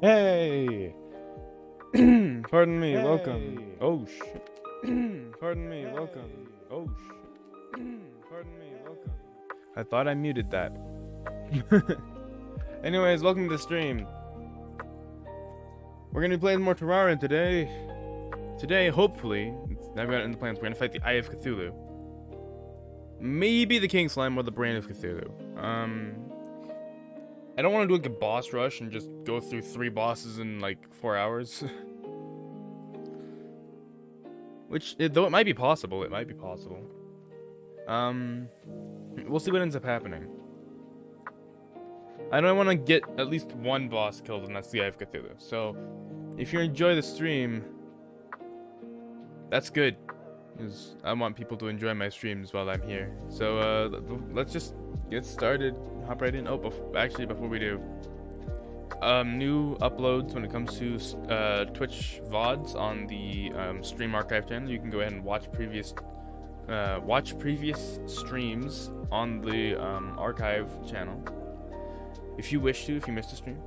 Hey! Pardon me, Hey. welcome. Oh shit. Pardon me, welcome. Oh shit. Pardon me, welcome. I thought I muted that. Anyways, welcome to the stream. We're gonna be playing more Terraria today. Today, hopefully, I've got it in the plans, we're gonna fight the Eye of Cthulhu. Maybe the King Slime or the Brain of Cthulhu. I don't want to do like a boss rush and just go through 3 bosses in like 4 hours. Which, though it might be possible, we'll see what ends up happening. I know I want to get at least one boss killed, and that's the Eye of Cthulhu. So, if you enjoy the stream, that's good, because I want people to enjoy my streams while I'm here. So, let's just get started, hop right in. Oh, actually, before we do, new uploads when it comes to Twitch VODs on the Stream Archive channel. You can go ahead and watch previous streams on the Archive channel if you wish to. If you missed a stream,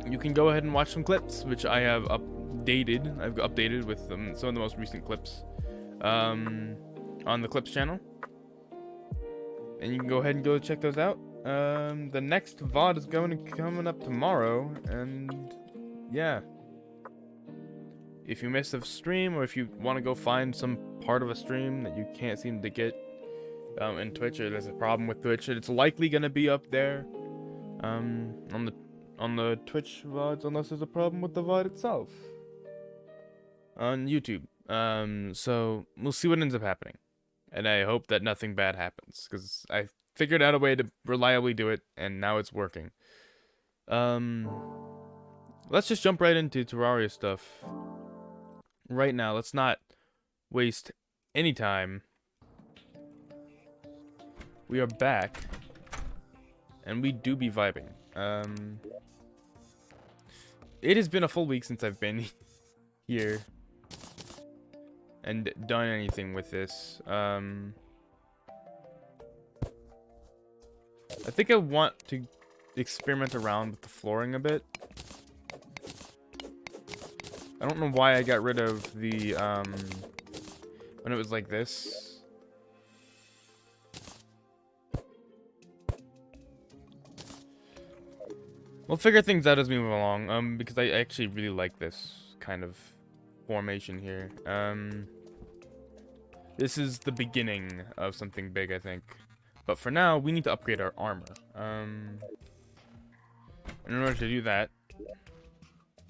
you can go ahead and watch some clips, which I have updated. I've updated with some of the most recent clips on the Clips channel, and you can go ahead and go check those out. The next VOD is coming up tomorrow, and yeah. If you missed a stream, or if you want to go find some part of a stream that you can't seem to get in Twitch, or there's a problem with Twitch, it's likely gonna be up there on the Twitch VODs, unless there's a problem with the VOD itself on YouTube. So we'll see what ends up happening, and I hope that nothing bad happens, because I figured out a way to reliably do it, and now it's working. Let's just jump right into Terraria stuff right now. Let's not waste any time. We are back, and we do be vibing. It has been a full week since I've been here and done anything with this. I think I want to experiment around with the flooring a bit. I don't know why I got rid of the, when it was like this. We'll figure things out as we move along, because I actually really like this kind of formation here. This is the beginning of something big, I think. But for now, we need to upgrade our armor. In order to do that,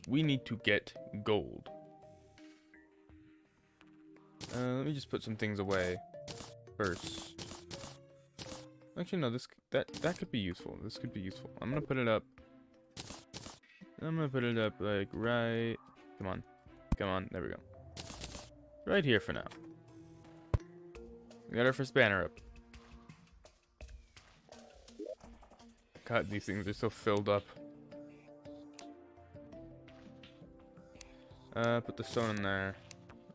we need to get gold. Let me just put some things away first. Actually, no, that could be useful. This could be useful. I'm gonna put it up. Like right. Come on. There we go. Right here for now. We got our first banner up. God, these things are so filled up. Put the stone in there.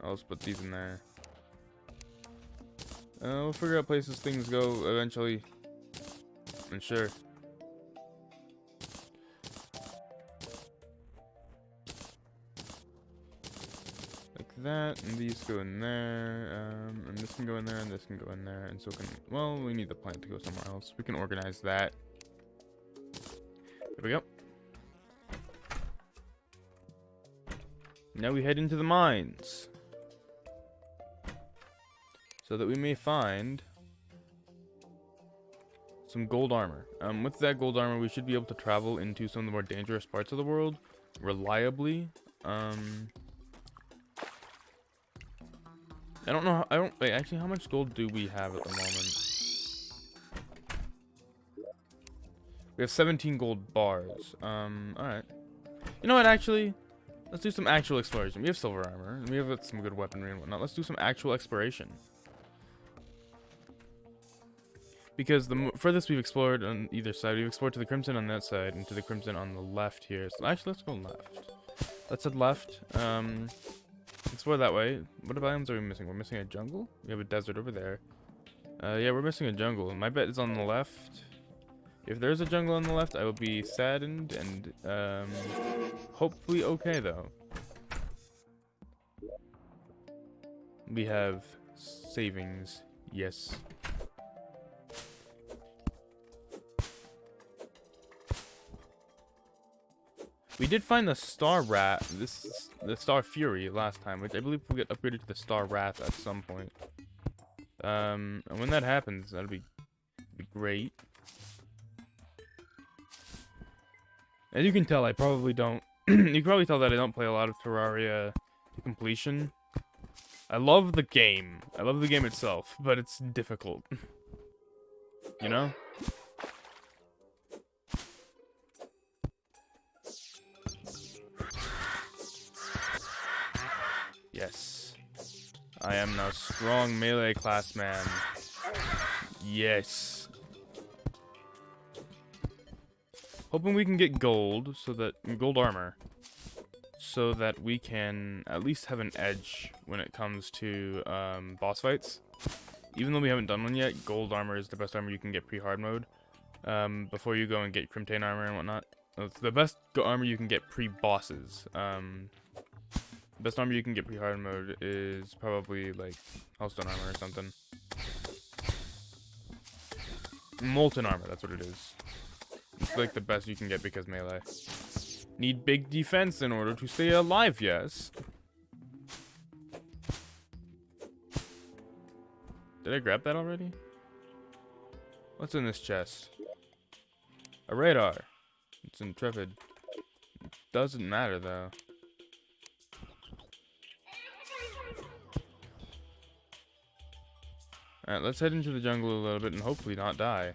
I'll just put these in there. We'll figure out places things go eventually. I'm sure. Like that, and these go in there. And this can go in there, and this can go in there, and so can. Well, we need the plant to go somewhere else. We can organize that. There we go. Now we head into the mines, so that we may find some gold armor. With that gold armor, we should be able to travel into some of the more dangerous parts of the world reliably. I don't know. Wait. Actually, how much gold do we have at the moment? We have 17 gold bars. All right. You know what? Actually, let's do some actual exploration. We have silver armor, and we have some good weaponry and whatnot. Let's do some actual exploration. Because the furthest we've explored on either side, we've explored to the Crimson on that side, and to the Crimson on the left here. So actually, let's go left. Let's head left. Explore that way. What biomes are we missing? We're missing a jungle? We have a desert over there. Yeah, we're missing a jungle. My bet is on the left. If there's a jungle on the left, I will be saddened and hopefully okay though. We have savings, yes. We did find the Star Rat, the Star Fury last time, which I believe will get upgraded to the Star Wrath at some point. And when that happens, that'll be great. As you can tell, I probably don't. You can probably tell that I don't play a lot of Terraria to completion. I love the game. I love the game itself, but it's difficult. You know? Yes. I am now strong melee class man. Yes. Hoping we can get gold so that gold armor so that we can at least have an edge when it comes to boss fights. Even though we haven't done one yet, gold armor is the best armor you can get pre-hard mode. Before you go and get Crimtane armor and whatnot. It's the best armor you can get pre-bosses. Best armor you can get pre-hard mode is probably like Hellstone armor or something. Molten armor, that's what it is. It's like the best you can get because melee. Need big defense in order to stay alive, yes. Did I grab that already? What's in this chest? A radar. It's intrepid. It doesn't matter though. Alright, let's head into the jungle a little bit and hopefully not die.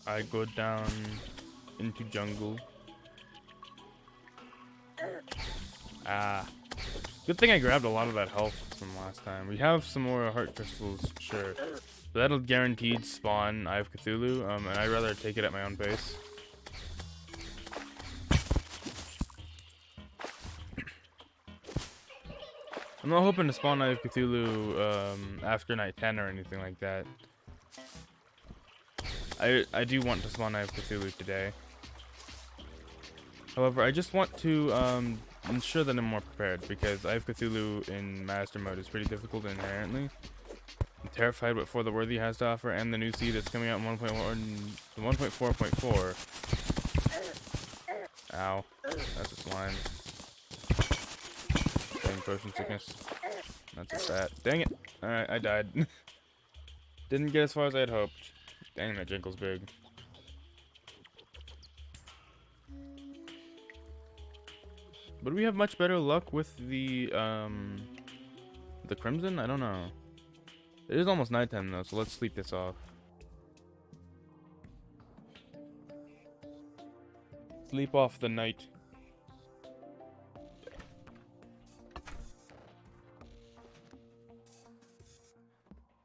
I go down into jungle. Ah. Good thing I grabbed a lot of that health from last time. We have some more heart crystals, sure. But that'll guaranteed spawn Eye of Cthulhu, and I'd rather take it at my own pace. I'm not hoping to spawn Eye of Cthulhu after night 10 or anything like that. I do want to spawn Eye of Cthulhu today. However, I just want to ensure that I'm more prepared, because Eye of Cthulhu in Master Mode is pretty difficult inherently. I'm terrified what For the Worthy has to offer, and the new seed that's coming out in 1.4.4. Ow. That's a slime. Dang, potion sickness. That's a stat. Dang it! Alright, I died. Didn't get as far as I had hoped. Dang, that jungle's big. But we have much better luck with the Crimson? I don't know. It is almost nighttime though, so let's sleep this off. Sleep off the night.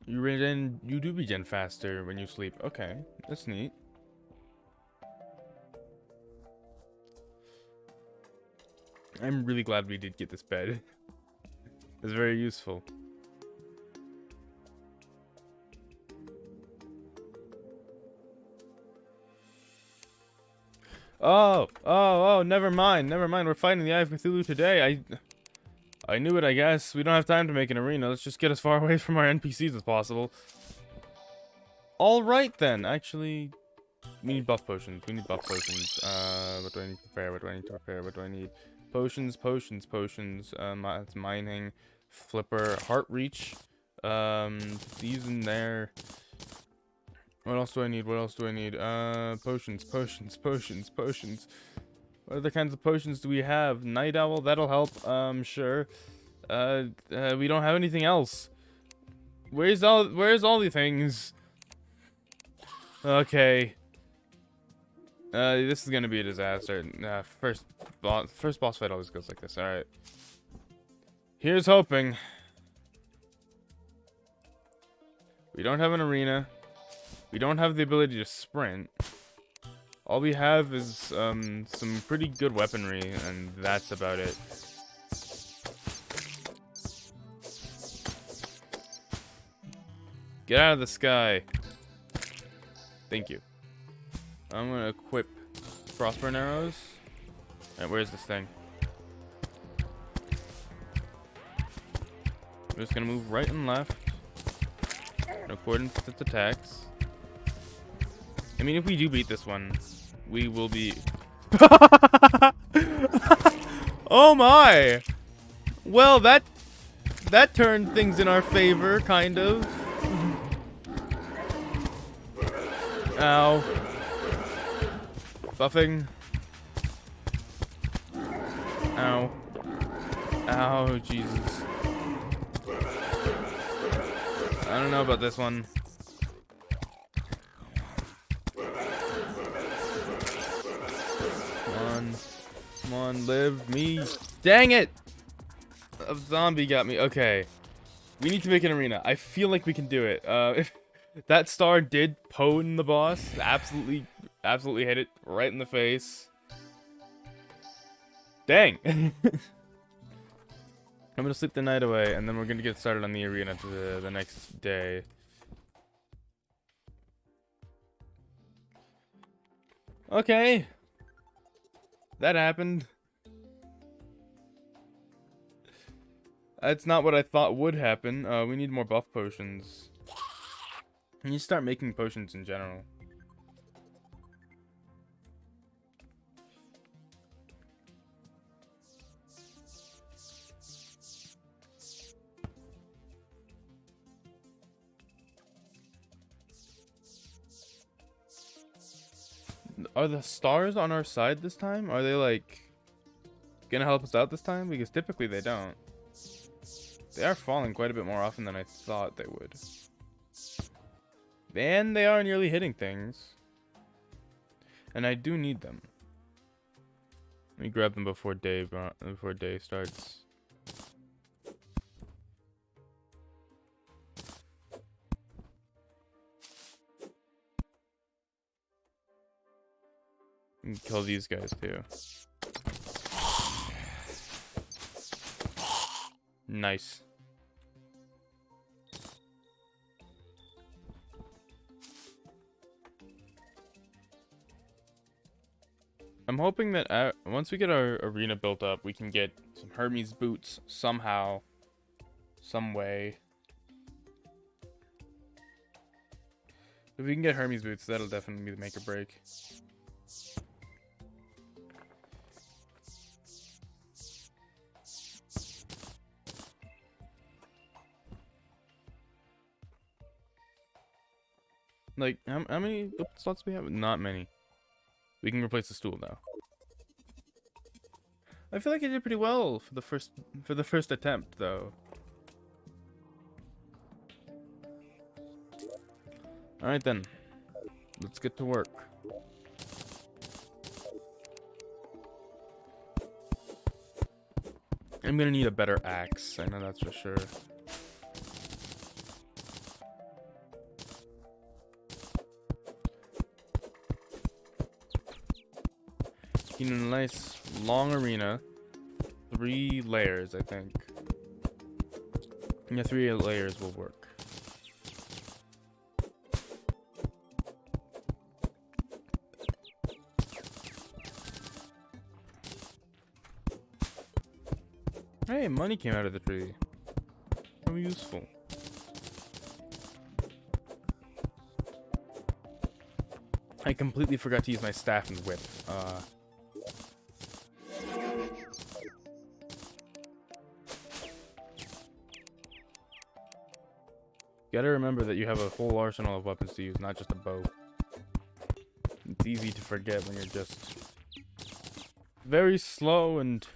You do regen faster when you sleep. Okay, that's neat. I'm really glad we did get this bed. It's very useful. Oh, never mind. We're fighting the Eye of Cthulhu today. I knew it, I guess. We don't have time to make an arena. Let's just get as far away from our NPCs as possible. Alright then. Actually, we need buff potions. What do I need to prepare? What do I need? Potions. It's mining. Flipper. Heart reach. These in there. What else do I need? Potions. What other kinds of potions do we have? Night Owl, that'll help, sure. We don't have anything else. Where's all the things? Okay. This is gonna be a disaster. First boss fight always goes like this, alright. Here's hoping. We don't have an arena. We don't have the ability to sprint. All we have is some pretty good weaponry, and that's about it. Get out of the sky. Thank you. I'm gonna equip frostburn arrows. Alright, where's this thing? I'm just gonna move right and left in accordance with its attacks. I mean, if we do beat this one, we will be... Oh my! Well, that turned things in our favor, kind of. Ow. Buffing. Ow. Ow, Jesus. I don't know about this one. Come on, live me. Dang it! A zombie got me. Okay. We need to make an arena. I feel like we can do it. If that star did pwn the boss, absolutely hit it right in the face. Dang. I'm gonna sleep the night away, and then we're gonna get started on the arena to the next day. Okay. That happened. That's not what I thought would happen. We need more buff potions. And you start making potions in general. Are the stars on our side this time? Are they like gonna help us out this time? Because typically they don't. They are falling quite a bit more often than I thought they would. And they are nearly hitting things. And I do need them. Let me grab them before day starts. And kill these guys too. Nice. I'm hoping that once we get our arena built up, we can get some Hermes boots somehow, some way. If we can get Hermes boots, that'll definitely be the make or break. Like, how many slots do we have? Not many. We can replace the stool now. I feel like I did pretty well for the first attempt, though. All right then, let's get to work. I'm gonna need a better axe. I know that's for sure. You know, a nice long arena. 3 layers, I think. Yeah, 3 layers will work. Hey, money came out of the tree. How useful. I completely forgot to use my staff and whip. Gotta remember that you have a whole arsenal of weapons to use, not just a bow. It's easy to forget when you're just very slow and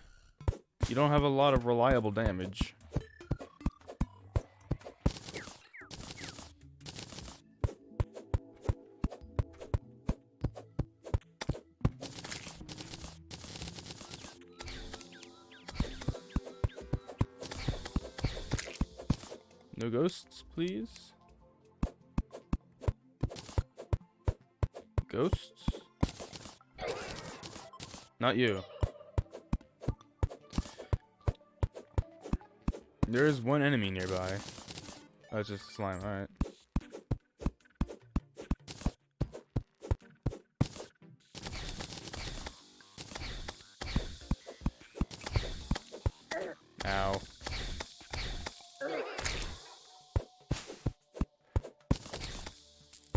you don't have a lot of reliable damage. No ghosts, please. Ghosts? Not you. There is one enemy nearby. Oh, it's just slime. Alright. Ow.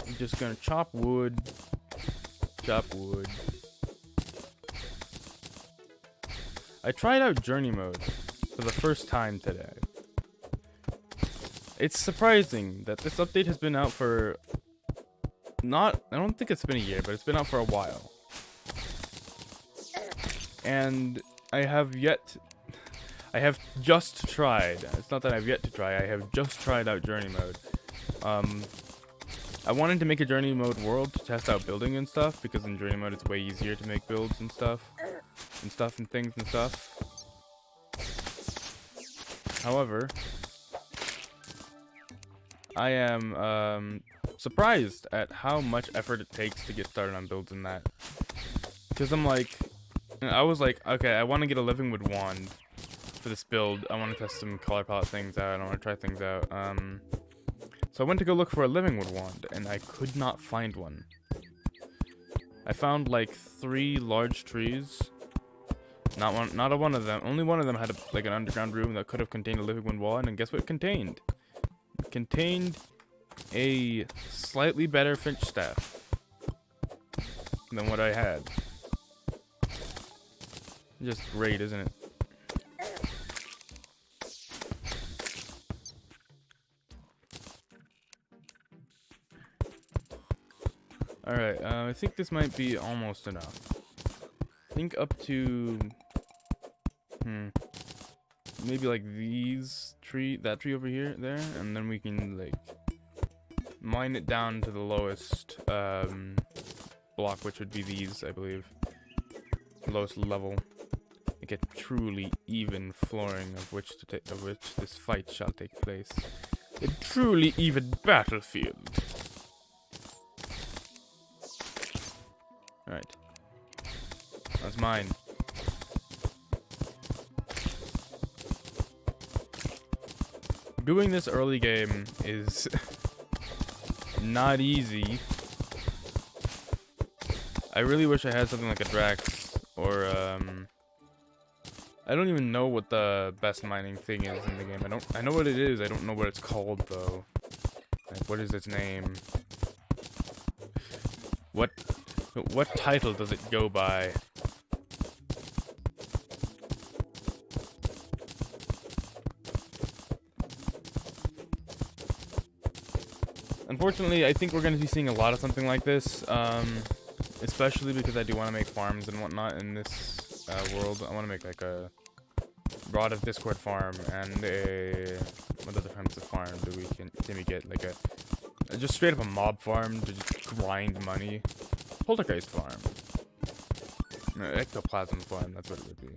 I'm just gonna chop wood. Chop wood. I tried out journey mode for the first time today. It's surprising that this update has been out for I don't think it's been a year, but it's been out for a while. And I have just tried. It's not that I've yet to try. I have just tried out journey mode. I wanted to make a journey mode world to test out building and stuff, because in journey mode it's way easier to make builds and stuff. And things and stuff. However, I am surprised at how much effort it takes to get started on builds in that. Because I was like, okay, I want to get a living wood wand for this build. I want to test some color palette things out. I want to try things out. So I went to go look for a living wood wand, and I could not find one. I found like 3 large trees. Not one of them. Only one of them had like an underground room that could have contained a living wood wand, and guess what it contained? It contained a slightly better finch staff than what I had. Just great, isn't it? Alright, I think this might be almost enough. I think up to maybe like that tree over here, there, and then we can like mine it down to the lowest block, which would be these, I believe. Lowest level. Like a truly even flooring of which this fight shall take place. A truly even battlefield. Alright. That's mine. Doing this early game is not easy. I really wish I had something like a Drax or I don't even know what the best mining thing is in the game. I know what it is. I don't know what it's called though. Like, what is its name? What title does it go by? Unfortunately, I think we're going to be seeing a lot of something like this, especially because I do want to make farms and whatnot in this world. I want to make like a Rod of Discord farm and a... What other types of farm can we get? Like just straight up a mob farm to just grind money. Poltergeist farm. No, ectoplasm farm, that's what it would be.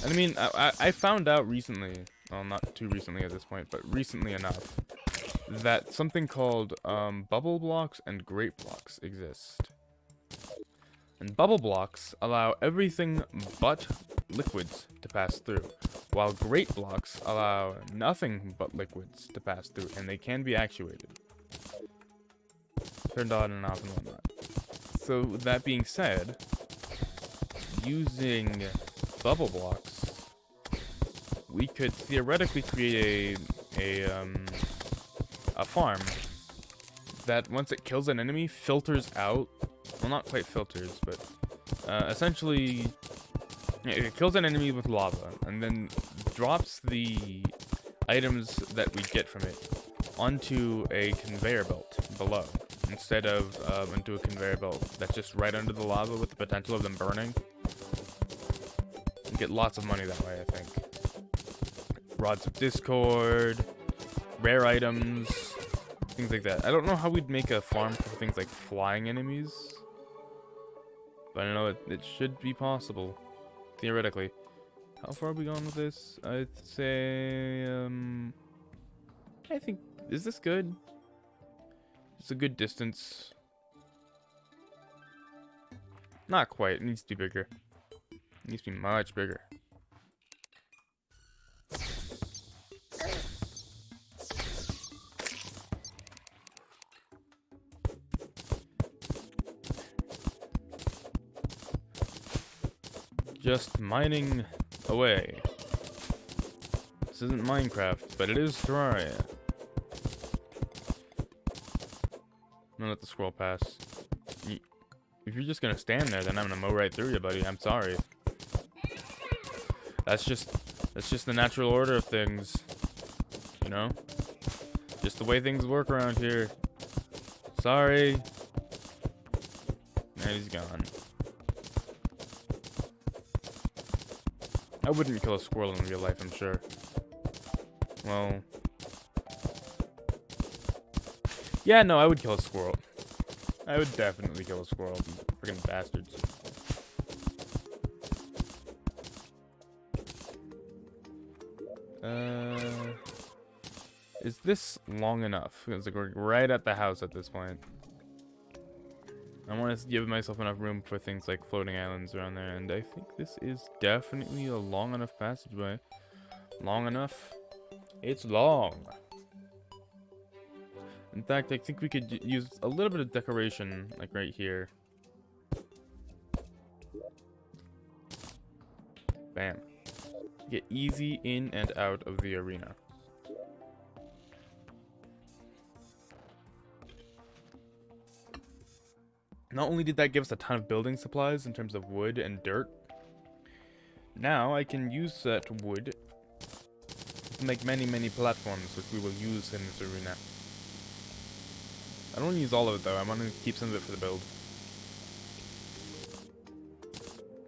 And I mean, I found out recently, well, not too recently at this point, but recently enough, that something called bubble blocks and grape blocks exist. And bubble blocks allow everything but liquids to pass through, while grape blocks allow nothing but liquids to pass through, and they can be actuated. Turned on and off and whatnot. So, that being said, using bubble blocks, we could theoretically create a farm that, once it kills an enemy, filters out. Well, not quite filters, but essentially, it kills an enemy with lava, and then drops the items that we get from it onto a conveyor belt below, instead of into a conveyor belt that's just right under the lava with the potential of them burning. You get lots of money that way, I think. Rods of Discord, rare items, things like that. I don't know how we'd make a farm for things like flying enemies, but I know it should be possible, theoretically. How far have we gone with this? I'd say, I think, is this good? It's a good distance. Not quite. It needs to be bigger. It needs to be much bigger. Just mining away. This isn't Minecraft, but it is Terraria. I'm gonna let the squirrel pass. If you're just gonna stand there, then I'm gonna mow right through you, buddy. I'm sorry. That's just the natural order of things. You know? Just the way things work around here. Sorry. And he's gone. I wouldn't kill a squirrel in real life, I'm sure. Well... yeah, no, I would kill a squirrel. I would definitely kill a squirrel, you freaking bastards. Is this long enough? Because like we're right at the house at this point. I want to give myself enough room for things like floating islands around there, and I think this is definitely a long enough passageway. Long enough? It's long. In fact, I think we could use a little bit of decoration, like right here. Bam. Get easy in and out of the arena. Not only did that give us a ton of building supplies in terms of wood and dirt, now I can use that wood to make many platforms, which we will use in this arena. I don't want to use all of it though, I want to keep some of it for the build.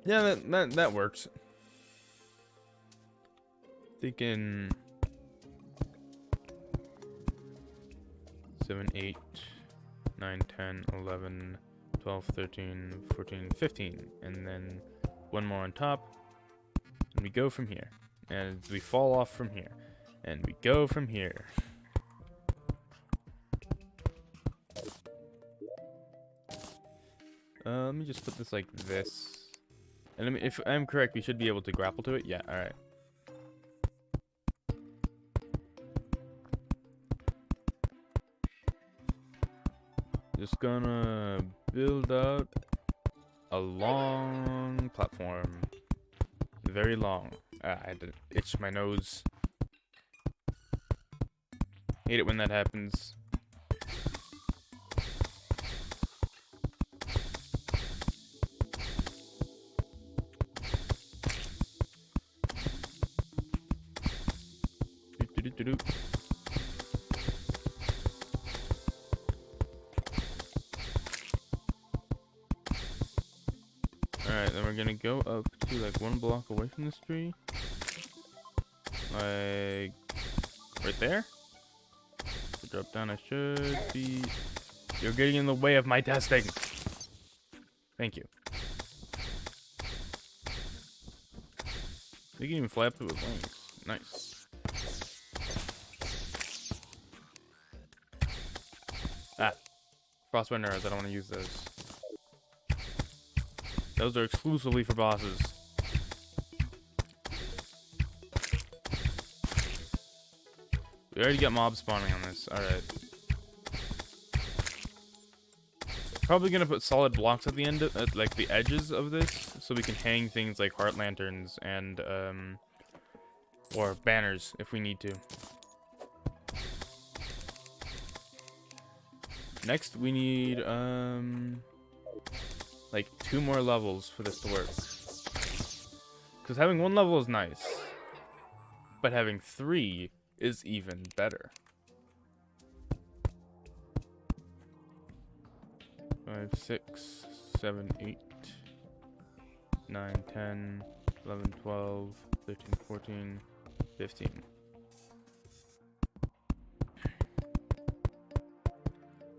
Yeah, that works. Thinking 7, 8, 9, 10, 11, 12, 13, 14, 15, and then one more on top, and we go from here, and we fall off from here, and we go from here. Let me just put this like this, and if I'm correct, we should be able to grapple to it. Yeah, all right. Just gonna build out a long platform. Very long. I had to itch my nose. Hate it when that happens. Alright, then we're gonna go up to like 1 block away from this tree. Like right there. To drop down, I should be. You're getting in the way of my testing. Thank you. You can even fly up to his wings. Nice. Ah, frostbite arrows. I don't want to use those. Those are exclusively for bosses. We already got mobs spawning on this. Alright. Probably gonna put solid blocks at the end of, at like the edges of this, so we can hang things like heart lanterns and or banners if we need to. Next we need like 2 more levels for this to work. Because having 1 level is nice, but having 3 is even better. 5, 6, 7, 8, 9, 10, 11, 12, 13, 14, 15.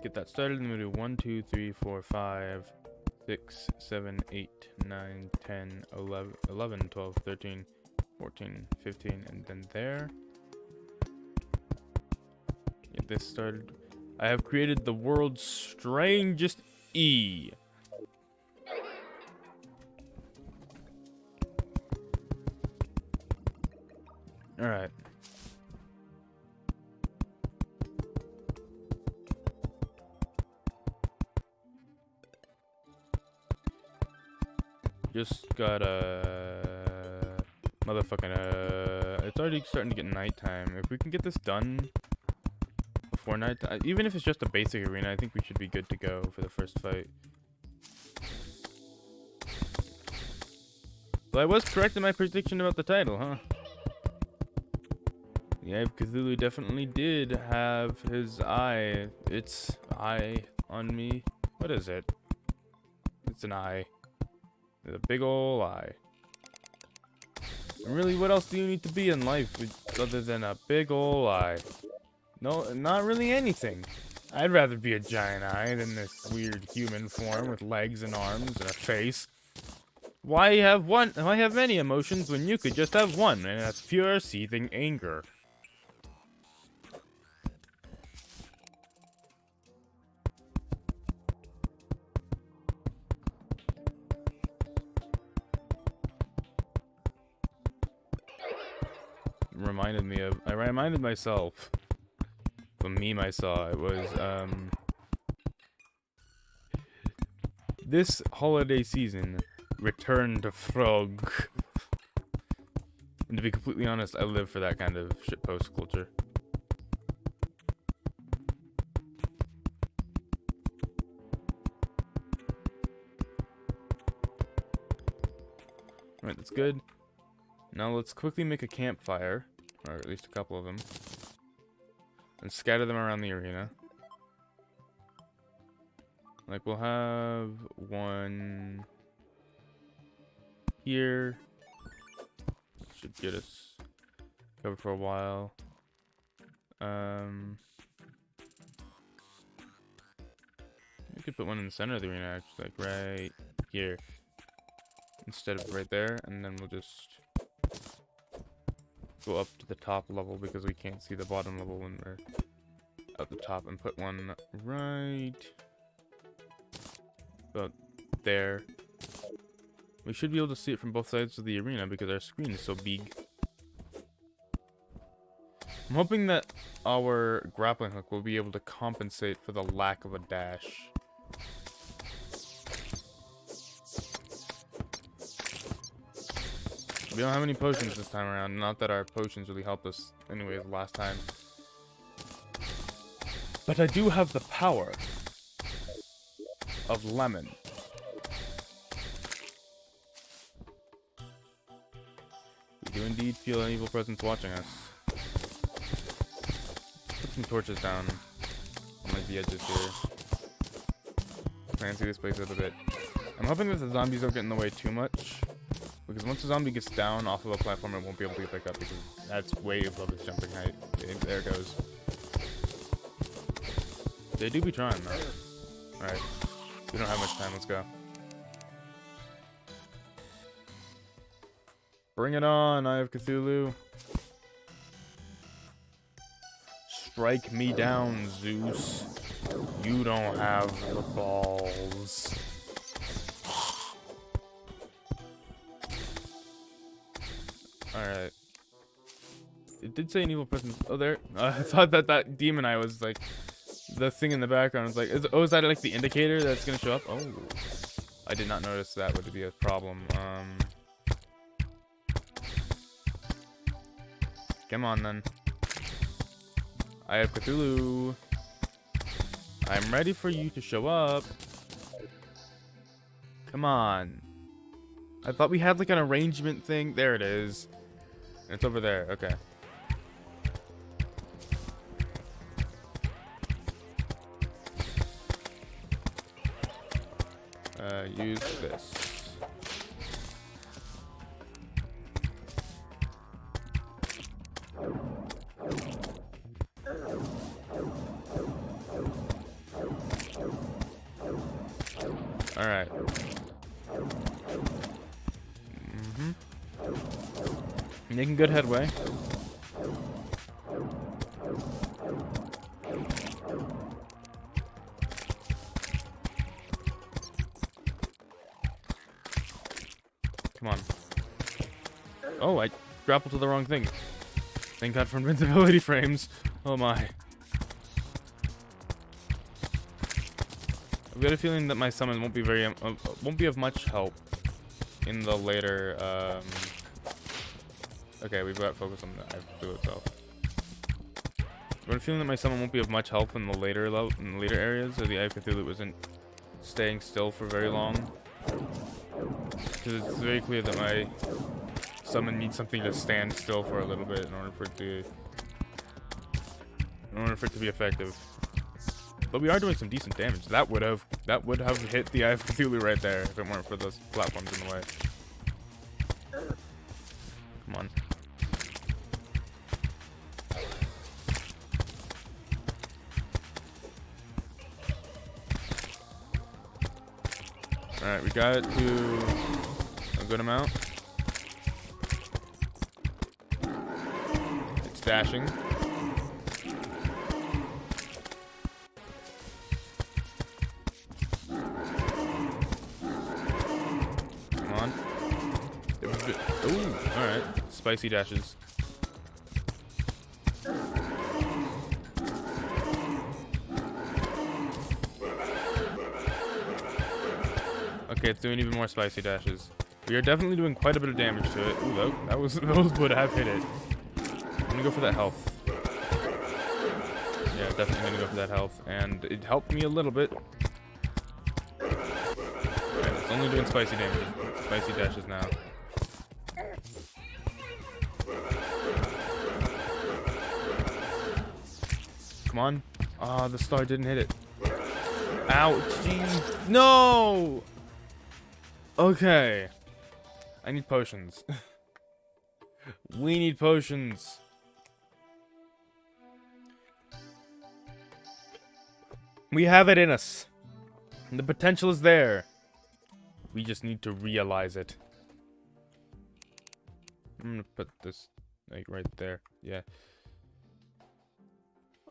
Get that started, and we'll do 1, 2, 3, 4, 5, 6, 7, 8, 9, 10, 11, 12, 13, 14, 15, and then there. Get this started. I have created the world's strangest E. Alright. Just gotta... Motherfucking, it's already starting to get nighttime. If we can get this done before nighttime, even if it's just a basic arena, I think we should be good to go for the first fight. Well, I was correct in my prediction about the title, huh? The Eye of Cthulhu definitely did have his eye. Its eye on me. What is it? It's an eye. It's a big ol' eye. And really, what else do you need to be in life other than a big ol' eye? No, not really anything. I'd rather be a giant eye than this weird human form with legs and arms and a face. Why have one? Why have many emotions when you could just have one, and that's pure seething anger? I reminded myself of a meme I saw. It was this holiday season, return to frog. And to be completely honest, I live for that kind of shitpost culture. Alright, that's good. Now let's quickly make a campfire, or at least a couple of them, and scatter them around the arena. Like, we'll have one here. Should get us covered for a while. We could put one in the center of the arena, actually, like right here, instead of right there, and then we'll just go up to the top level because we can't see the bottom level when we're at the top, and put one right about there. We should be able to see it from both sides of the arena because our screen is so big. I'm hoping that our grappling hook will be able to compensate for the lack of a dash. We don't have any potions this time around. Not that our potions really helped us anyways last time. But I do have the power of lemon. We do indeed feel an evil presence watching us. Put some torches down on like the edges here. Fancy this place up a bit. I'm hoping that the zombies don't get in the way too much, because once a zombie gets down off of a platform, it won't be able to get back up because that's way above its jumping height. There it goes. They do be trying though. Alright. We don't have much time, let's go. Bring it on, Eye of Cthulhu. Strike me down, Zeus. You don't have the balls. Alright. It did say an evil presence. Oh, there. I thought that demon eye was like the thing in the background. Was like, is that like the indicator that's gonna show up? Oh, I did not notice that would be a problem. Come on then. I have Cthulhu. I'm ready for you to show up. Come on. I thought we had like an arrangement thing. There it is. It's over there. Okay. Use this. All right. Making good headway. Come on. Oh, I grappled to the wrong thing. Thank God for invincibility frames. Oh my. I've got a feeling that my summon won't be of much help in the later. Okay, we've got focus on the Eye of Cthulhu itself. I've got a feeling that my summon won't be of much help in the later areas, so the Eye of Cthulhu isn't staying still for very long. Because it's very clear that my summon needs something to stand still for a little bit in order for it to be effective. But we are doing some decent damage. That would have hit the Eye of Cthulhu right there if it weren't for those platforms in the way. Come on. Alright, we got it to a good amount. It's dashing. Come on. Ooh, alright. Spicy dashes. Okay, it's doing even more spicy dashes. We are definitely doing quite a bit of damage to it. Ooh, those would have hit it. I'm gonna go for that health. Yeah, definitely gonna go for that health. And it helped me a little bit. Right, it's only doing spicy damage. Spicy dashes now. Come on. Ah, the star didn't hit it. Ouch, jeez. No! Okay. I need potions. We need potions. We have it in us. The potential is there. We just need to realize it. I'm gonna put this like right there. Yeah.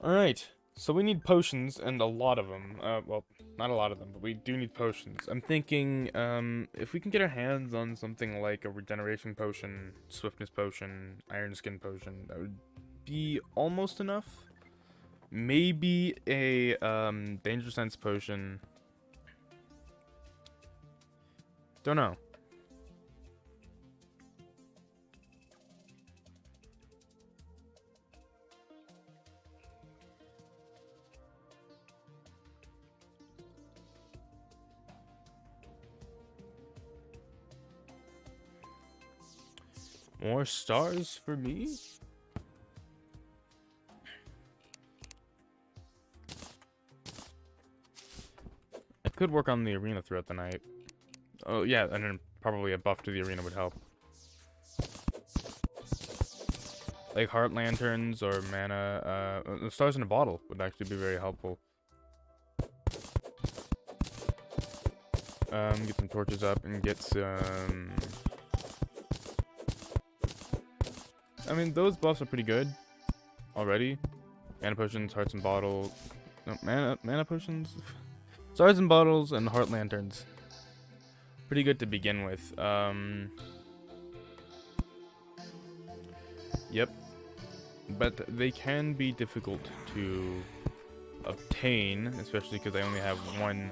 Alright. So we need potions, and a lot of them. Well, not a lot of them, but we do need potions. I'm thinking, if we can get our hands on something like a regeneration potion, swiftness potion, iron skin potion, that would be almost enough. Maybe a, danger sense potion. Don't know. More stars for me? I could work on the arena throughout the night. Oh yeah, and then probably a buff to the arena would help. Like heart lanterns or mana, the stars in a bottle would actually be very helpful. Get some torches up and get some... I mean, those buffs are pretty good already. Mana potions, hearts and bottles. No, mana potions? Stars and bottles and heart lanterns. Pretty good to begin with. Yep. But they can be difficult to obtain, especially because I only have one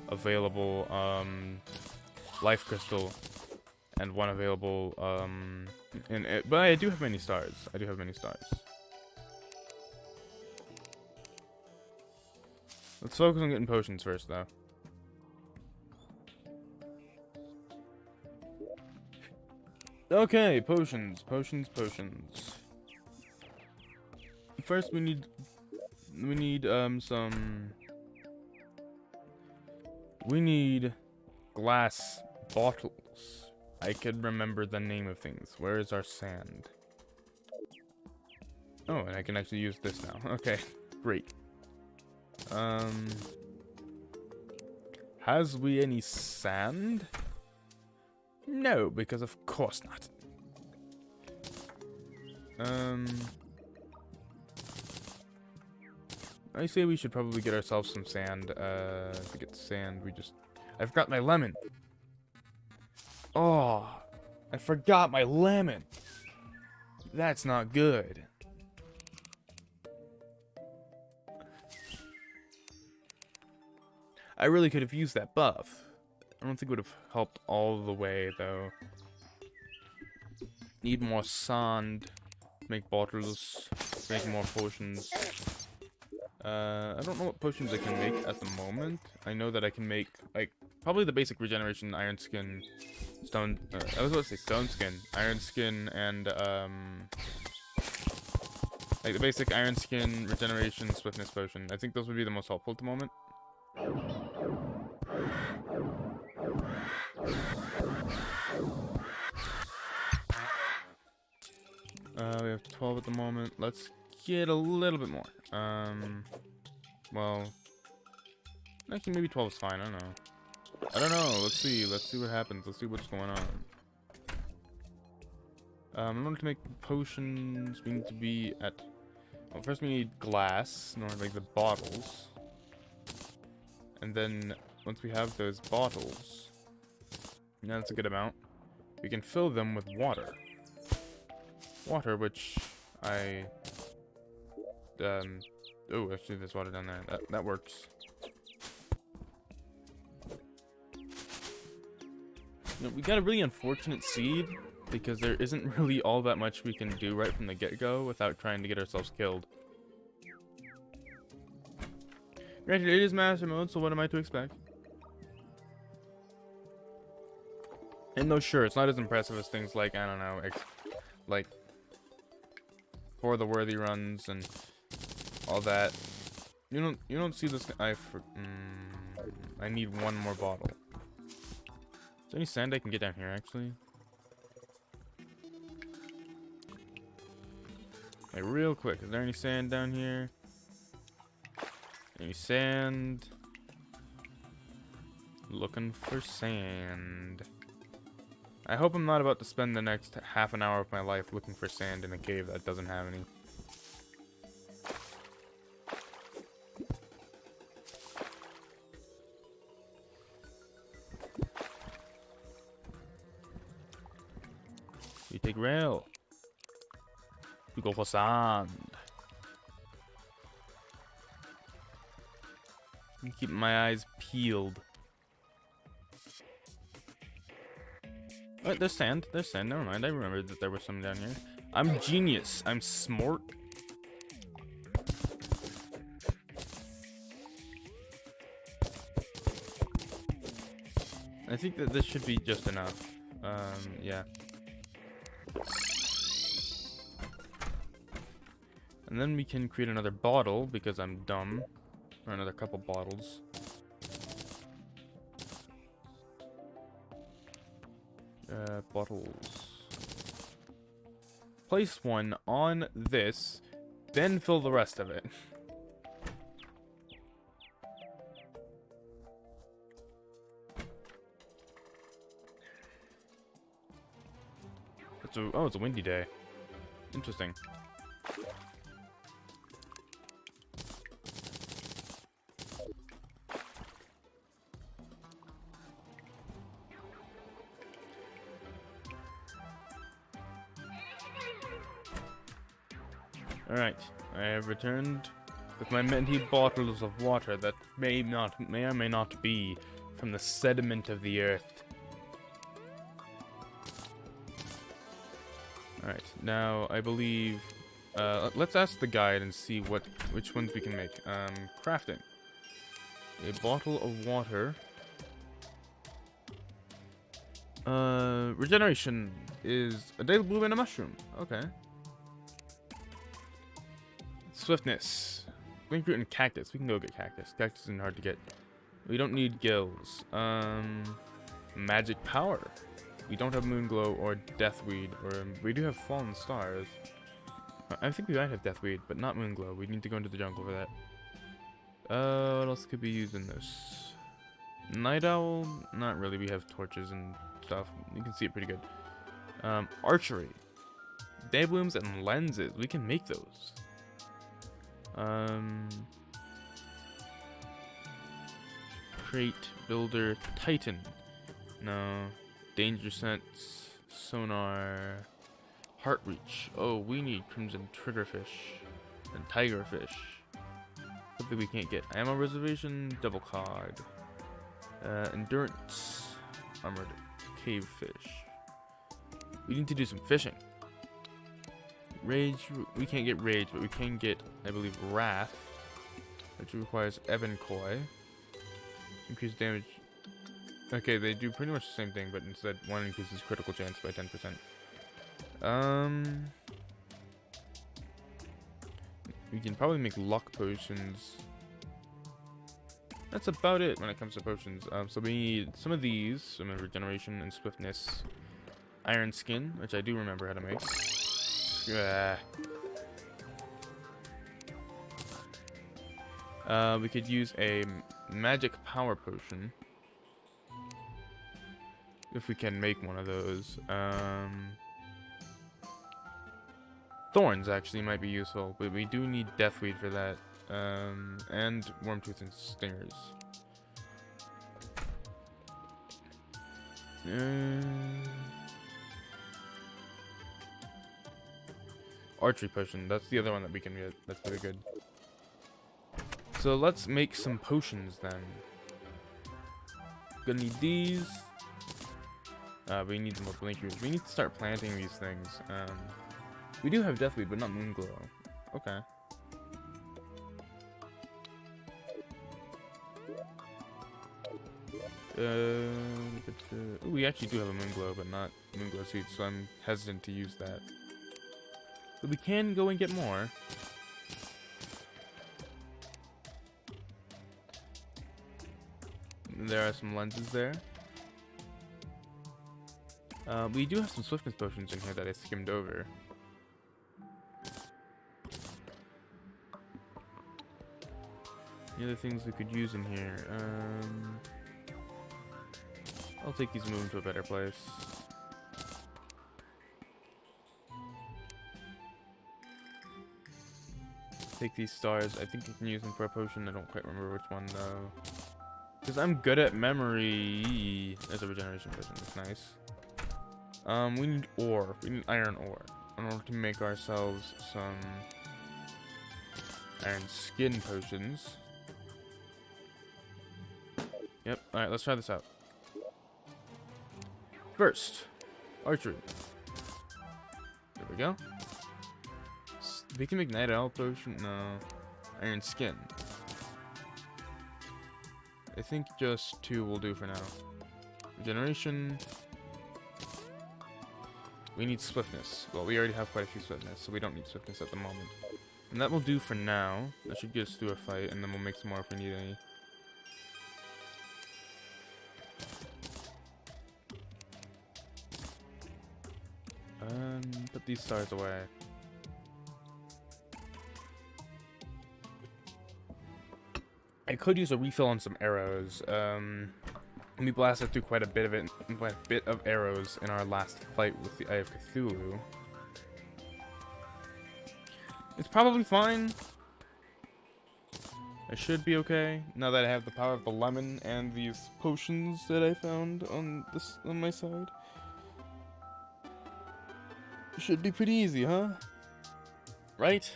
available life crystal and one available but I do have many stars. Let's focus on getting potions first, though. Okay, potions. First, we need glass bottles. I could remember the name of things. Where is our sand? Oh, and I can actually use this now. Okay, great. Has we any sand? No, because of course not. I say we should probably get ourselves some sand. To get sand, I forgot my lemon. Oh, I forgot my lemon. That's not good. I really could have used that buff. I don't think it would have helped all the way, though. Need more sand. Make bottles. Make more potions. I don't know what potions I can make at the moment. I know that I can make, like, probably the basic regeneration, iron skin, stone, I was about to say stone skin, iron skin, and, like the basic iron skin, regeneration, swiftness potion. I think those would be the most helpful at the moment. We have 12 at the moment. Let's get a little bit more. Well, actually maybe 12 is fine. I don't know. Let's see what happens. Let's see what's going on. In order to make potions, we need to be at, well, first we need glass in order to make the bottles. And then once we have those bottles, now that's a good amount, we can fill them with water. Water, which I, oh, actually there's water down there. That works. You know, we got a really unfortunate seed because there isn't really all that much we can do right from the get-go without trying to get ourselves killed. Granted, it is master mode, so what am I to expect? And no, sure, it's not as impressive as things like, I don't know, like for the worthy runs and all that. You don't see this. I need one more bottle. Is there any sand I can get down here, actually? Like, real quick, is there any sand down here? Any sand? Looking for sand. I hope I'm not about to spend the next half an hour of my life looking for sand in a cave that doesn't have any. We take rail. We go for sand. I'm keeping my eyes peeled. Oh, there's sand. There's sand. Never mind. I remembered that there was some down here. I'm genius. I'm smart. I think that this should be just enough. Yeah. And then we can create another bottle because I'm dumb. Or another couple bottles. Bottles. Place one on this, then fill the rest of it. Oh, it's a windy day. Interesting. Alright, I have returned with my many bottles of water that may or may not be from the sediment of the earth. Alright, now I believe, let's ask the guide and see which ones we can make. Crafting. A bottle of water. Regeneration is a daily blue and a mushroom. Okay. Swiftness. Green fruit and cactus. We can go get cactus. Cactus isn't hard to get. We don't need gills. Magic power. We don't have moonglow or deathweed, or we do have fallen stars. I think we might have deathweed, but not moonglow. We need to go into the jungle for that. What else could be used in this? Night owl? Not really. We have torches and stuff. You can see it pretty good. Archery. Dayblooms and lenses. We can make those. Crate, builder, titan. No. Danger sense. sonar, heart reach. Oh, we need crimson triggerfish and tigerfish. Something we can't get. Ammo reservation, double cod. Endurance, armored cavefish. We need to do some fishing. Rage, we can't get rage, but we can get, I believe, wrath, which requires ebon koi. Increase damage. Okay, they do pretty much the same thing, but instead one increases critical chance by 10%. We can probably make luck potions. That's about it when it comes to potions. So we need some of these, some regeneration and swiftness. Iron skin, which I do remember how to make. We could use a magic power potion. If we can make one of those. Thorns actually might be useful, but we do need deathweed for that. And wormtooth and stingers. Archery potion, that's the other one that we can get. That's pretty good. So let's make some potions then. Gonna need these. We need more blinkers. We need to start planting these things. We do have deathweed, but not moonglow. Okay. Ooh, we actually do have a moonglow, but not moonglow seeds, so I'm hesitant to use that. But we can go and get more. There are some lenses there. We do have some swiftness potions in here that I skimmed over. The other things we could use in here. I'll take these and move them to a better place. Take these stars. I think I can use them for a potion. I don't quite remember which one though. Because I'm good at memory. There's a regeneration potion. That's nice. We need ore. We need iron ore in order to make ourselves some iron skin potions. Yep. Alright, let's try this out. First, archery. There we go. We can make night owl potion. No. Iron skin. I think just 2 will do for now. Regeneration. We need swiftness. Well, we already have quite a few swiftness, so we don't need swiftness at the moment. And that will do for now. That should get us through a fight, and then we'll make some more if we need any. Put these stars away. I could use a refill on some arrows. We blasted through quite a bit of arrows in our last fight with the Eye of Cthulhu. It's probably fine. I should be okay now that I have the power of the lemon and these potions that I found on my side. Should be pretty easy, huh? Right?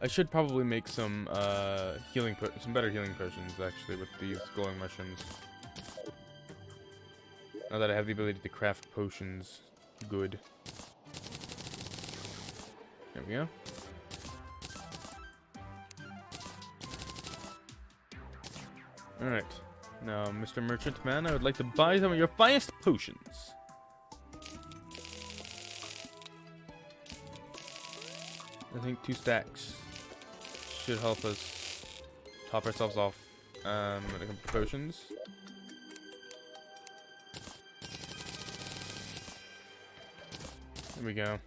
I should probably make some some better healing potions actually with these glowing mushrooms. Now that I have the ability to craft potions, good. There we go. All right, now, Mr. Merchant Man, I would like to buy some of your finest potions. I think 2 stacks should help us top ourselves off when it comes to potions. There we go.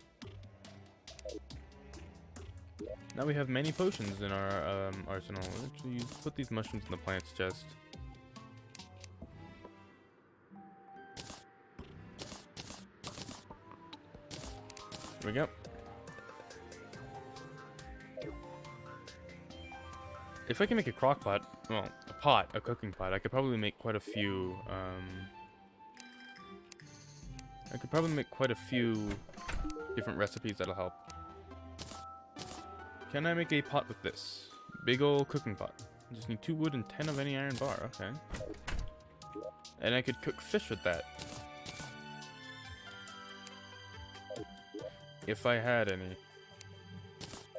Now we have many potions in our arsenal. Actually, put these mushrooms in the plants chest. There we go. If I can make a crock pot, well, a cooking pot, I could probably make quite a few I could probably make quite a few different recipes that'll help. Can I make a pot with this? Big ol' cooking pot. I just need 2 wood and 10 of any iron bar. Okay. And I could cook fish with that. If I had any.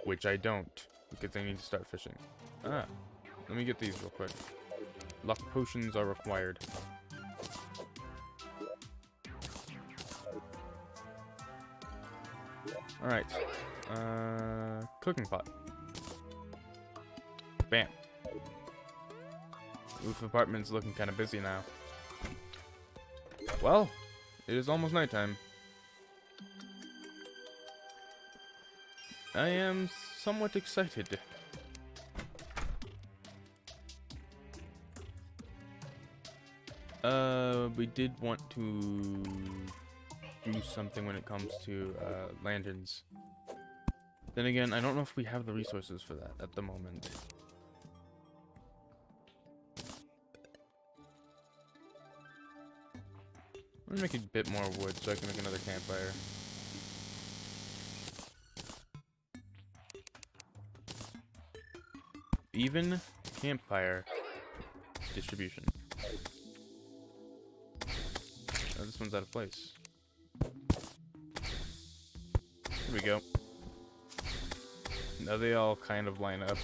Which I don't. Because I need to start fishing. Ah. Let me get these real quick. Luck potions are required. Alright. Cooking pot. Bam. Roof apartment's looking kind of busy now. Well, it is almost nighttime. I am somewhat excited. We did want to do something when it comes to lanterns. Then again, I don't know if we have the resources for that at the moment. I'm gonna make a bit more wood so I can make another campfire. Even campfire distribution. Oh, this one's out of place. Here we go. Now they all kind of line up.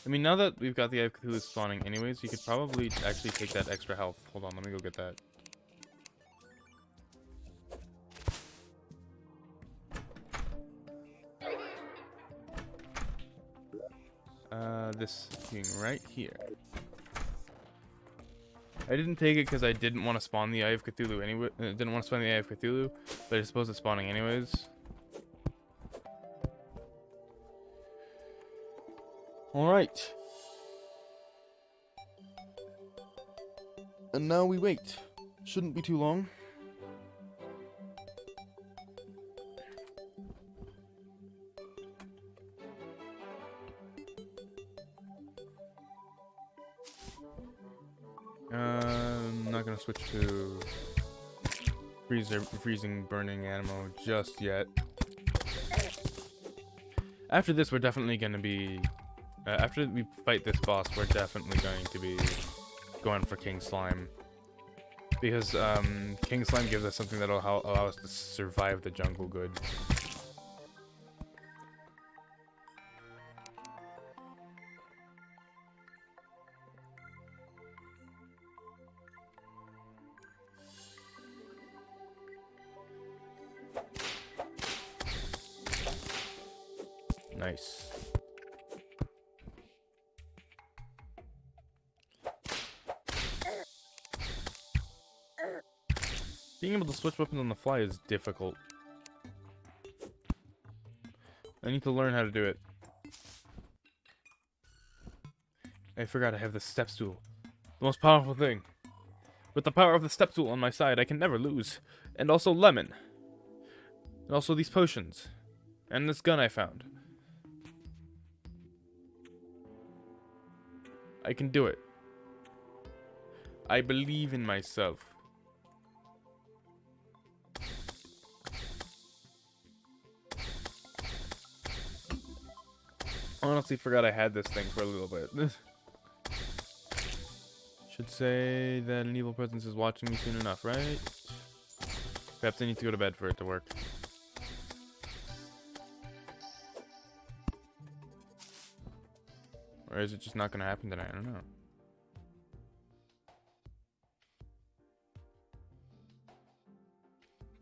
I mean, now that we've got the Eye of Cthulhu spawning anyways, you could probably actually take that extra health. Hold on, let me go get that. This being right here. I didn't take it because I didn't want to spawn the Eye of Cthulhu anyway. Didn't want to spawn the Eye of Cthulhu, but I suppose it's spawning anyways. Alright. And now we wait. Shouldn't be too long. I'm not gonna switch to freezing burning ammo just yet. After this, we're definitely gonna be after we fight this boss, we're definitely going to be going for King Slime. Because King Slime gives us something that'll allow us to survive the jungle good. Nice. Being able to switch weapons on the fly is difficult. I need to learn how to do it. I forgot I have the step stool. The most powerful thing. With the power of the step stool on my side, I can never lose. And also lemon. And also these potions. And this gun I found. I can do it. I believe in myself. Honestly forgot I had this thing for a little bit. Should say that an evil presence is watching me soon enough, right? Perhaps I need to go to bed for it to work. Or is it just not gonna happen tonight? I don't know.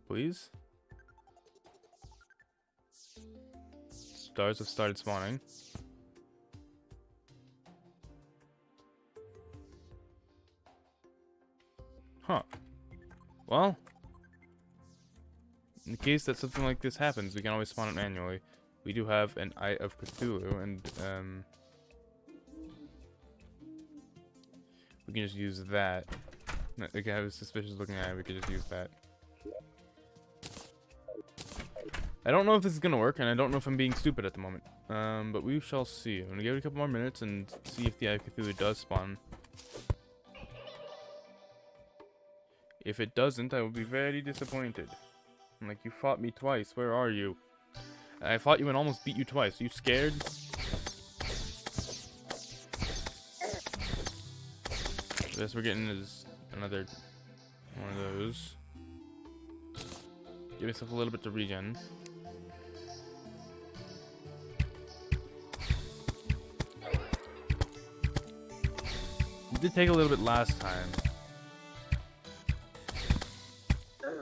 Please? Stars have started spawning. Huh. Well, in case that something like this happens, we can always spawn it manually. We do have an Eye of Cthulhu, and we can just use that. We can have a suspicious looking eye, we could just use that. I don't know if this is gonna work, and I don't know if I'm being stupid at the moment. But we shall see. I'm gonna give it a couple more minutes and see if the Eye of Cthulhu does spawn. If it doesn't, I will be very disappointed. I'm like, you fought me twice. Where are you? I fought you and almost beat you twice. Are you scared? This we're getting is another one of those. Give yourself a little bit to regen. It did take a little bit last time.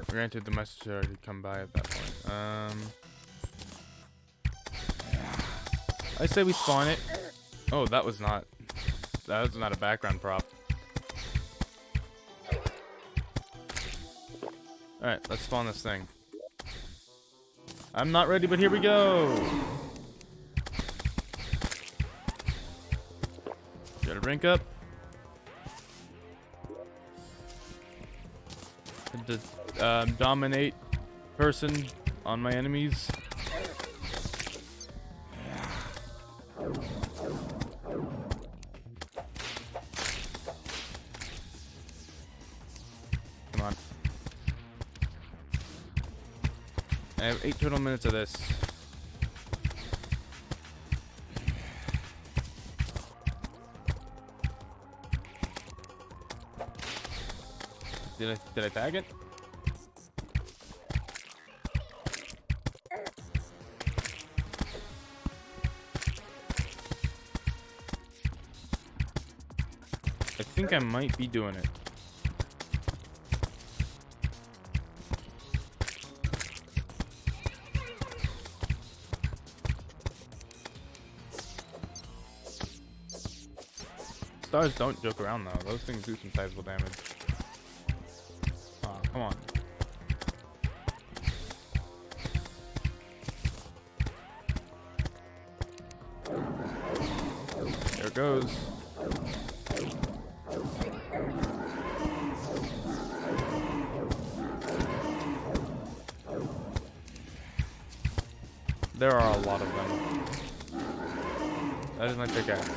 Granted, the message had already come by at that point. I say we spawn it. Oh, that was not a background prop. Alright, let's spawn this thing. I'm not ready, but here we go! Got a rank up. The dominate person on my enemies. Come on. I have 8 total minutes of this. Did I tag it? I think I might be doing it. Stars don't joke around though. Those things do some sizable damage. Oh, come on. There it goes. There are a lot of them. That is my pickaxe.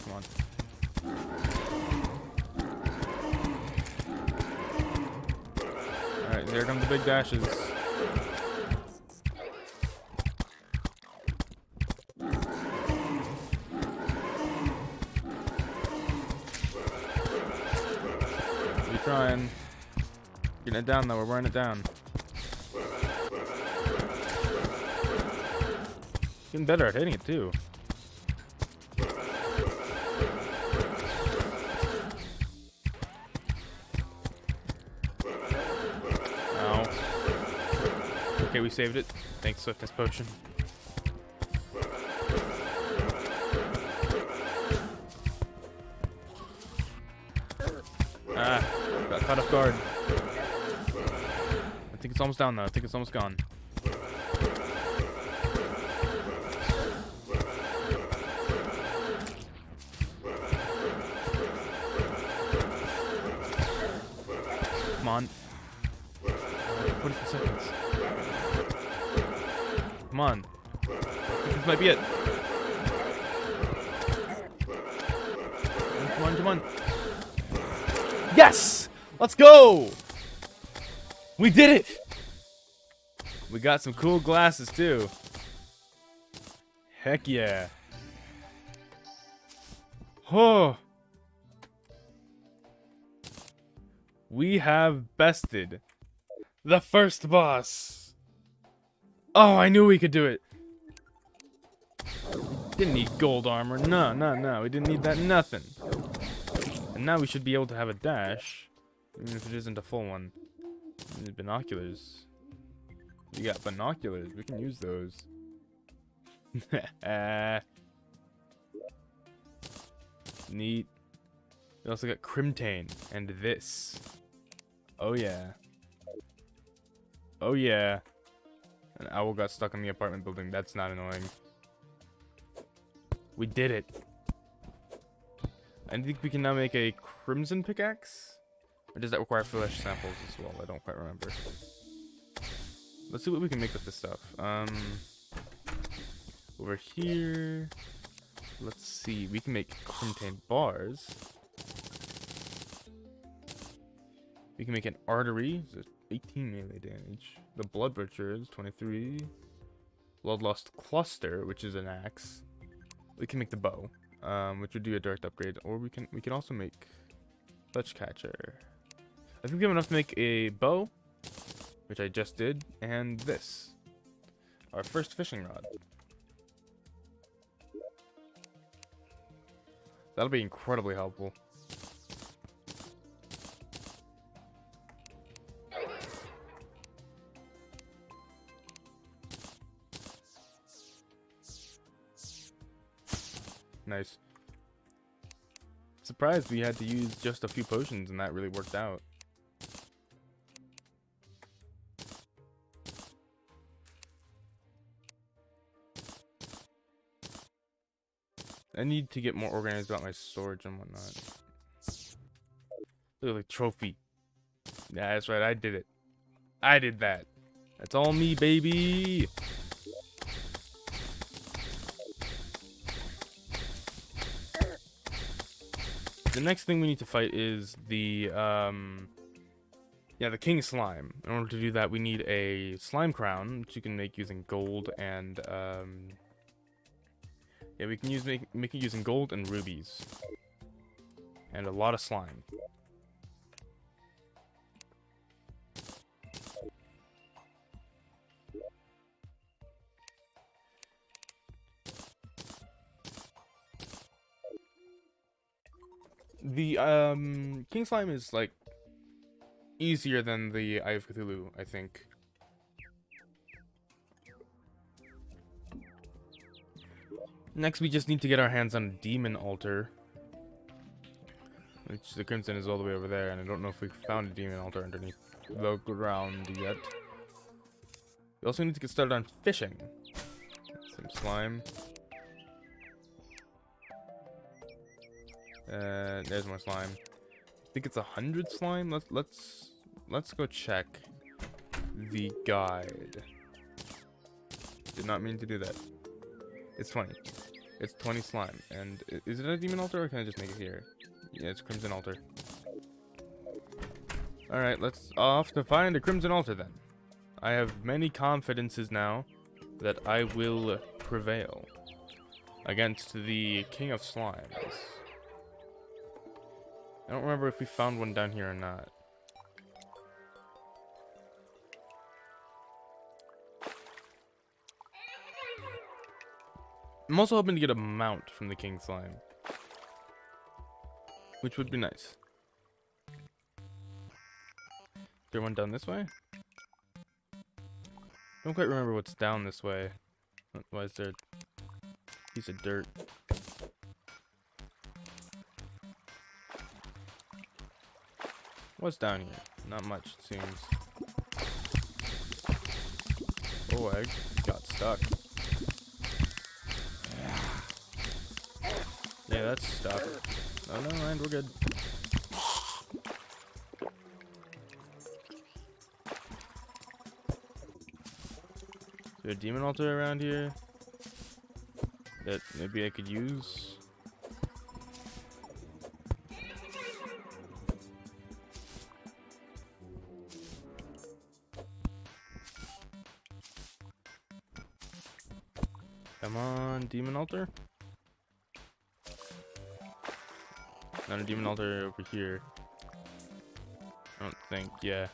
Come on. Alright, here come the big dashes. We're trying. Getting it down though, we're wearing it down. Getting better at hitting it too. Ow. Okay, we saved it. Thanks, Swiftness Potion. Ah, got caught off guard. I think it's almost down though. I think it's almost gone. Come on. 42 seconds. Come on. This might be it. Come on, come on. Yes! Let's go! We did it! We got some cool glasses too. Heck yeah. Oh. We have bested the first boss. Oh, I knew we could do it. Didn't need gold armor. No, no, no. We didn't need that nothing. And now we should be able to have a dash. Even if it isn't a full one. Binoculars. We got binoculars. We can use those. Neat. We also got Crimtane and this. Oh yeah. Oh yeah. An owl got stuck in the apartment building. That's not annoying. We did it. I think we can now make a crimson pickaxe? Or does that require flesh samples as well? I don't quite remember. Let's see what we can make with this stuff. Over here, let's see. We can make contain bars. We can make an artery. So 18 melee damage. The blood butcher is 23. Bloodlust cluster, which is an axe. We can make the bow, which would do a direct upgrade, or we can also make touch catcher. I think we have enough to make a bow, which I just did, and this, our first fishing rod. That'll be incredibly helpful. Nice. Surprised we had to use just a few potions and that really worked out. I need to get more organized about my storage and whatnot. Look, like trophy. Yeah, that's right. I did it. I did that. That's all me, baby. The next thing we need to fight is the the king slime. In order to do that, we need a slime crown, which you can make using gold and we can make it using gold and rubies, and a lot of slime. The king slime is like easier than the Eye of Cthulhu, I think. Next, we just need to get our hands on a demon altar, which the crimson is all the way over there, and I don't know if we found a demon altar underneath the ground yet. We also need to get started on fishing. Some slime. There's more slime. I think it's 100 slime. Let's go check the guide. Did not mean to do that. It's 20. It's 20 slime. And is it a demon altar, or can I just make it here? Yeah, it's crimson altar. Alright, let's off to find a crimson altar then. I have many confidences now that I will prevail against the king of slimes. I don't remember if we found one down here or not. I'm also hoping to get a mount from the king slime, which would be nice. Is there one down this way? Don't quite remember what's down this way. Why is there a piece of dirt? What's down here? Not much, it seems. Oh, I got stuck. Yeah, that's stuck. Oh, never mind, we're good. Is there a demon altar around here that maybe I could use? Come on, demon altar? Not a demon altar over here. I don't think, yeah.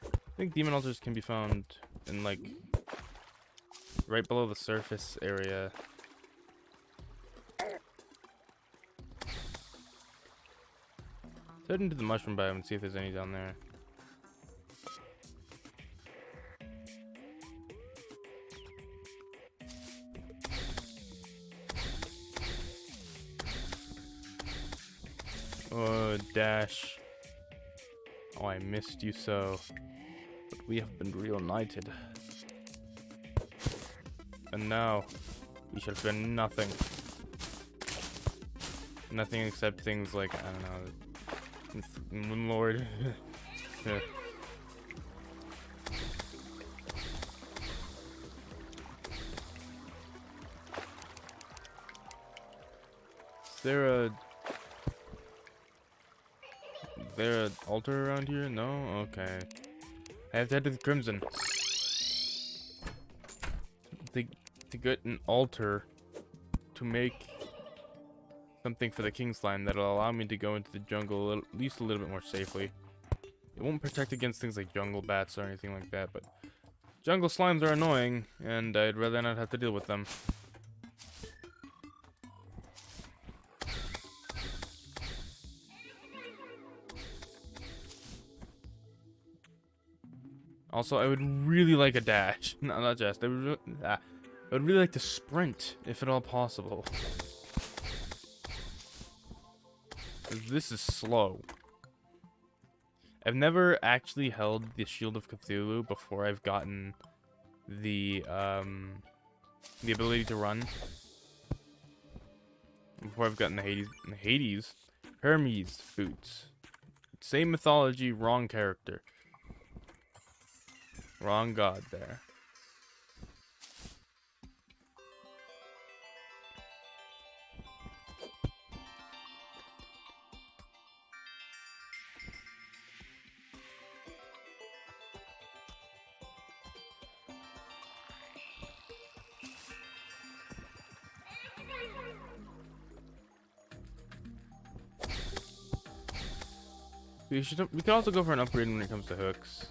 I think demon altars can be found in, like, right below the surface area. Let's head into the mushroom biome and see if there's any down there. Oh, Dash. Oh, I missed you so. But we have been reunited. And now, we shall fear nothing. Nothing except things like, I don't know, Lord. Yeah. Is there an altar around here? No? Okay. I have to head to the Crimson. To get an altar to make something for the king slime that'll allow me to go into the jungle at least a little bit more safely. It won't protect against things like jungle bats or anything like that, but jungle slimes are annoying, and I'd rather not have to deal with them. Also, I would really like a dash. No, not just. I would really like to sprint, if at all possible. 'Cause this is slow. I've never actually held the Shield of Cthulhu before I've gotten the ability to run. Before I've gotten the Hermes boots. Same mythology, wrong character. Wrong god there. We could also go for an upgrade when it comes to hooks.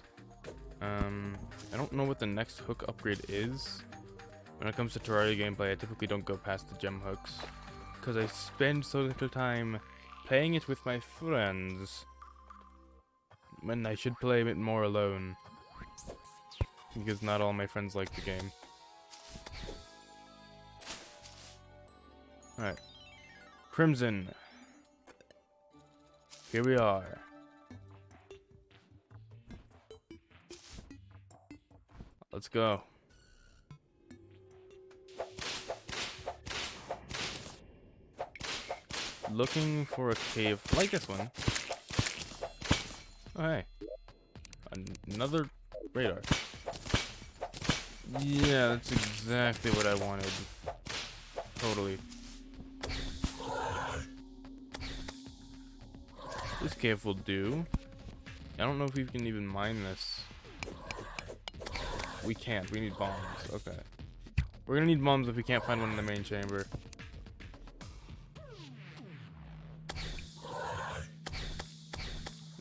I don't know what the next hook upgrade is. When it comes to Terraria gameplay, I typically don't go past the gem hooks, because I spend so little time playing it with my friends, when I should play it more alone, because not all my friends like the game. Alright. Crimson. Here we are. Let's go. Looking for a cave like this one. Oh, hey. Another radar. Yeah, that's exactly what I wanted. Totally. This cave will do. I don't know if we can even mine this. We can't. We need bombs. Okay. We're gonna need bombs if we can't find one in the main chamber.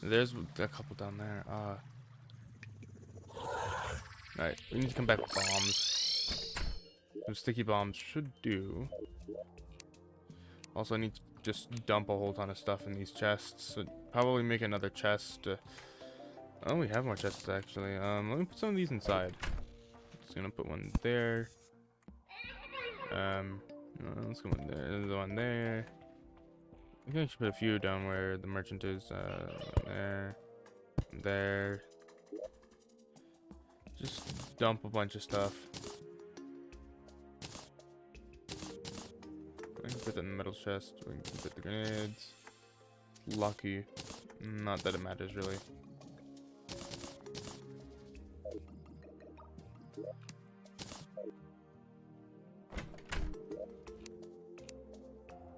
There's a couple down there. Alright, we need to come back with bombs. Some sticky bombs should do. Also, I need to just dump a whole ton of stuff in these chests. So probably make another chest. Oh, we have more chests actually. Let me put some of these inside. Just gonna put one there. Let's go in there. There's one there. I think I should put a few down where the merchant is. There. Just dump a bunch of stuff. I can put that in the metal chest. We can put the grenades. Lucky. Not that it matters really.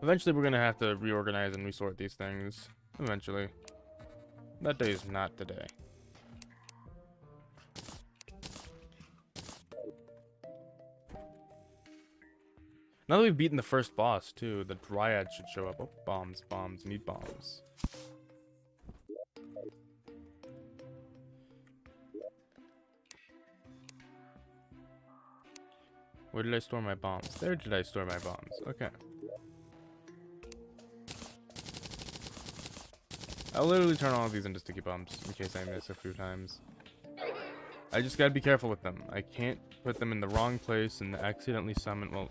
Eventually we're gonna have to reorganize and resort these things. Eventually. That day is not today. Now that we've beaten the first boss too, the Dryad should show up. Oh, bombs, bombs, need bombs. Where did I store my bombs? There did I store my bombs. Okay. I'll literally turn all of these into sticky bombs in case I miss a few times. I just gotta be careful with them. I can't put them in the wrong place and accidentally summon. Well,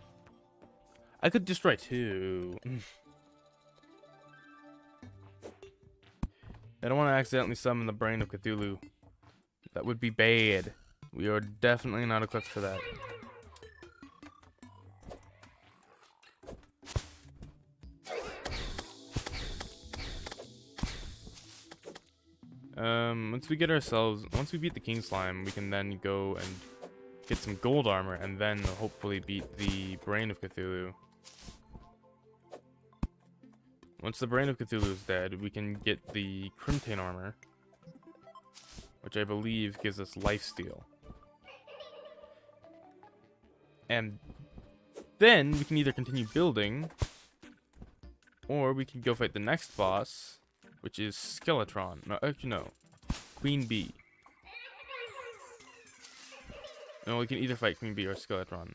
I could destroy two. I don't want to accidentally summon the brain of Cthulhu. That would be bad. We are definitely not equipped for that. Once we beat the king slime, we can then go and get some gold armor, and then hopefully beat the brain of Cthulhu. Once the brain of Cthulhu is dead, we can get the Crimtane armor, which I believe gives us lifesteal. And then we can either continue building, or we can go fight the next boss, which is Skeletron. No, actually no, Queen Bee. No, we can either fight Queen Bee or Skeletron.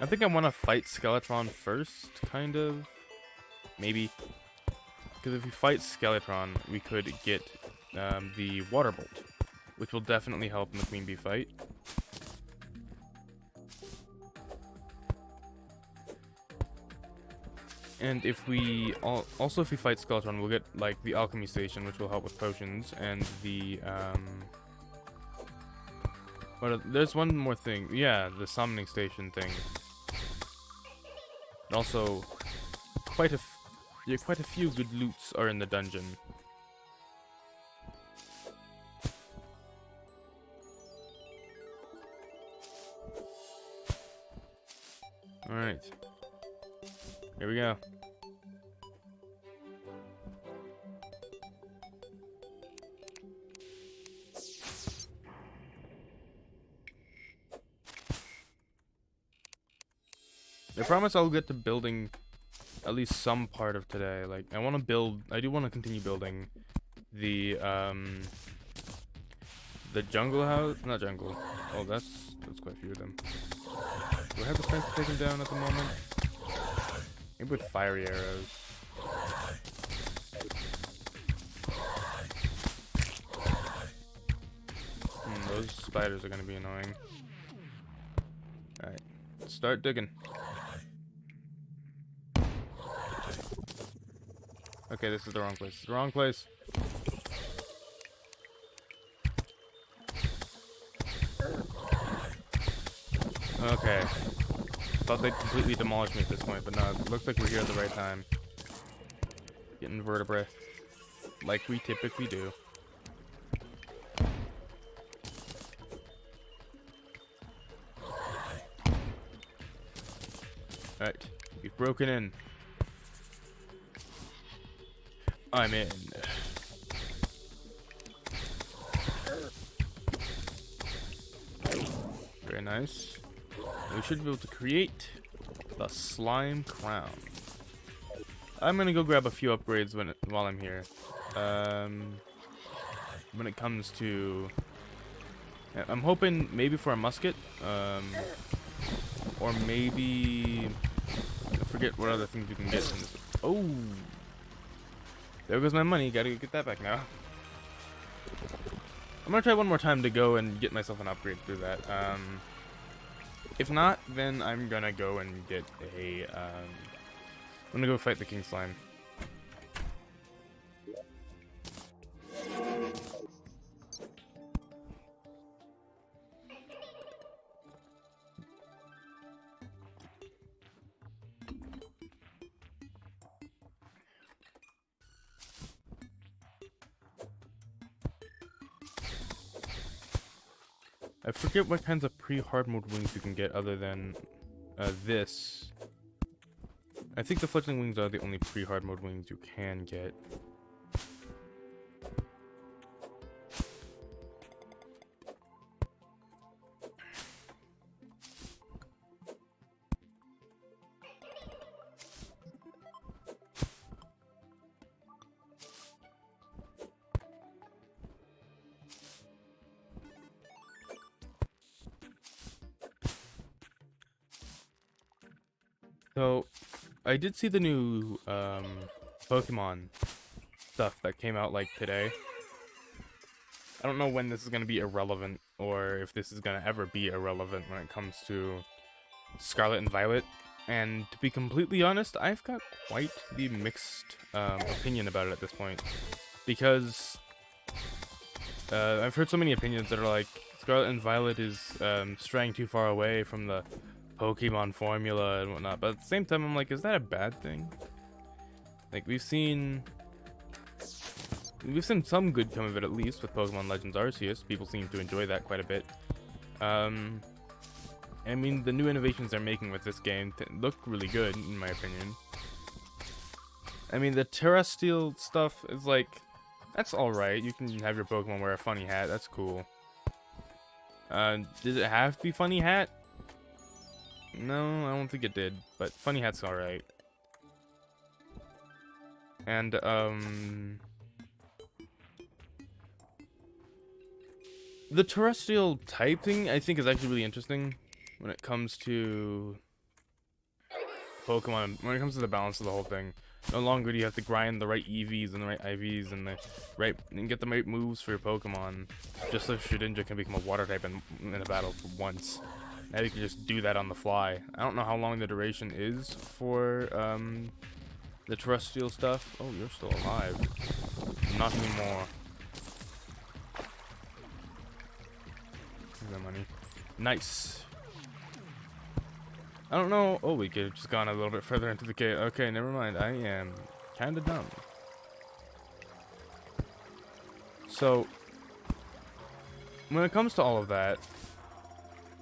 I think I want to fight Skeletron first, kind of. Maybe. Because if we fight Skeletron, we could get the Water Bolt, which will definitely help in the Queen Bee fight. And if we also if we fight Skeletron, we'll get like the Alchemy Station, which will help with potions, and the there's one more thing. Yeah, the Summoning Station thing. And also, quite a few good loots are in the dungeon. All right. Here we go. I promise I'll get to building at least some part of today. Like, I do want to continue building the jungle house, not jungle. Oh, that's quite a few of them. Do I have the strength to take them down at the moment? Maybe with fiery arrows. Those spiders are gonna be annoying. Alright, let's start digging. Okay, this is the wrong place. It's the wrong place. Okay. Thought they'd completely demolish me at this point, but no, it looks like we're here at the right time. Getting vertebrae. Like we typically do. Alright, we've broken in. I'm in. Very nice. We should be able to create the slime crown. I'm gonna go grab a few upgrades while I'm here. When it comes to, I'm hoping maybe for a musket, or maybe I forget what other things we can get. In this. Oh, there goes my money. Gotta get that back now. I'm gonna try one more time to go and get myself an upgrade through that. If not, then I'm gonna go and get a, I'm gonna go fight the King Slime. I forget what kinds of pre-hard mode wings you can get other than this. I think the fledgling wings are the only pre-hard mode wings you can get. So, I did see the new Pokemon stuff that came out like today. I don't know when this is going to be irrelevant, or if this is going to ever be irrelevant when it comes to Scarlet and Violet. And to be completely honest, I've got quite the mixed opinion about it at this point. Because I've heard so many opinions that are like, Scarlet and Violet is straying too far away from the Pokemon formula and whatnot, but at the same time, I'm like, is that a bad thing? Like, we've seen some good come of it, at least with Pokemon Legends Arceus. People seem to enjoy that quite a bit. I mean, the new innovations they're making with this game look really good, in my opinion. I mean, the Terrestrial stuff is like, that's alright. You can have your Pokemon wear a funny hat. That's cool. Did it have to be funny hat? No, I don't think it did. But funny hat's alright. And, the Terrestrial type thing, I think, is actually really interesting when it comes to Pokemon. When it comes to the balance of the whole thing. No longer do you have to grind the right EVs and the right IVs and get the right moves for your Pokemon, just so Shedinja can become a water type in a battle for once. Now you can just do that on the fly. I don't know how long the duration is for the Terrestrial stuff. Oh, you're still alive. Not anymore. Here's that money. Nice. I don't know. Oh, we could have just gone a little bit further into the cave. Okay, never mind. I am kind of dumb. So, when it comes to all of that,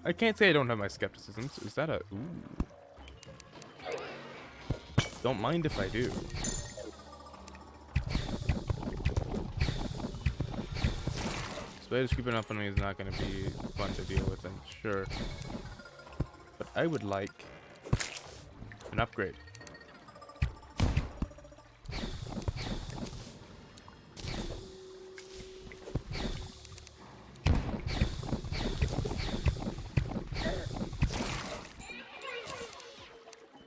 I can't say I don't have my skepticisms. Is that a... Ooh. Don't mind if I do. Spiders creeping up on me is not going to be fun to deal with, I'm sure. But I would like an upgrade.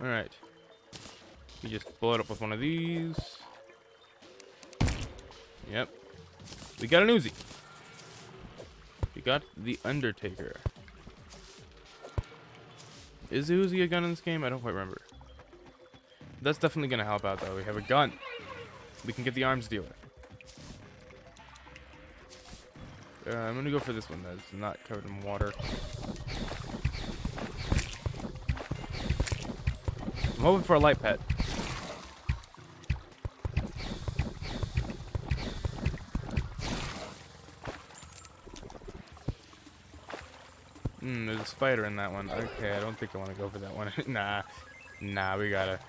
Alright. We just blow it up with one of these. Yep. We got an Uzi. We got the Undertaker. Is the Uzi a gun in this game? I don't quite remember. That's definitely going to help out, though. We have a gun. We can get the arms dealer. I'm going to go for this one that's not covered in water. I'm hoping for a light pet. There's a spider in that one. Okay, I don't think I want to go for that one. Nah, we gotta...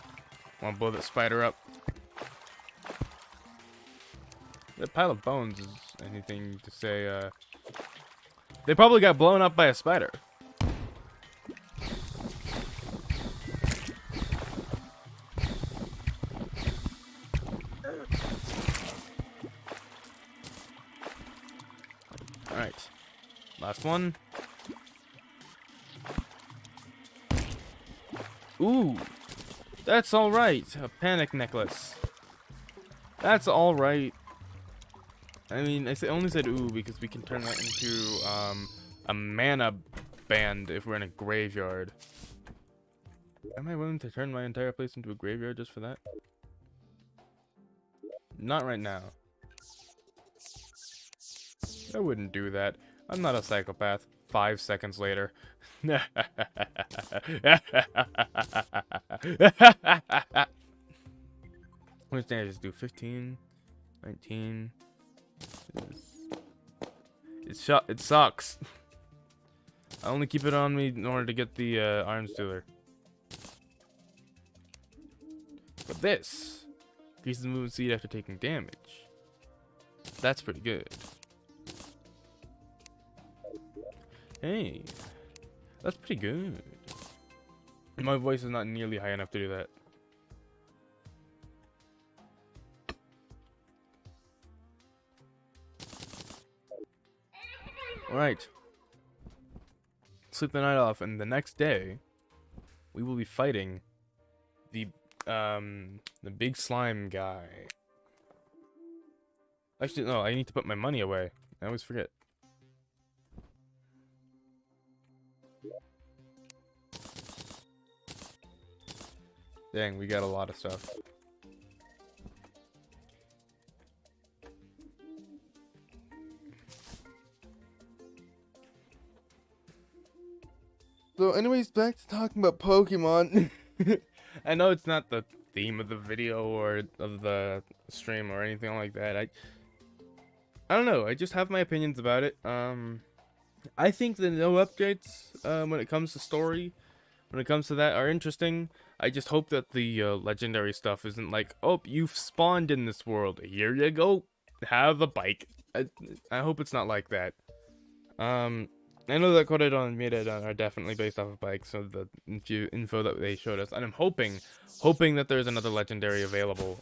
Want to blow that spider up. That pile of bones is anything to say, They probably got blown up by a spider. Alright. Last one. Ooh, that's all right. A panic necklace. That's all right. I mean, only said ooh because we can turn that into a mana band if we're in a graveyard. Am I willing to turn my entire place into a graveyard just for that? Not right now. I wouldn't do that. I'm not a psychopath. 5 seconds later. What did I just do? 15, 19. It sucks. I only keep it on me in order to get the arms dealer. But this increases the movement speed after taking damage. That's pretty good. Hey, that's pretty good. My voice is not nearly high enough to do that. Alright. Sleep the night off, and the next day, we will be fighting the big slime guy. Actually, no, I need to put my money away. I always forget. Dang, we got a lot of stuff. So anyways, back to talking about Pokemon. I know it's not the theme of the video or of the stream or anything like that. I don't know. I just have my opinions about it. I think the no updates when it comes to story, when it comes to that, are interesting. I just hope that the legendary stuff isn't like, oh, you've spawned in this world. Here you go. Have a bike. I hope it's not like that. I know that Corridon and Miradon are definitely based off of bikes, so the info that they showed us, and I'm hoping that there's another legendary available,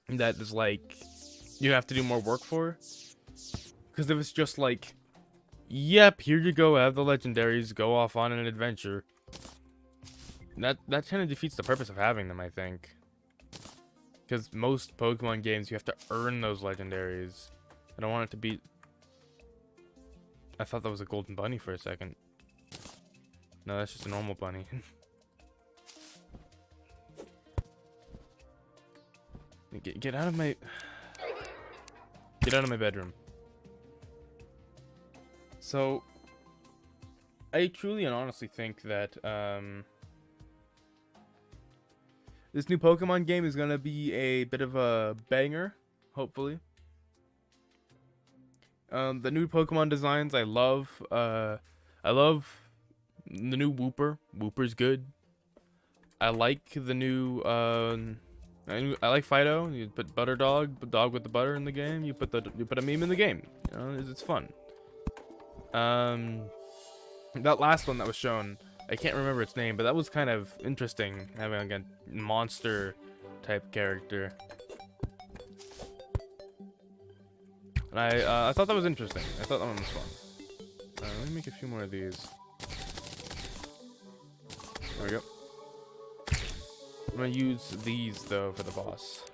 that is like, you have to do more work for, because if it's just like, yep, here you go, have the legendaries, go off on an adventure, that kind of defeats the purpose of having them, I think, because most Pokemon games, you have to earn those legendaries. I don't want it to be... I thought that was a golden bunny for a second. No, that's just a normal bunny. Get out of my... Get out of my bedroom. So, I truly and honestly think that, this new Pokemon game is gonna be a bit of a banger, hopefully. The new Pokemon designs, I love. I love the new Wooper. Wooper's good. I like the new, I like Fido. You put Butter Dog, dog with the butter in the game. You put a meme in the game. You know, it's fun. That last one that was shown, I can't remember its name, but that was kind of interesting, having like a monster type character. And I thought that was interesting. I thought that one was fun. Let me make a few more of these. There we go. I'm gonna use these though for the boss.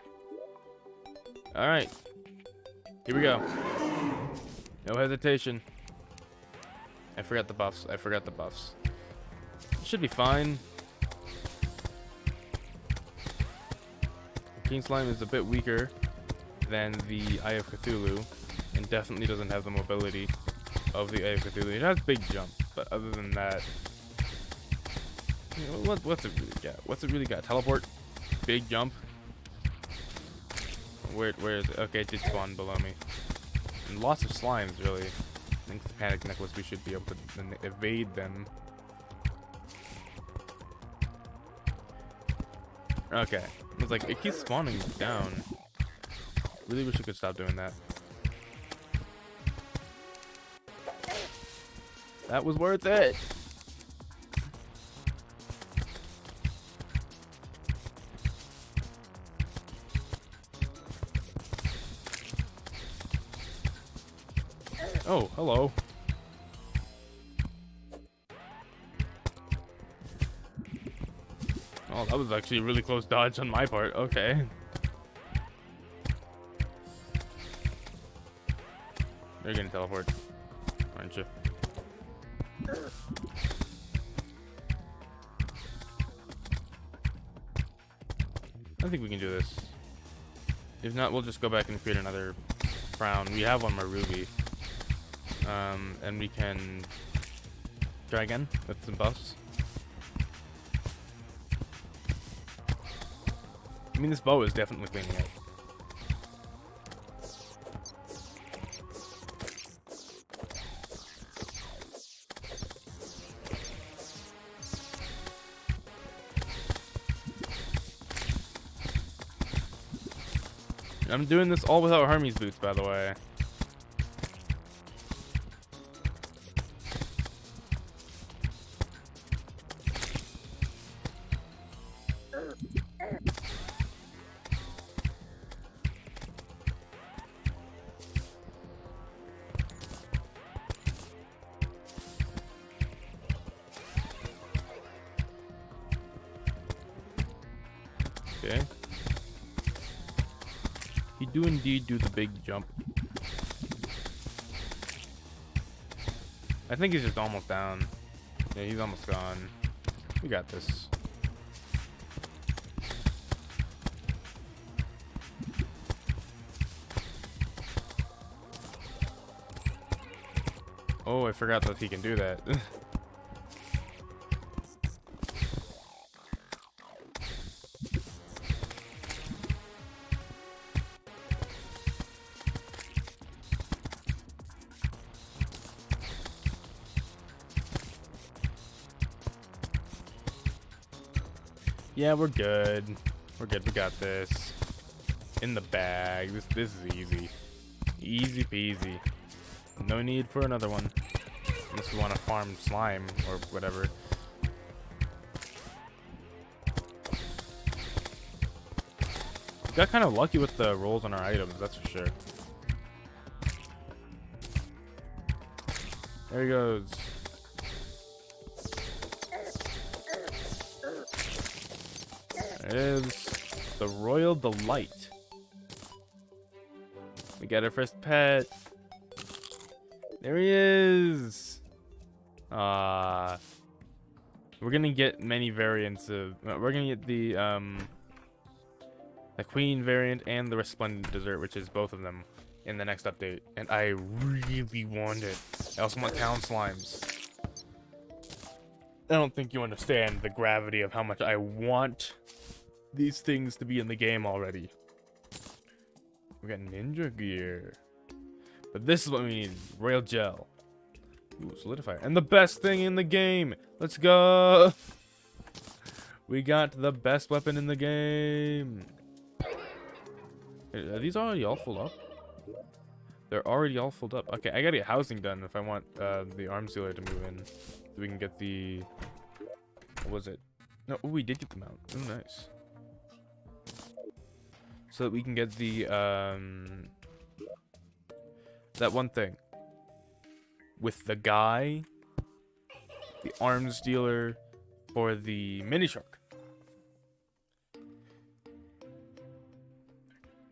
Alright. Here we go. No hesitation. I forgot the buffs. Should be fine. King Slime is a bit weaker than the Eye of Cthulhu, and definitely doesn't have the mobility of the Eye of Cthulhu. It has big jump, but other than that, you know, what's it really got? What's it really got? Teleport, big jump. Where is it? Okay, it did spawn below me. And lots of slimes, really. I think the Panic Necklace, we should be able to evade them. Okay, I was like, it keeps spawning down. Really wish we could stop doing that. That was worth it. Oh, hello. Oh, that was actually a really close dodge on my part. Okay. You're gonna teleport, aren't you? I think we can do this. If not, we'll just go back and create another crown. We have one more ruby. And we can try again with some buffs. I mean, this bow is definitely cleaning out. I'm doing this all without Hermes boots, by the way. Okay. You do indeed do the big jump. I think he's just almost down. Yeah, he's almost gone. We got this. Oh, I forgot that he can do that. Yeah, we're good. We're good. We got this. In the bag. This is easy. Easy peasy. No need for another one. Unless we want to farm slime or whatever. We got kind of lucky with the rolls on our items, that's for sure. There he goes. There it is. The Royal Delight. We got our first pet. There he is. We're gonna get many variants of. We're gonna get the Queen variant and the Resplendent Dessert, which is both of them in the next update. And I really want it. I also want Town Slimes. I don't think you understand the gravity of how much I want these things to be in the game already. We got ninja gear. But this is what we need. Royal gel. Ooh, solidifier. And the best thing in the game. Let's go. We got the best weapon in the game. Are these already all filled up? They're already all filled up. Okay, I gotta get housing done if I want the arms dealer to move in. So we can get the... What was it? No, ooh, we did get them out. Oh, nice. So that we can get the... that one thing. With the guy. The arms dealer for the mini shark.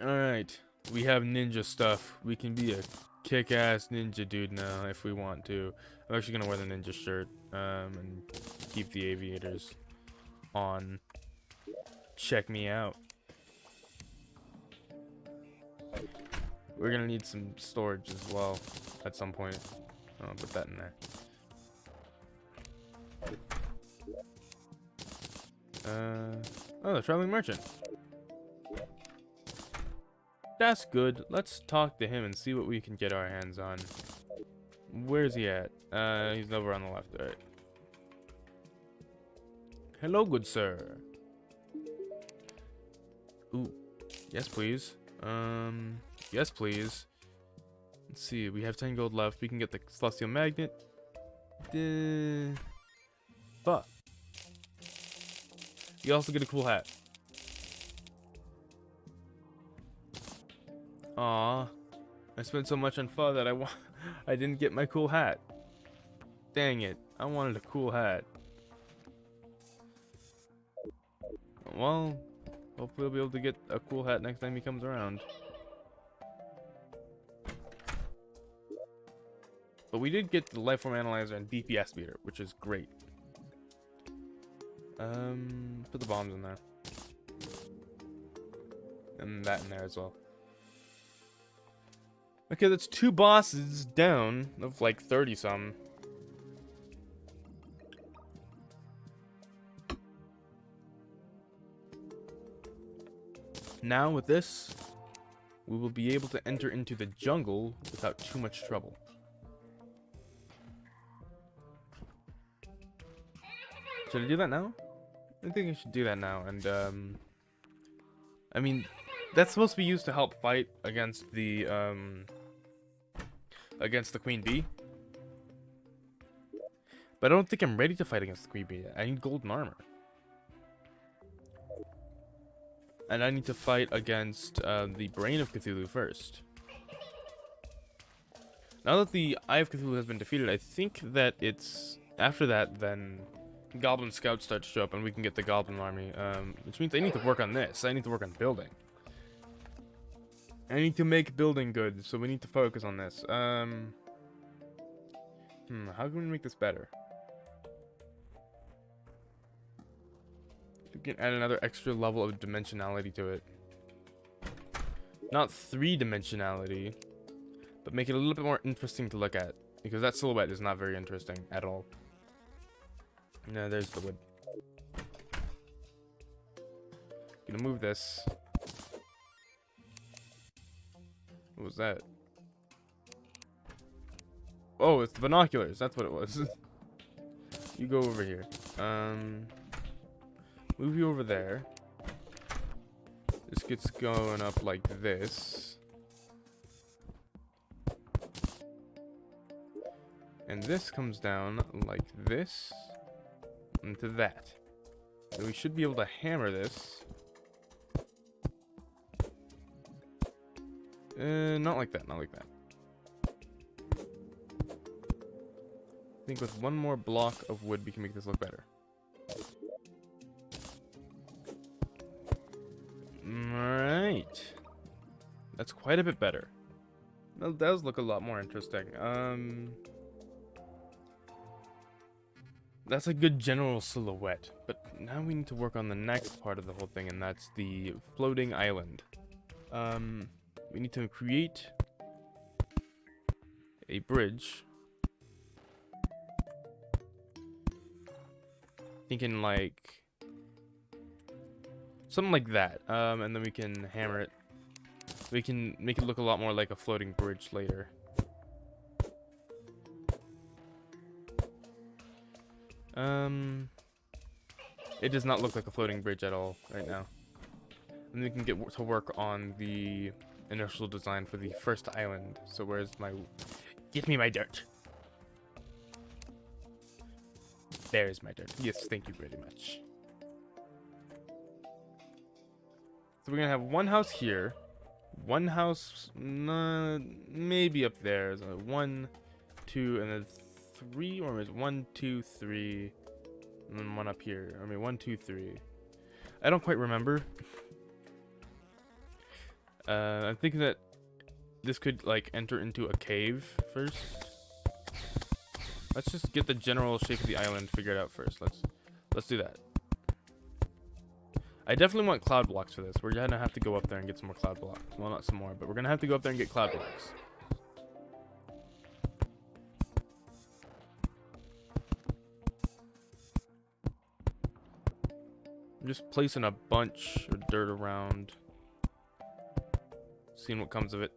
Alright. We have ninja stuff. We can be a kick-ass ninja dude now if we want to. I'm actually gonna wear the ninja shirt and keep the aviators on. Check me out. We're gonna need some storage as well at some point. I'll put that in there. Oh, the traveling merchant. That's good. Let's talk to him and see what we can get our hands on. Where's he at? He's over on the left, alright. Hello, good sir. Ooh. Yes, please. Yes, please. Let's see. We have 10 gold left. We can get the celestial magnet. But you also get a cool hat. Aw, I spent so much on pho that I didn't get my cool hat. Dang it, I wanted a cool hat. Well, hopefully we'll be able to get a cool hat next time he comes around. But we did get the Lifeform Analyzer and DPS meter, which is great. Put the bombs in there. And that in there as well. Okay, that's 2 bosses down of like 30 some. Now with this, we will be able to enter into the jungle without too much trouble. Should I do that now? I think I should do that now. And I mean, that's supposed to be used to help fight against the queen bee. But I don't think I'm ready to fight against the queen bee yet. I need golden armor. And I need to fight against the Brain of Cthulhu first. Now that the Eye of Cthulhu has been defeated, I think that it's... After that, then Goblin Scouts start to show up and we can get the Goblin Army. Which means I need to work on this. I need to work on building. I need to make building good, so we need to focus on this. How can we make this better? We can add another extra level of dimensionality to it. Not 3-dimensionality, but make it a little bit more interesting to look at. Because that silhouette is not very interesting at all. No, there's the wood. Gonna move this. What was that? Oh, it's the binoculars. That's what it was. You go over here. Move you over there. This gets going up like this. And this comes down like this into that. So we should be able to hammer this. Not like that, not like that. I think with one more block of wood, we can make this look better. Alright. That's quite a bit better. That does look a lot more interesting. That's a good general silhouette, but now we need to work on the next part of the whole thing, and that's the floating island. We need to create a bridge. Thinking like something like that, and then we can hammer it. We can make it look a lot more like a floating bridge later. It does not look like a floating bridge at all right now. And we can get to work on the initial design for the first island. So where's my... Get me my dirt. There's my dirt. Yes, thank you very much. So we're gonna have one house here. One house, maybe up there. So 1, 2, and then 3, or is it 1, 2, 3, and then one up here. I mean, 1, 2, 3. I don't quite remember. I'm thinking that this could like enter into a cave first. Let's just get the general shape of the island figured out first. Let's do that. I definitely want cloud blocks for this. We're gonna have to go up there and get some more cloud blocks. Well, not some more, but we're gonna have to go up there and get cloud blocks. I'm just placing a bunch of dirt around, seeing what comes of it.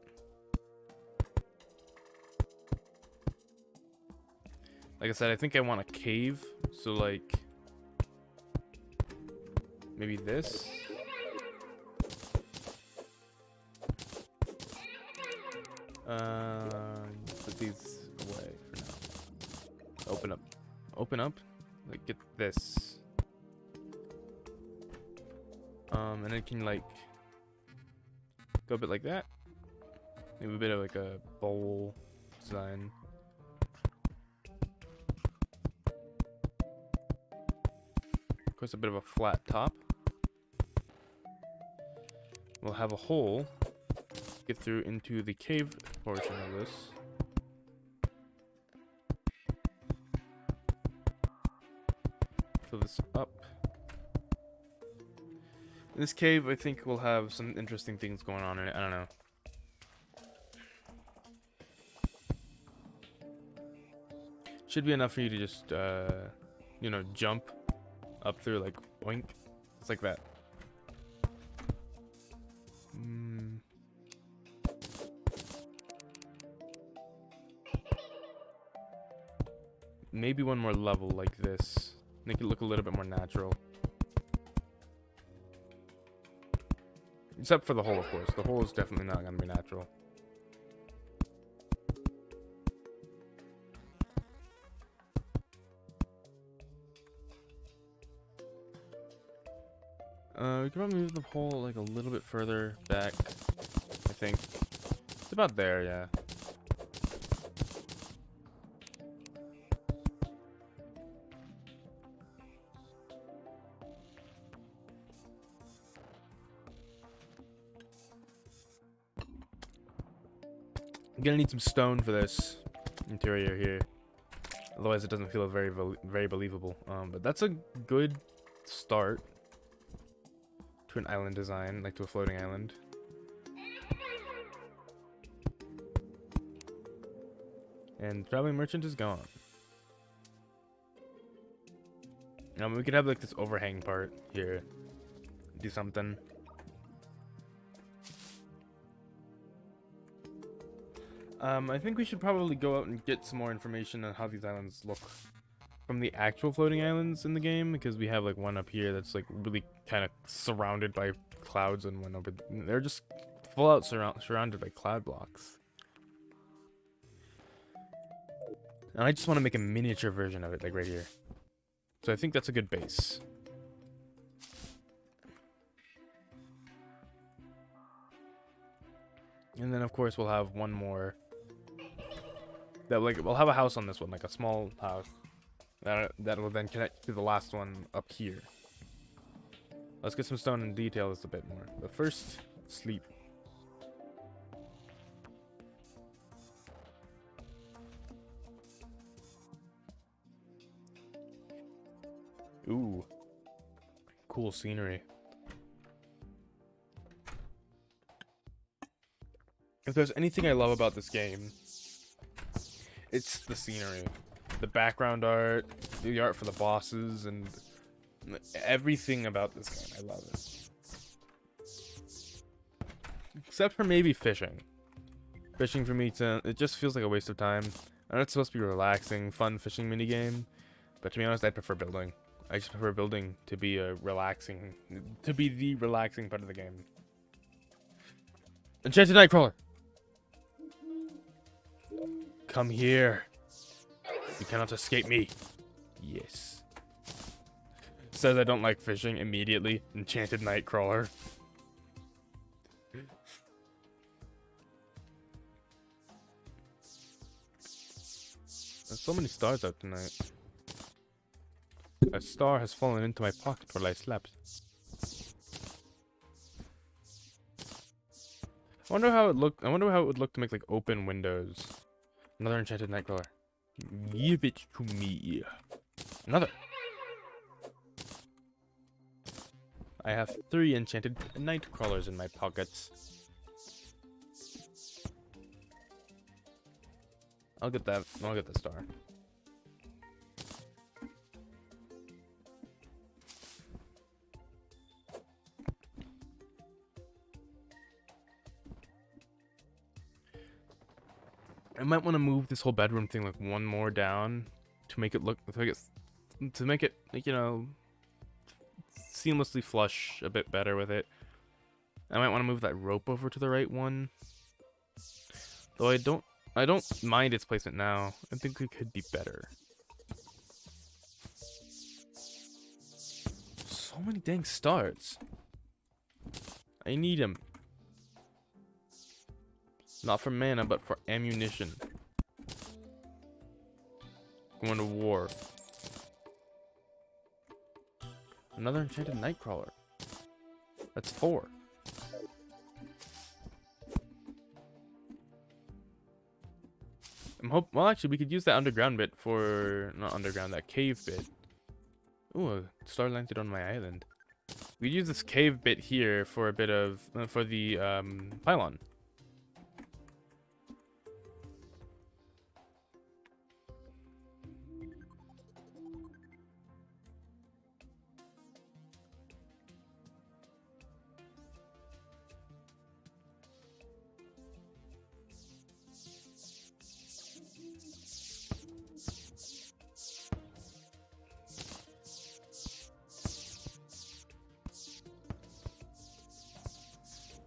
Like I said, I think I want a cave, so like maybe this. Put these away for now. Open up. Open up. Like get this. And it can like go a bit like that. Maybe a bit of like a bowl design. Of course, a bit of a flat top. We'll have a hole get through into the cave portion of this. Fill this up. This cave, I think, will have some interesting things going on in it. I don't know. Should be enough for you to just, you know, jump up through, like, boink. It's like that. Maybe one more level like this. Make it look a little bit more natural. Except for the hole, of course. The hole is definitely not going to be natural. We can probably move the hole like a little bit further back, I think. It's about there, yeah. I'm gonna need some stone for this interior here. Otherwise it doesn't feel very believable. But that's a good start to an island design, like to a floating island. And traveling merchant is gone. We could have like this overhang part here. Do something. I think we should probably go out and get some more information on how these islands look from the actual floating islands in the game, because we have like one up here that's like really kind of surrounded by clouds, and one over. They're just full out surrounded by cloud blocks. And I just want to make a miniature version of it, like right here. So I think that's a good base. And then of course we'll have one more. That like we'll have a house on this one, like a small house. That will then connect to the last one up here. Let's get some stone and detail this a bit more. But first, sleep. Ooh. Cool scenery. If there's anything I love about this game, it's the scenery. The background art, the art for the bosses, and everything about this game. I love it. Except for maybe fishing. Fishing for me, it just feels like a waste of time. I know it's supposed to be a relaxing, fun fishing minigame, but to be honest, I prefer building. I just prefer building to be the relaxing part of the game. Enchanted Nightcrawler! Come here. You cannot escape me. Yes. Says I don't like fishing immediately. Enchanted Nightcrawler. There's so many stars out tonight. A star has fallen into my pocket while I slept. I wonder how it would look to make like open windows. Another enchanted nightcrawler. Give it to me. Another. I have 3 enchanted nightcrawlers in my pockets. I'll get that. I'll get the star. I might want to move this whole bedroom thing like one more down to make it look to make it you know, seamlessly flush a bit better with it. I might want to move that rope over to the right one. Though I don't mind its placement now. I think it could be better. So many dang stars. I need them. Not for mana, but for ammunition. Going to war. Another enchanted nightcrawler. That's 4. Well, actually, we could use that underground bit for... Not underground, that cave bit. Ooh, a star landed on my island. We could use this cave bit here for a bit of... for the pylon.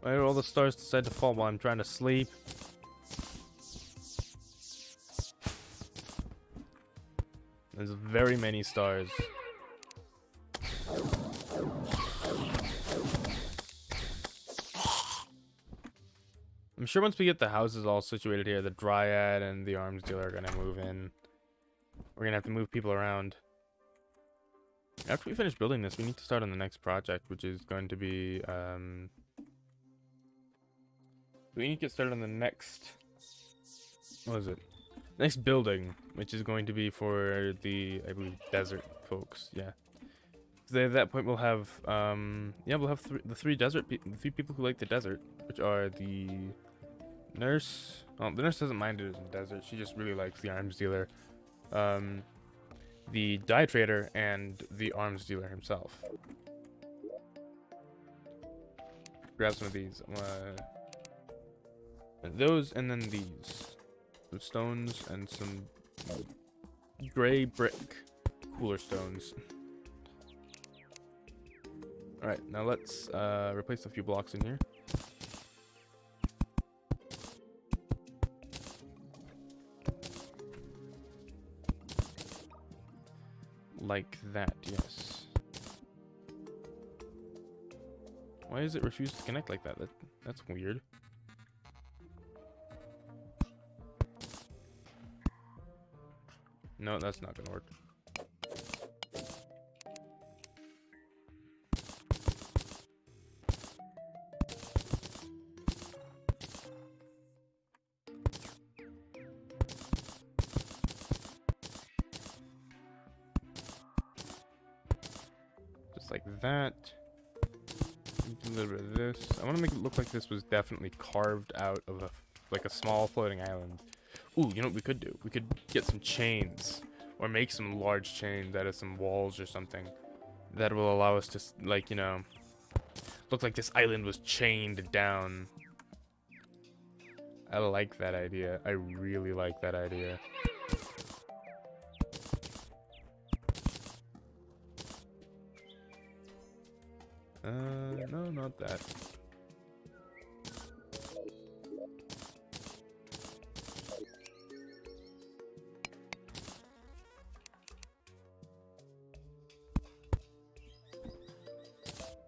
Why do all the stars decide to fall while I'm trying to sleep? There's very many stars. I'm sure once we get the houses all situated here, the Dryad and the Arms Dealer are gonna move in. We're gonna have to move people around. After we finish building this, we need to start on the next project, which is going to be, we need to get started on the next, what is it? Next building, which is going to be for the, I believe, desert folks. Yeah. So at that point, we'll have, yeah, we'll have the 3 people who like the desert, which are the nurse. Well, the nurse doesn't mind it in the desert. She just really likes the arms dealer. The dye trader and the arms dealer himself. Grab some of these. Those and then these. Some stones and some gray brick. cooler stones. Alright, now let's replace a few blocks in here. Like that, yes. Why does it refuse to connect like that? That's weird. No, that's not gonna work. Just like that. A little bit of this. I want to make it look like this was definitely carved out of like a small floating island. Ooh, you know what we could do? We could get some chains, or make some large chains out of some walls or something. That will allow us to, like, you know, look like this island was chained down. I like that idea. I really like that idea. No, not that.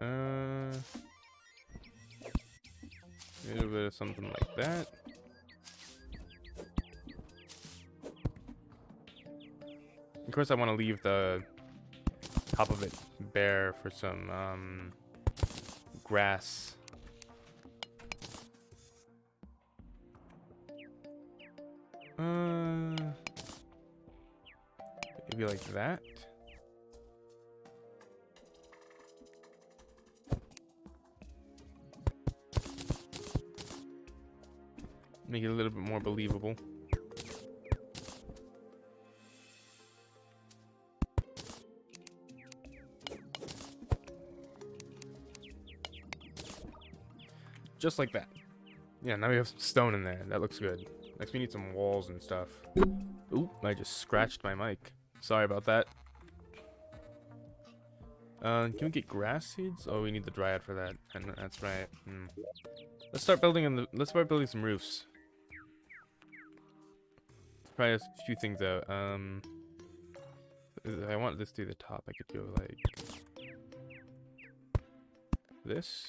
A little bit of something like that. Of course, I want to leave the top of it bare for some grass. Maybe like that. Make it a little bit more believable. Just like that. Yeah, now we have some stone in there. That looks good. Next we need some walls and stuff. Oop, I just scratched my mic. Sorry about that. Can we get grass seeds? Oh, we need the dryad for that. And that's right. Let's start building some roofs. Try a few things out. If I want this to the top, I could go like this.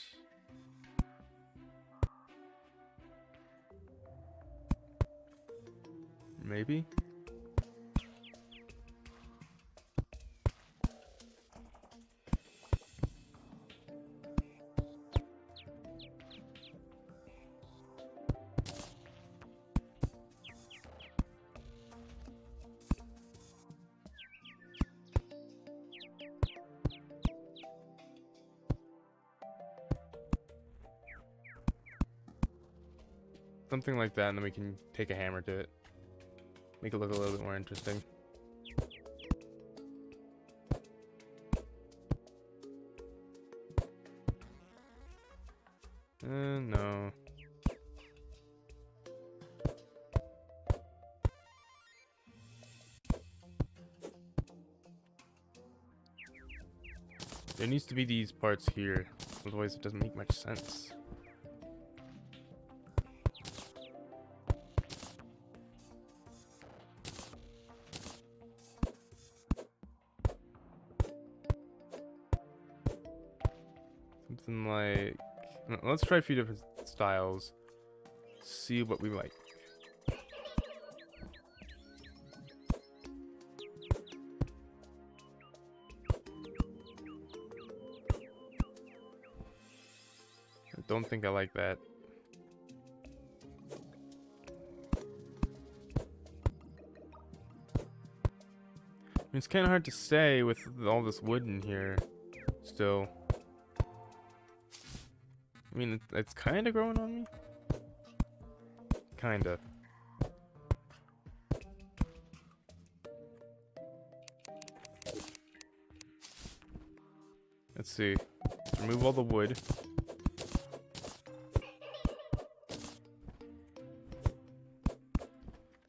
Maybe. Something like that, and then we can take a hammer to it. Make it look a little bit more interesting. No. There needs to be these parts here, otherwise it doesn't make much sense. Something like... Let's try a few different styles. See what we like. I don't think I like that. I mean, it's kind of hard to say with all this wood in here still. I mean, it's kind of growing on me. Kinda. Let's see. Remove all the wood.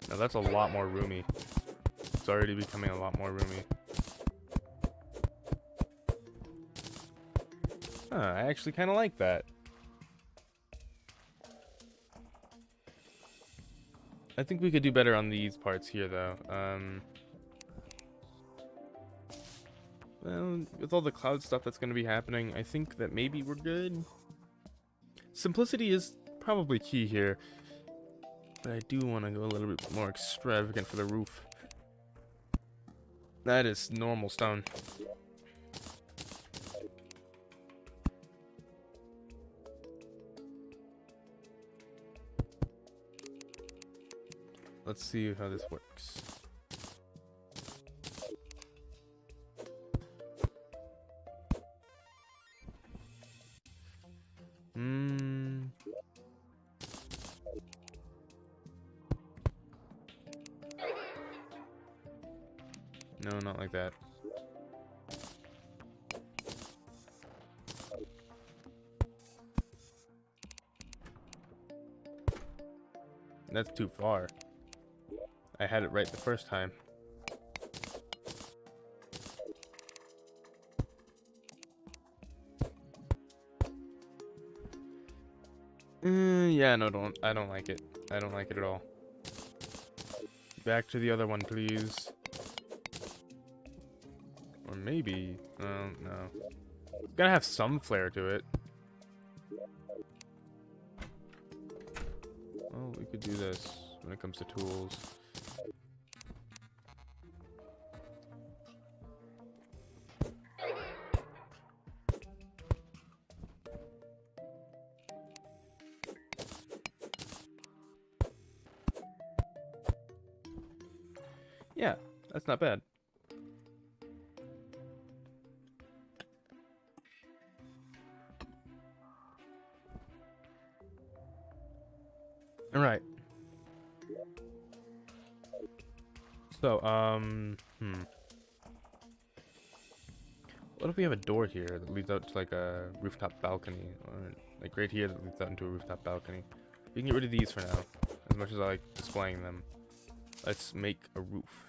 Now that's a lot more roomy. It's already becoming a lot more roomy. I actually kind of like that. I think we could do better on these parts here, though. Well, with all the cloud stuff that's going to be happening, I think that maybe we're good. Simplicity is probably key here. But I do want to go a little bit more extravagant for the roof. That is normal stone. Let's see how this works. No, not like that. That's too far. I had it right the first time. Yeah, no, I don't like it. I don't like it at all. Back to the other one, please. Or maybe, no. It's gotta have some flair to it. Well, we could do this when it comes to tools. Yeah, that's not bad. All right. So, what if we have a door here that leads out to like a rooftop balcony, or like right here that leads out into a rooftop balcony? We can get rid of these for now, as much as I like displaying them. Let's make a roof.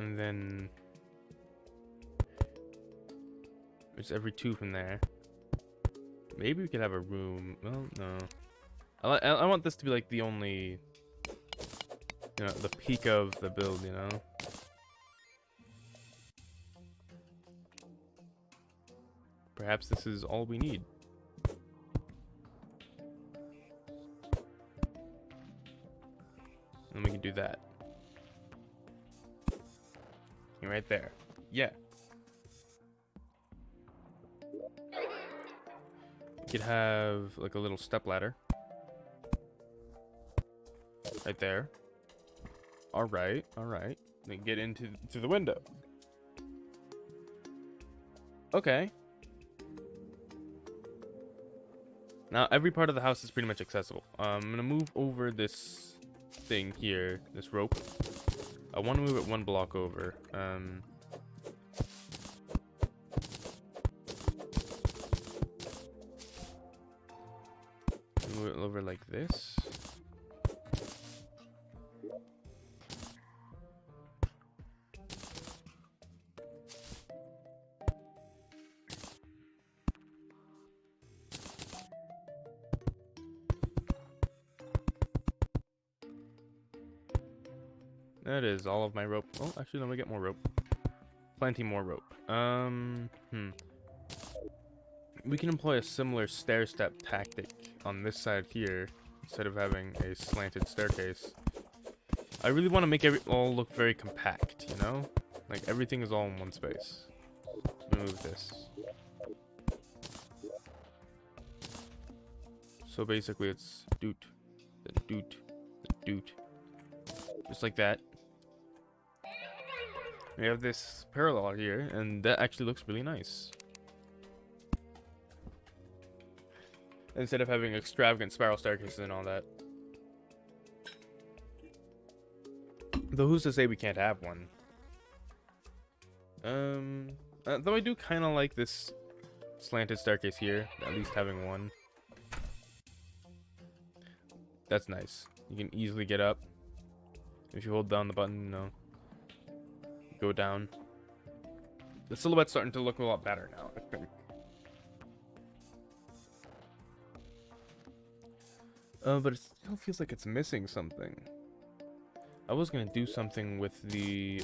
And then it's every two from there. Maybe we could have a room. Well, no. I want this to be like the only, you know, the peak of the build, you know? Perhaps this is all we need. And we can do that. Right there. Yeah. We could have like a little step ladder. Right there. Alright, alright. Then get into the window. Okay. Now every part of the house is pretty much accessible. I'm gonna move over this thing here, this rope. I want to move it one block over. Move it over like this. That is all of my rope. Oh, actually, let me get more rope. Plenty more rope. We can employ a similar stair-step tactic on this side here, instead of having a slanted staircase. I really want to make it all look very compact, you know? Like, everything is all in one space. Let me move this. So basically, it's doot, then doot, then doot. Just like that. We have this parallel here, and that actually looks really nice. Instead of having extravagant spiral staircases and all that. Though who's to say we can't have one? Though I do kind of like this slanted staircase here, at least having one. That's nice. You can easily get up. If you hold down the button, go down. The silhouette's starting to look a lot better now, I think. But it still feels like it's missing something. I was gonna do something with the,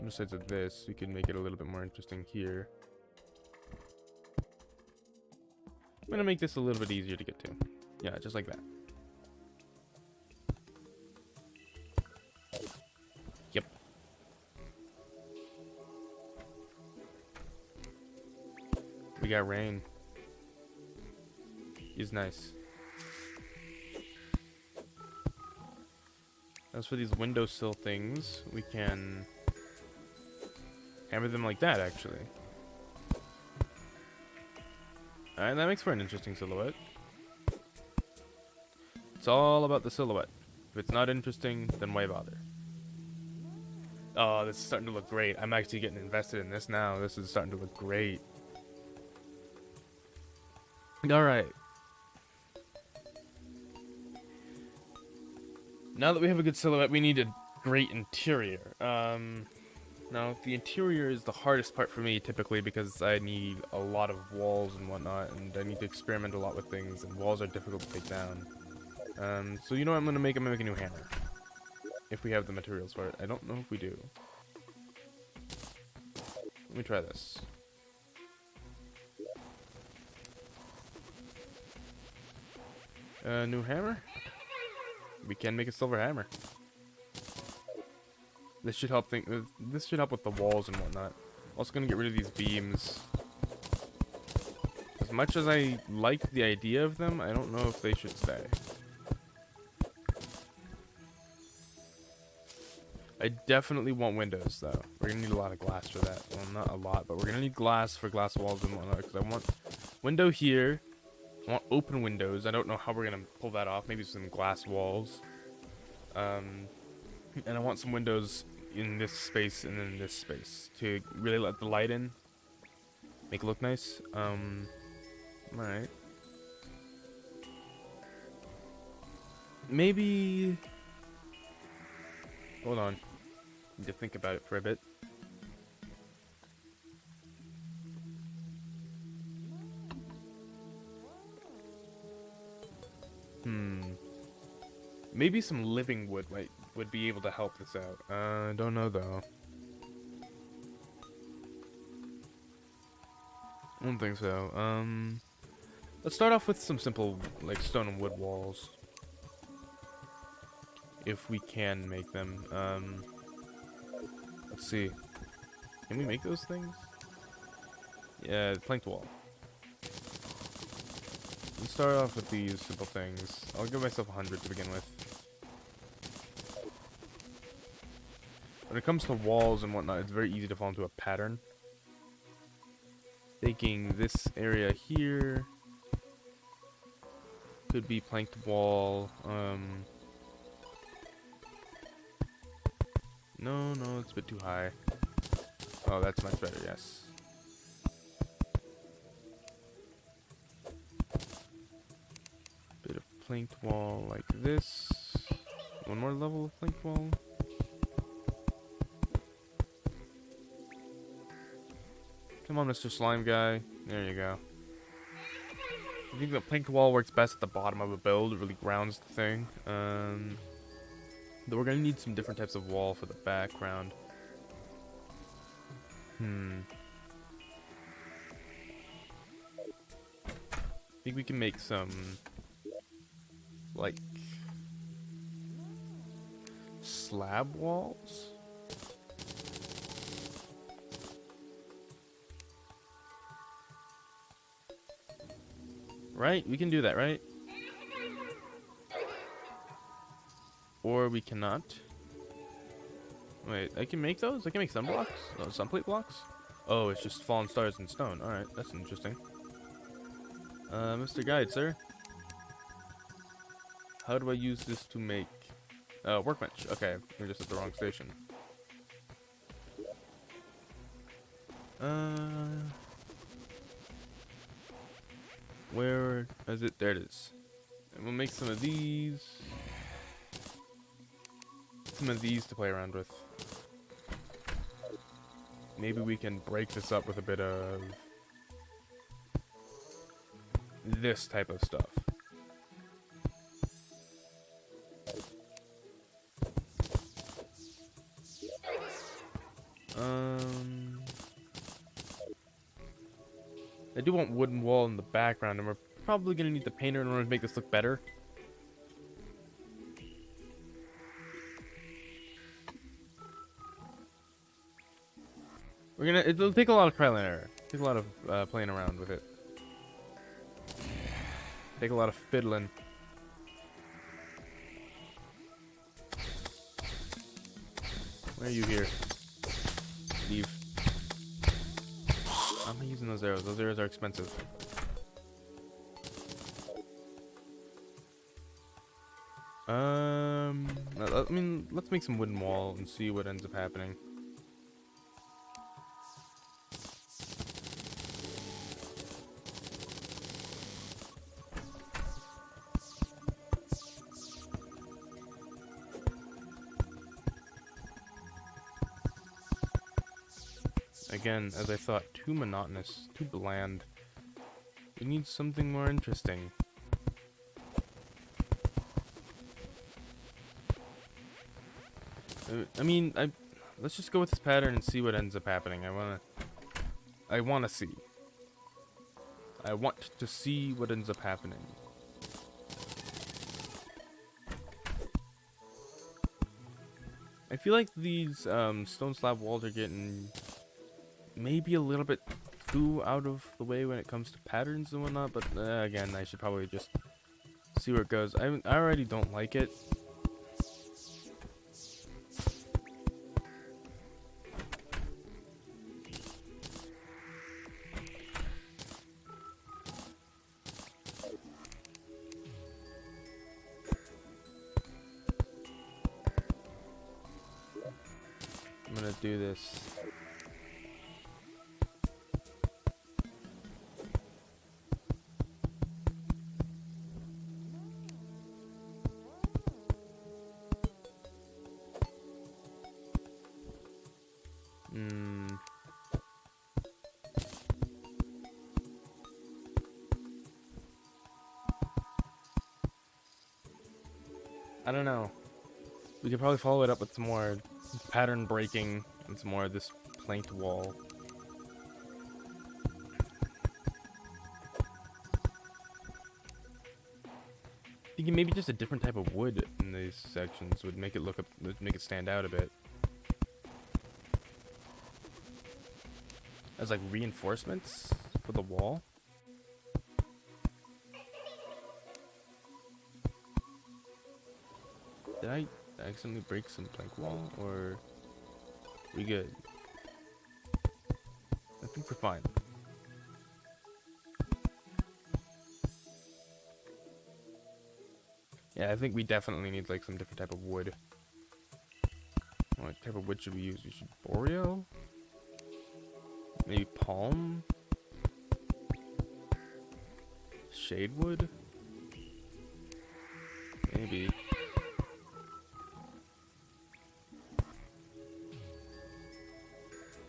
besides of this, we can make it a little bit more interesting here. I'm gonna make this a little bit easier to get to. Yeah, just like that. Yep. We got rain. Is nice. As for these windowsill things, we can hammer them like that, actually. Alright, that makes for an interesting silhouette. It's all about the silhouette. If it's not interesting, then why bother? Oh, this is starting to look great. I'm actually getting invested in this now. This is starting to look great. Alright. Now that we have a good silhouette, we need a great interior. Now, the interior is the hardest part for me, typically, because I need a lot of walls and whatnot, and I need to experiment a lot with things, and walls are difficult to take down. So you know what I'm gonna make? I'm gonna make a new hammer. If we have the materials for it. I don't know if we do. Let me try this. New hammer? We can make a silver hammer. This should help this should help with the walls and whatnot. Also gonna get rid of these beams. As much as I like the idea of them, I don't know if they should stay. I definitely want windows though. We're gonna need a lot of glass for that. Well, not a lot, but we're gonna need glass for glass walls and whatnot, because I want window here. I want open windows. I don't know how we're gonna pull that off. Maybe some glass walls. And I want some windows in this space and in this space to really let the light in, make it look nice. Alright. Maybe. Hold on. Need to think about it for a bit. Maybe some living wood would be able to help this out. Don't know though. I don't think so. Let's start off with some simple, like, stone and wood walls. If we can make them. Let's see. Can we make those things? Yeah, planked wall. Let's start off with these simple things. I'll give myself 100 to begin with. When it comes to walls and whatnot, it's very easy to fall into a pattern. Taking this area here could be planked wall. No, it's a bit too high. Oh, that's much better, yes. Bit of planked wall like this. One more level of planked wall. Come on, Mr. Slime Guy. There you go. I think the planked wall works best at the bottom of a build. It really grounds the thing. Though we're gonna need some different types of wall for the background. I think we can make some, like, slab walls? Right? We can do that, right? Or we cannot. Wait, I can make those? I can make sun blocks? Oh, sun plate blocks? Oh, it's just fallen stars and stone. Alright, that's interesting. Mr. Guide, sir. How do I use this to make... workbench. Okay, we're just at the wrong station. Where is it? There it is. we'll make some of these. Some of these to play around with. Maybe we can break this up with a bit of this type of stuff. I do want wooden wall in the background, and we're probably gonna need the painter in order to make this look better. It'll take a lot of trial and error. Take a lot of playing around with it. Take a lot of fiddling. Where are you here? Leave. I'm not using those arrows. Those arrows are expensive. I mean, let's make some wooden wall and see what ends up happening. Again, as I thought, too monotonous, too bland. We need something more interesting. Let's just go with this pattern and see what ends up happening. I want to see what ends up happening. I feel like these stone slab walls are getting maybe a little bit too out of the way when it comes to patterns and whatnot, but again, I should probably just see where it goes. I already don't like it. I'm gonna do this. I don't know. We could probably follow it up with some more pattern breaking and some more of this planked wall. Thinking maybe just a different type of wood in these sections would make it make it stand out a bit. As like reinforcements for the wall. Did I accidentally break some plank wall, or we good? I think we're fine. Yeah, I think we definitely need like some different type of wood. What type of wood should we use? We should boreal? Maybe palm? Shade wood? Maybe.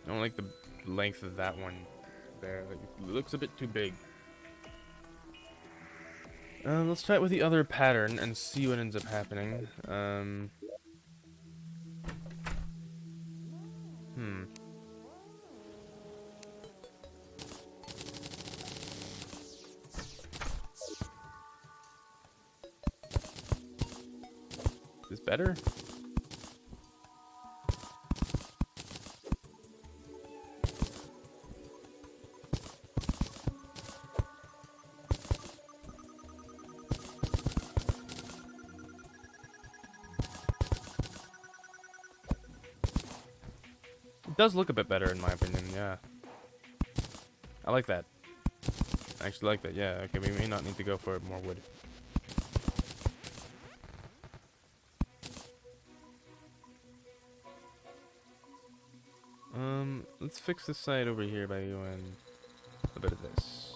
I don't like the length of that one there. Like, it looks a bit too big. Let's try it with the other pattern and see what ends up happening. Is this better? It does look a bit better in my opinion, yeah. I like that. I actually like that, yeah. Okay, we may not need to go for more wood. Let's fix this side over here by doing a bit of this.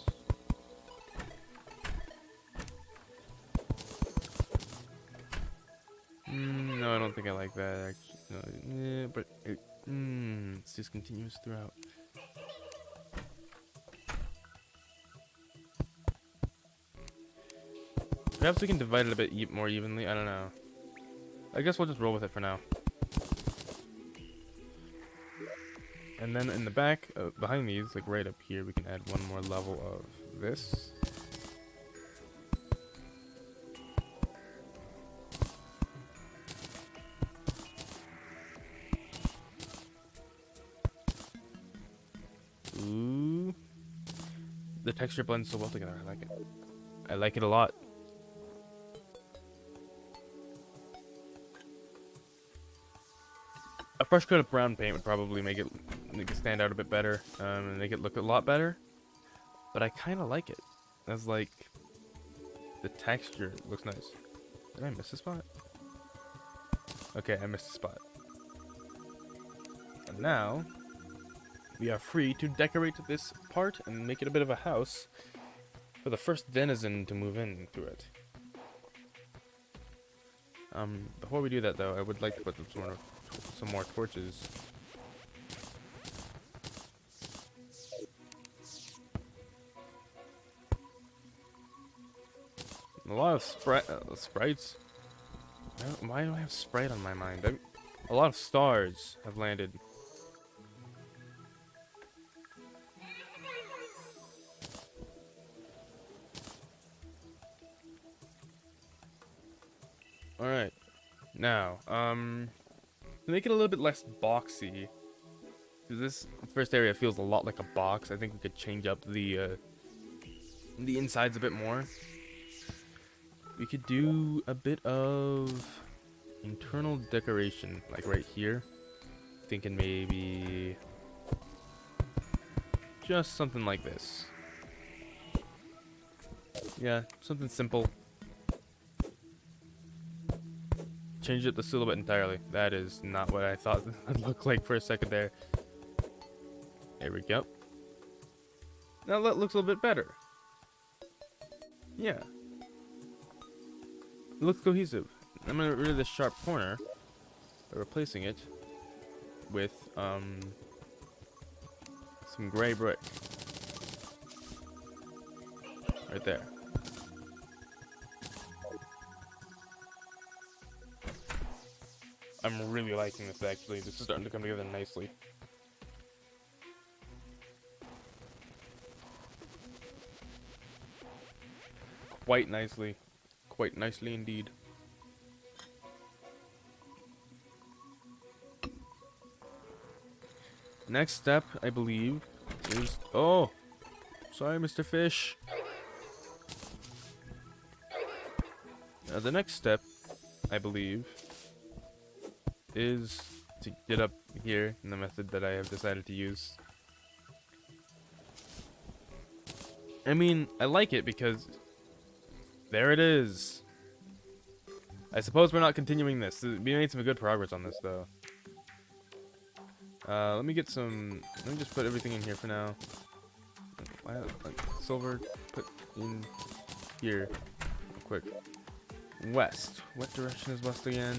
don't think I like that, actually. No, yeah, but it's discontinuous throughout. Perhaps we can divide it a bit more evenly. I don't know. I guess we'll just roll with it for now. And then in the back, behind these, like right up here, we can add one more level of this. Ooh. The texture blends so well together. I like it. I like it a lot. A fresh coat of brown paint would probably make it stand out a bit better, and make it look a lot better. But I kind of like it. As like the texture looks nice. Did I miss a spot? Okay, I missed a spot. And now we are free to decorate this part and make it a bit of a house for the first denizen to move into it. Before we do that though, I would like to put some more torches. A lot of sprites. Why do I have Sprite on my mind? A lot of stars have landed. Alright. Now, to make it a little bit less boxy, because this first area feels a lot like a box, I think we could change up the insides a bit more. We could do a bit of internal decoration, like right here. Thinking maybe just something like this. Yeah, something simple. Change up the silhouette entirely. That is not what I thought it would look like for a second there. There we go. Now that looks a little bit better. Yeah. It looks cohesive. I'm gonna get rid of this sharp corner by replacing it with some gray brick. Right there. I'm really liking this actually. This is starting to come together nicely. Quite nicely. Quite nicely indeed. Next step, I believe, is... Oh! Sorry, Mr. Fish. The next step, I believe, is to get up here in the method that I have decided to use. I mean, I like it because there it is. I suppose we're not continuing this. We made some good progress on this, though. Let me just put everything in here for now. Silver, put in here, real quick. West. What direction is west again?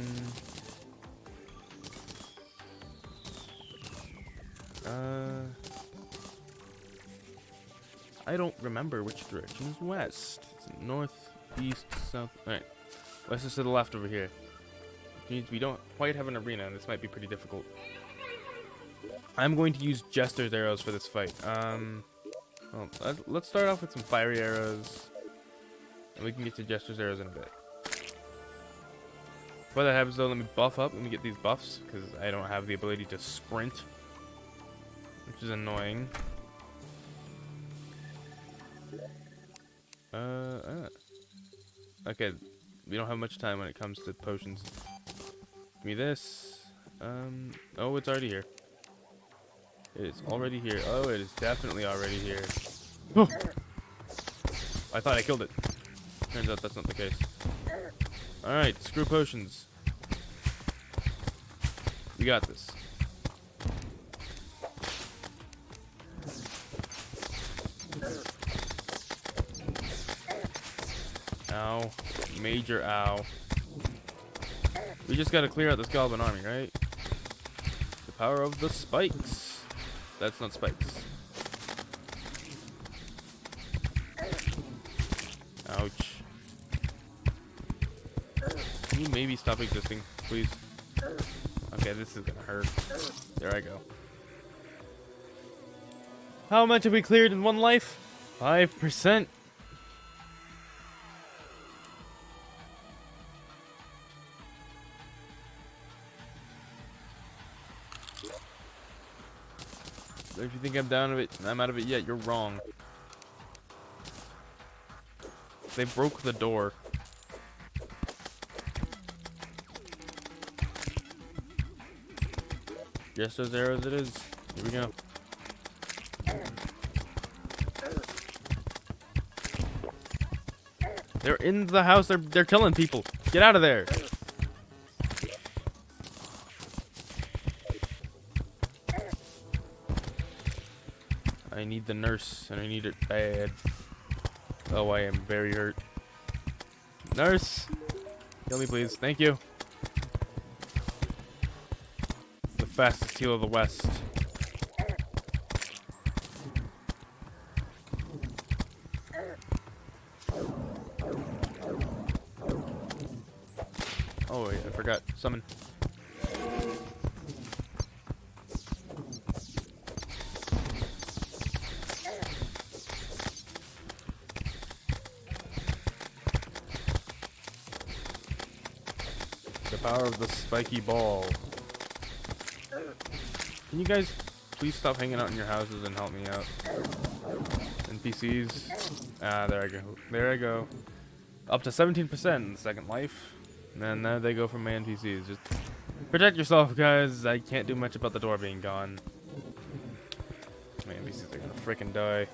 I don't remember which direction is west. Is it north, east, south? Alright. West is to the left over here. We don't quite have an arena, and this might be pretty difficult. I'm going to use Jester's arrows for this fight. Well, let's start off with some fiery arrows, and we can get to Jester's arrows in a bit. Before that happens though, let me buff up. Let me get these buffs, because I don't have the ability to sprint, which is annoying. Okay, we don't have much time when it comes to potions. Give me this. Oh, it's already here. It is already here. Oh, it is definitely already here. Oh! I thought I killed it. Turns out that's not the case. Alright, screw potions. We got this. Ow. Major ow. We just gotta clear out this goblin army, right? The power of the spikes. That's not spikes. Ouch. Can you maybe stop existing, please? Okay, this is gonna hurt. There I go. How much have we cleared in one life? 5%. If you think I'm out of it yet, you're wrong. They broke the door. Just as arrows it is. Here we go. They're in the house. They're killing people. Get out of there. I need the nurse, and I need it bad. Oh, I am very hurt. Nurse! Kill me, please. Thank you. The fastest heal of the West. Oh, wait, I forgot. Summon. The power of the spiky ball. Can you guys please stop hanging out in your houses and help me out? NPCs. Ah, there I go. There I go. Up to 17% in the second life. And then there they go from my NPCs. Just protect yourself, guys. I can't do much about the door being gone. My NPCs are gonna freaking die.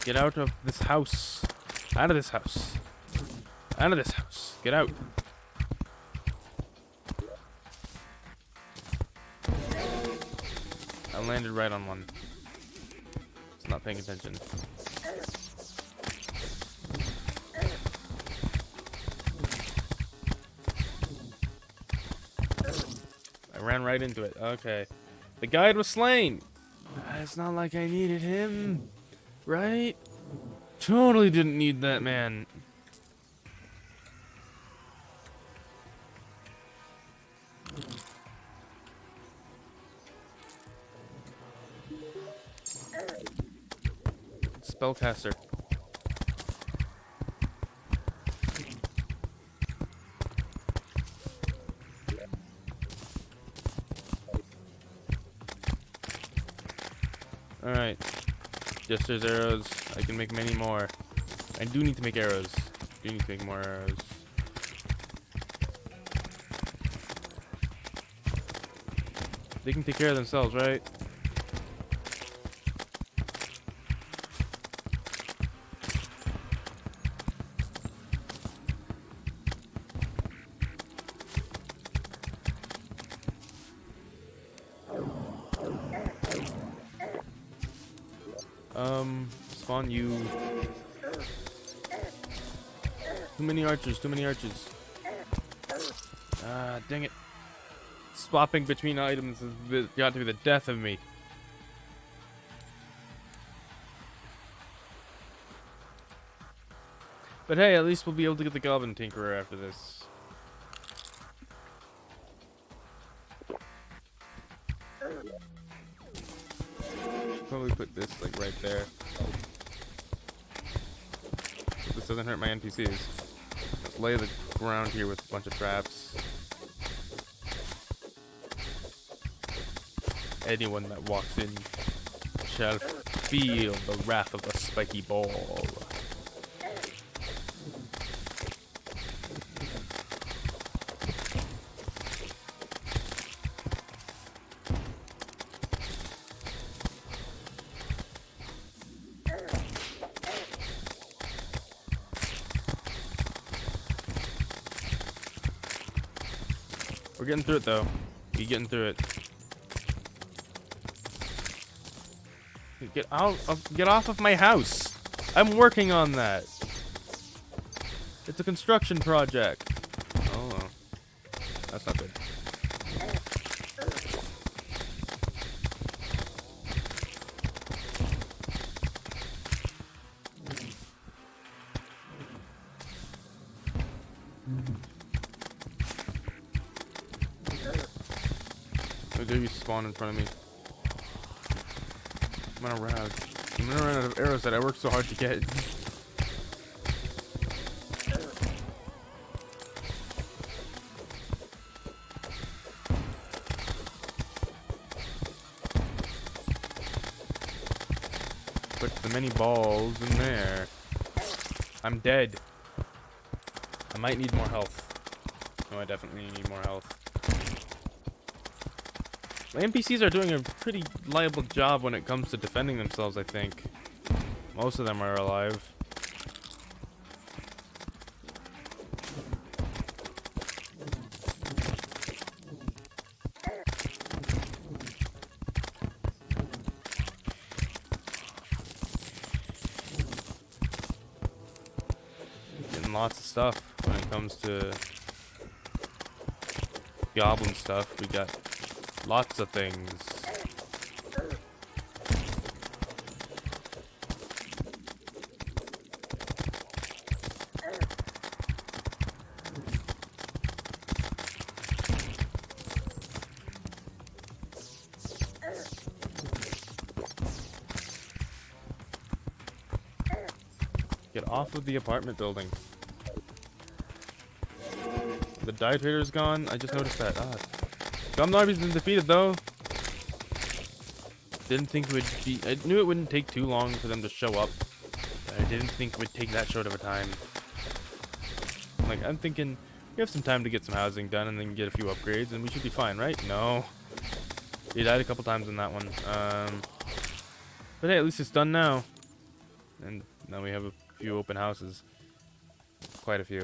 Get out of this house. Out of this house. Out of this house. Get out. I landed right on one. It's not paying attention. I ran right into it. Okay. The guide was slain. It's not like I needed him. Right? Totally didn't need that man. Spellcaster. Alright. Just there's arrows. I can make many more. I do need to make arrows. I do need to make more arrows. They can take care of themselves, right? Spawn you. Too many archers, too many archers. Ah, dang it. Swapping between items has got to be the death of me. But hey, at least we'll be able to get the Goblin Tinkerer after this. Probably put this like right there. This doesn't hurt my NPCs. Let's lay the ground here with a bunch of traps. Anyone that walks in shall feel the wrath of the spiky ball. We're getting through it though. We're getting through it. Get off of my house. I'm working on that. It's a construction project. Oh, that's not good. Oh, there you spawn in front of me. I'm gonna run out of arrows that I worked so hard to get. Put the many balls in there. I'm dead. I might need more health. No, I definitely need more health. The NPCs are doing a pretty liable job when it comes to defending themselves, I think. Most of them are alive. Getting lots of stuff when it comes to goblin stuff. We got lots of things. Get off of the apartment building. The Dire Trader's gone. I just noticed that. Ah. Gum Army's been defeated though. Didn't think it would be. I knew it wouldn't take too long for them to show up. I didn't think it would take that short of a time. Like, I'm thinking we have some time to get some housing done and then get a few upgrades and we should be fine, right? No. He died a couple times in that one. But hey, at least it's done now. And now we have a few open houses. Quite a few.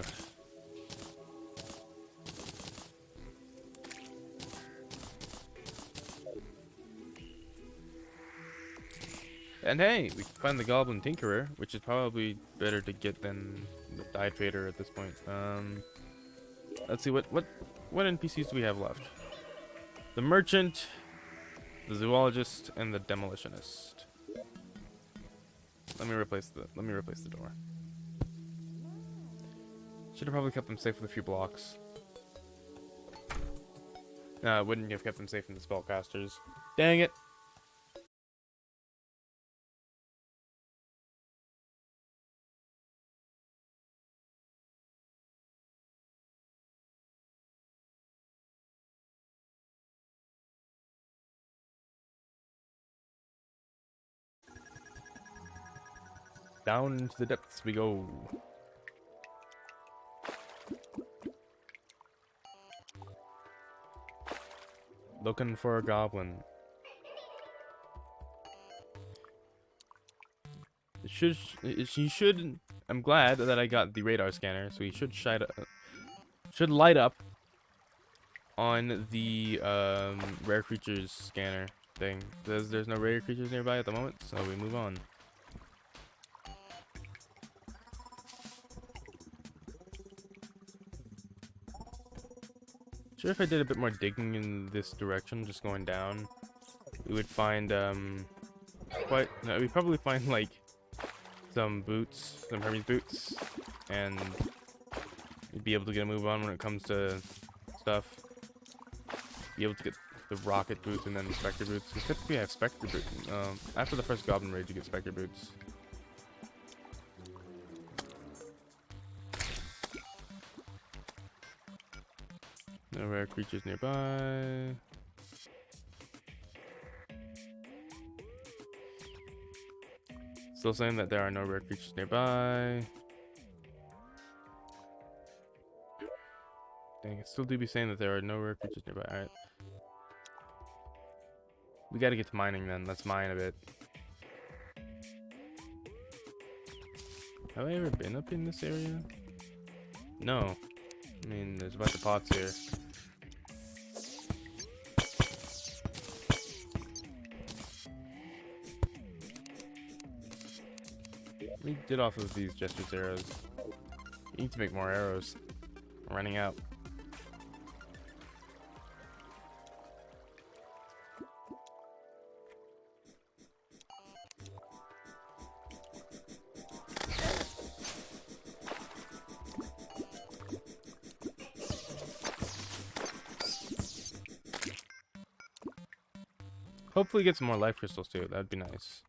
And hey, we can find the Goblin Tinkerer, which is probably better to get than the Dire Trader at this point. Let's see, what NPCs do we have left? The Merchant, the Zoologist, and the Demolitionist. Let me replace the door. Should have probably kept them safe with a few blocks. No, I wouldn't have kept them safe from the spellcasters. Dang it! Down into the depths we go. Looking for a goblin. She should. I'm glad that I got the radar scanner, so he should light up on the rare creatures scanner thing. There's no rare creatures nearby at the moment, so we move on. Sure, if I did a bit more digging in this direction, just going down, we would find we'd probably find like some boots, some Hermes boots, and we'd be able to get a move on when it comes to stuff. Be able to get the rocket boots and then the specter boots. Because typically I have specter boots. After the first goblin raid, you get specter boots. No rare creatures nearby. Still saying that there are no rare creatures nearby. Dang, it still do be saying that there are no rare creatures nearby. Alright. We gotta get to mining then. Let's mine a bit. Have I ever been up in this area? No. I mean, there's a bunch of pots here. We did off of these Jester's arrows. You need to make more arrows. I'm running out. Hopefully get some more life crystals too. That'd be nice.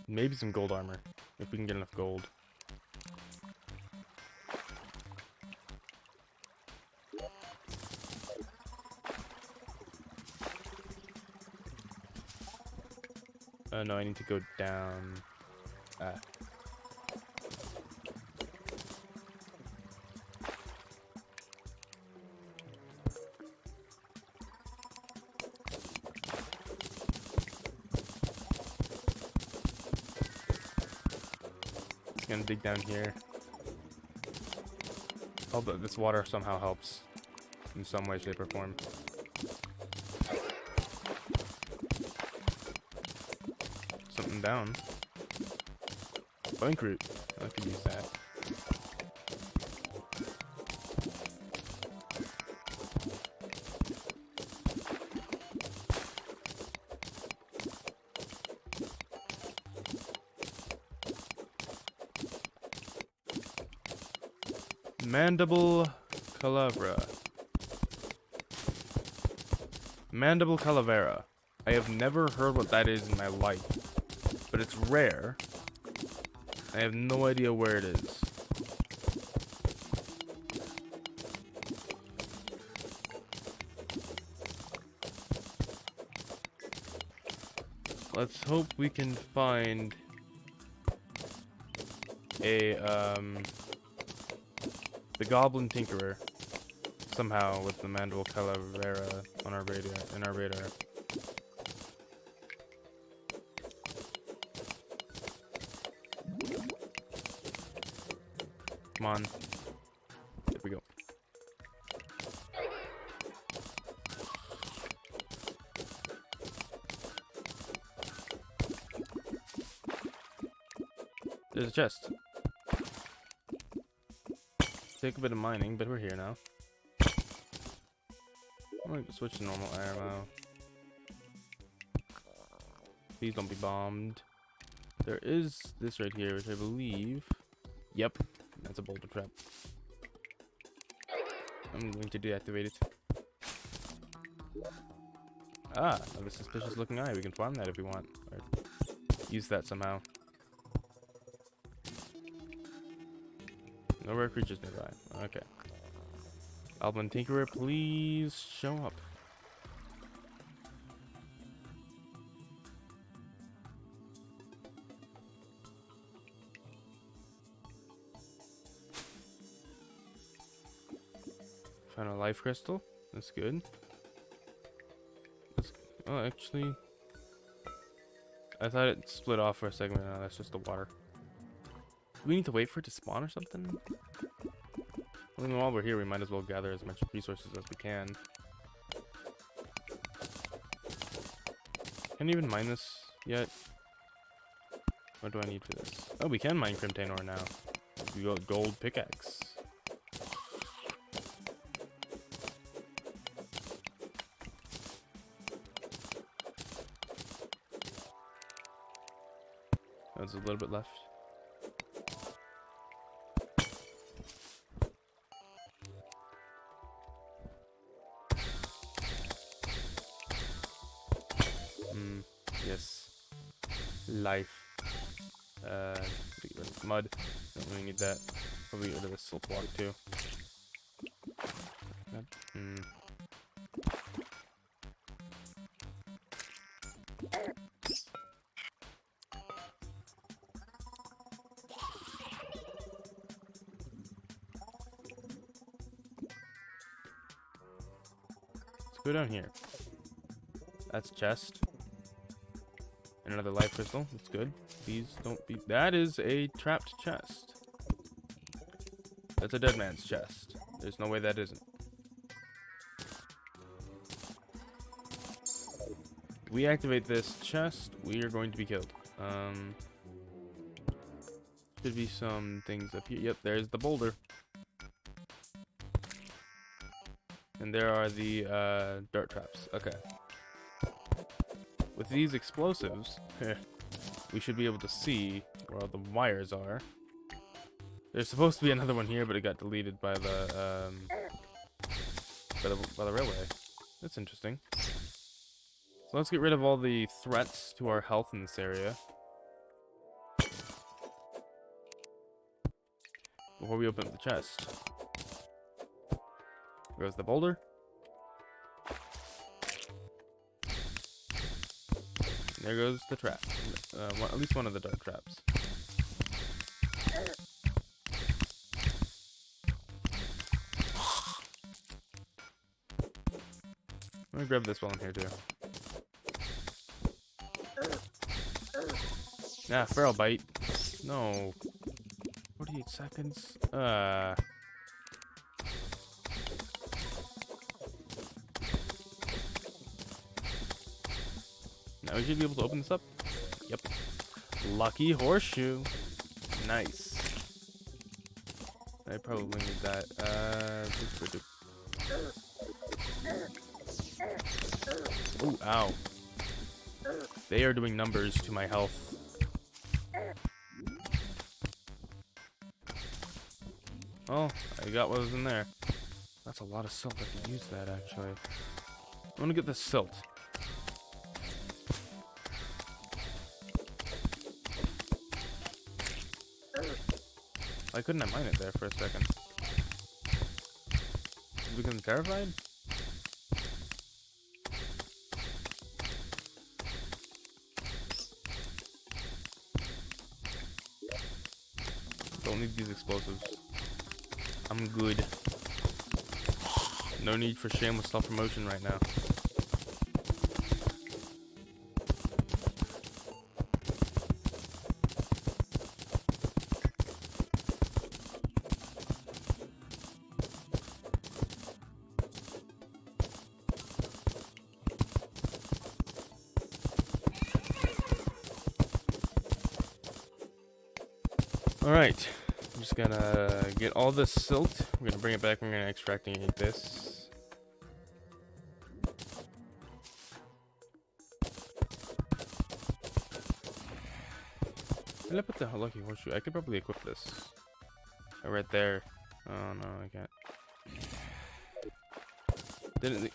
Maybe some gold armor, if we can get enough gold. No, I need to go down. Gonna dig down here. Oh, but this water somehow helps in some way, shape, or form. Something down. Bunk root. I could use that. Mandible calavera. Mandible calavera. I have never heard what that is in my life, but it's rare. I have no idea where it is. Let's hope we can find a the Goblin Tinkerer somehow with the Mandible Calavera on our radar. Come on. There we go. There's a chest. Take a bit of mining, but we're here now. I'm going to switch to normal ammo. Please don't be bombed. There is this right here, which I believe... Yep, that's a boulder trap. I'm going to deactivate it. Ah, another suspicious looking eye. We can farm that if we want. Or use that somehow. No rare creatures nearby. Okay. Goblin Tinkerer, please show up. Found a life crystal. That's good. Oh, actually, I thought it split off for a second. No, that's just the water. Do we need to wait for it to spawn or something? I mean, while we're here, we might as well gather as much resources as we can. Can't even mine this yet. What do I need for this? Oh, we can mine Crimtane ore now. We got gold pickaxe. There's a little bit left. Yes. Life. Get rid of mud. Don't really need that. Probably get rid of the silt block too. Let's go down here. That's a chest. And another life crystal. That's good. Please don't be... That is a trapped chest. That's a dead man's chest. There's no way that isn't. We activate this chest, we are going to be killed. Should be some things up here. Yep, there's the boulder. And there are the dirt traps. Okay. With these explosives, we should be able to see where all the wires are. There's supposed to be another one here, but it got deleted by the railway. That's interesting. So let's get rid of all the threats to our health in this area before we open up the chest. There goes the boulder. And there goes the trap. At least one of the dark traps. Let me grab this while I'm here too. Nah, feral bite. No. 48 seconds. Now we should be able to open this up. Yep. Lucky horseshoe. Nice. I probably need that. Ooh, ow. They are doing numbers to my health. Oh, I got what was in there. That's a lot of silt. I can use that, actually. I want to get the silt. Why couldn't I mine it there for a second? Because I'm terrified? Don't need these explosives. I'm good. No need for shameless self-promotion right now. Alright, I'm just gonna get all this silt. We're gonna bring it back. We're gonna extractingate this. Where did I put the lucky horseshoe? I could probably equip this. Oh, right there. Oh no, I can't.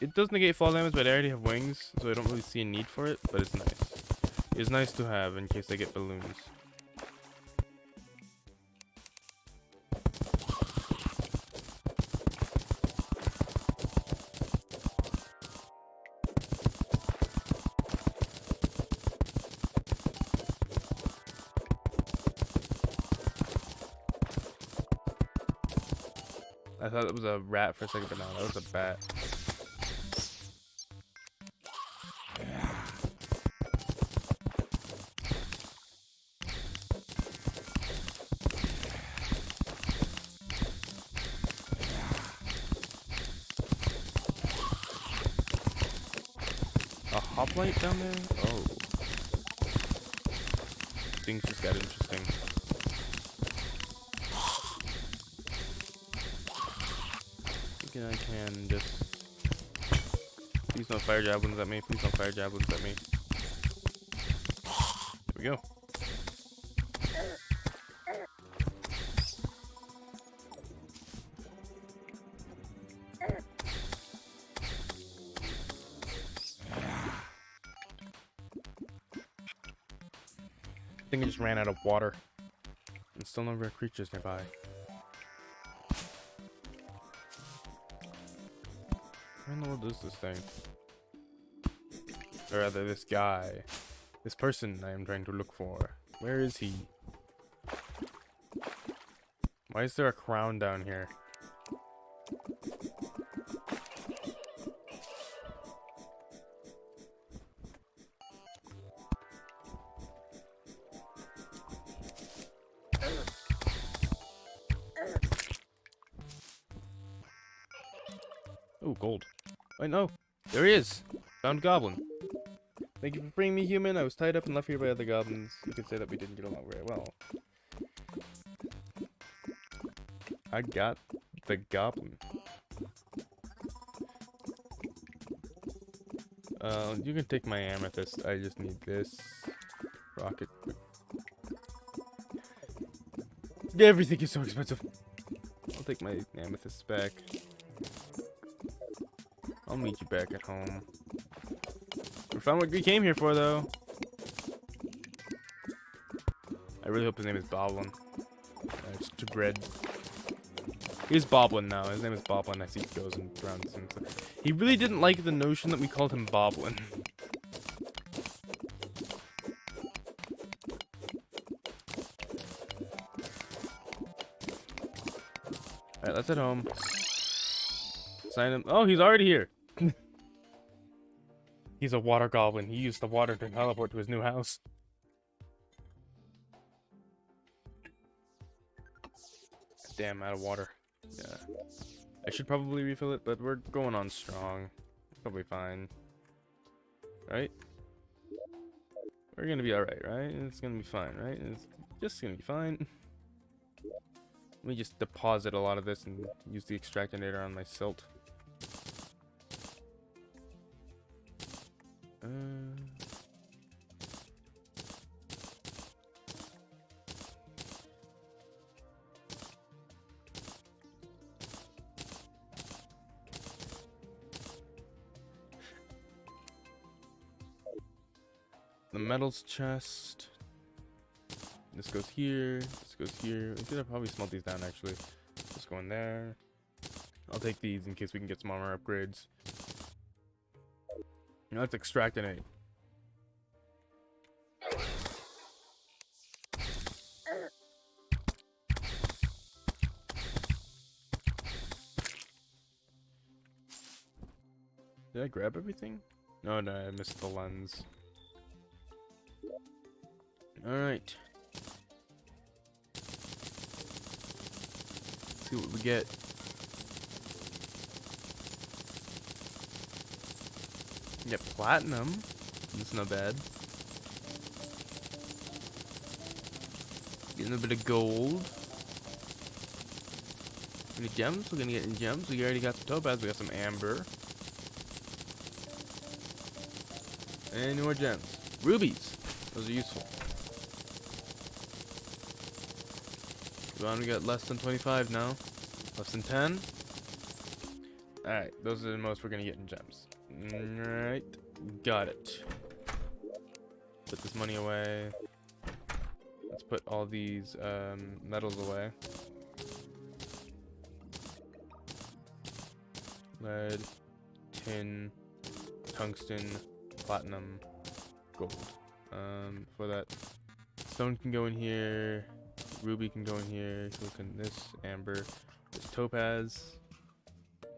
It does negate fall damage, but I already have wings, so I don't really see a need for it, but it's nice. It's nice to have in case I get balloons. I thought it was a rat for a second, but no, that was a bat. A hoplite down there? Oh. Things just got interesting. I can just... Please don't fire javelins at me. Please don't fire javelins at me. There we go. I think I just ran out of water. And still no rare creatures nearby. Where in the world is this thing? Or rather, this guy. This person I am trying to look for. Where is he? Why is there a crown down here? Oh, gold. Wait, no. There he is. Found goblin. Thank you for freeing me, human. I was tied up and left here by other goblins. You could say that we didn't get along very well. I got the goblin. You can take my amethyst. I just need this rocket. Everything is so expensive. I'll take my amethyst back. I'll meet you back at home. We found what we came here for, though. I really hope his name is Boblin. It's to bread. He's Boblin now. His name is Boblin as he goes and runs and stuff. He really didn't like the notion that we called him Boblin. Alright, let's head home. Sign him. Oh, he's already here. He's a water goblin. He used the water to teleport to his new house. Damn, out of water. Yeah. I should probably refill it, but we're going on strong. Probably fine. Right? We're gonna be alright, right? It's gonna be fine, right? It's just gonna be fine. Let me just deposit a lot of this and use the extractinator on my silt. The metals chest. This goes here. This goes here. We could probably smelt these down actually. Just go in there. I'll take these in case we can get some armor upgrades. Now let's extractinate. Did I grab everything? No, I missed the lens. Alright. See what we get. Get platinum. That's not bad. Getting a bit of gold. Any gems? We're gonna get in gems. We already got some topaz. We got some amber. And more gems. Rubies. Those are useful. We got less than 25 now. Less than 10. Alright, those are the most we're gonna get in gems. Alright, got it. Put this money away. Let's put all these metals away. Lead, tin, tungsten, platinum, gold. For that, stone can go in here. Ruby can go in here. So can this amber, this topaz. I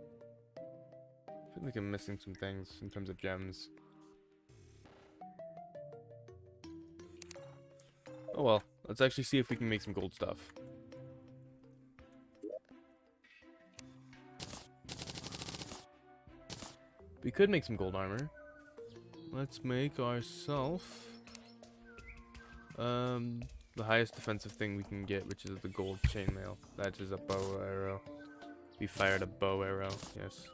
feel like I'm missing some things in terms of gems. Oh well, let's actually see if we can make some gold stuff. We could make some gold armor. Let's make ourselves the highest defensive thing we can get, which is the gold chainmail. That is a bow arrow. We fired a bow arrow, yes.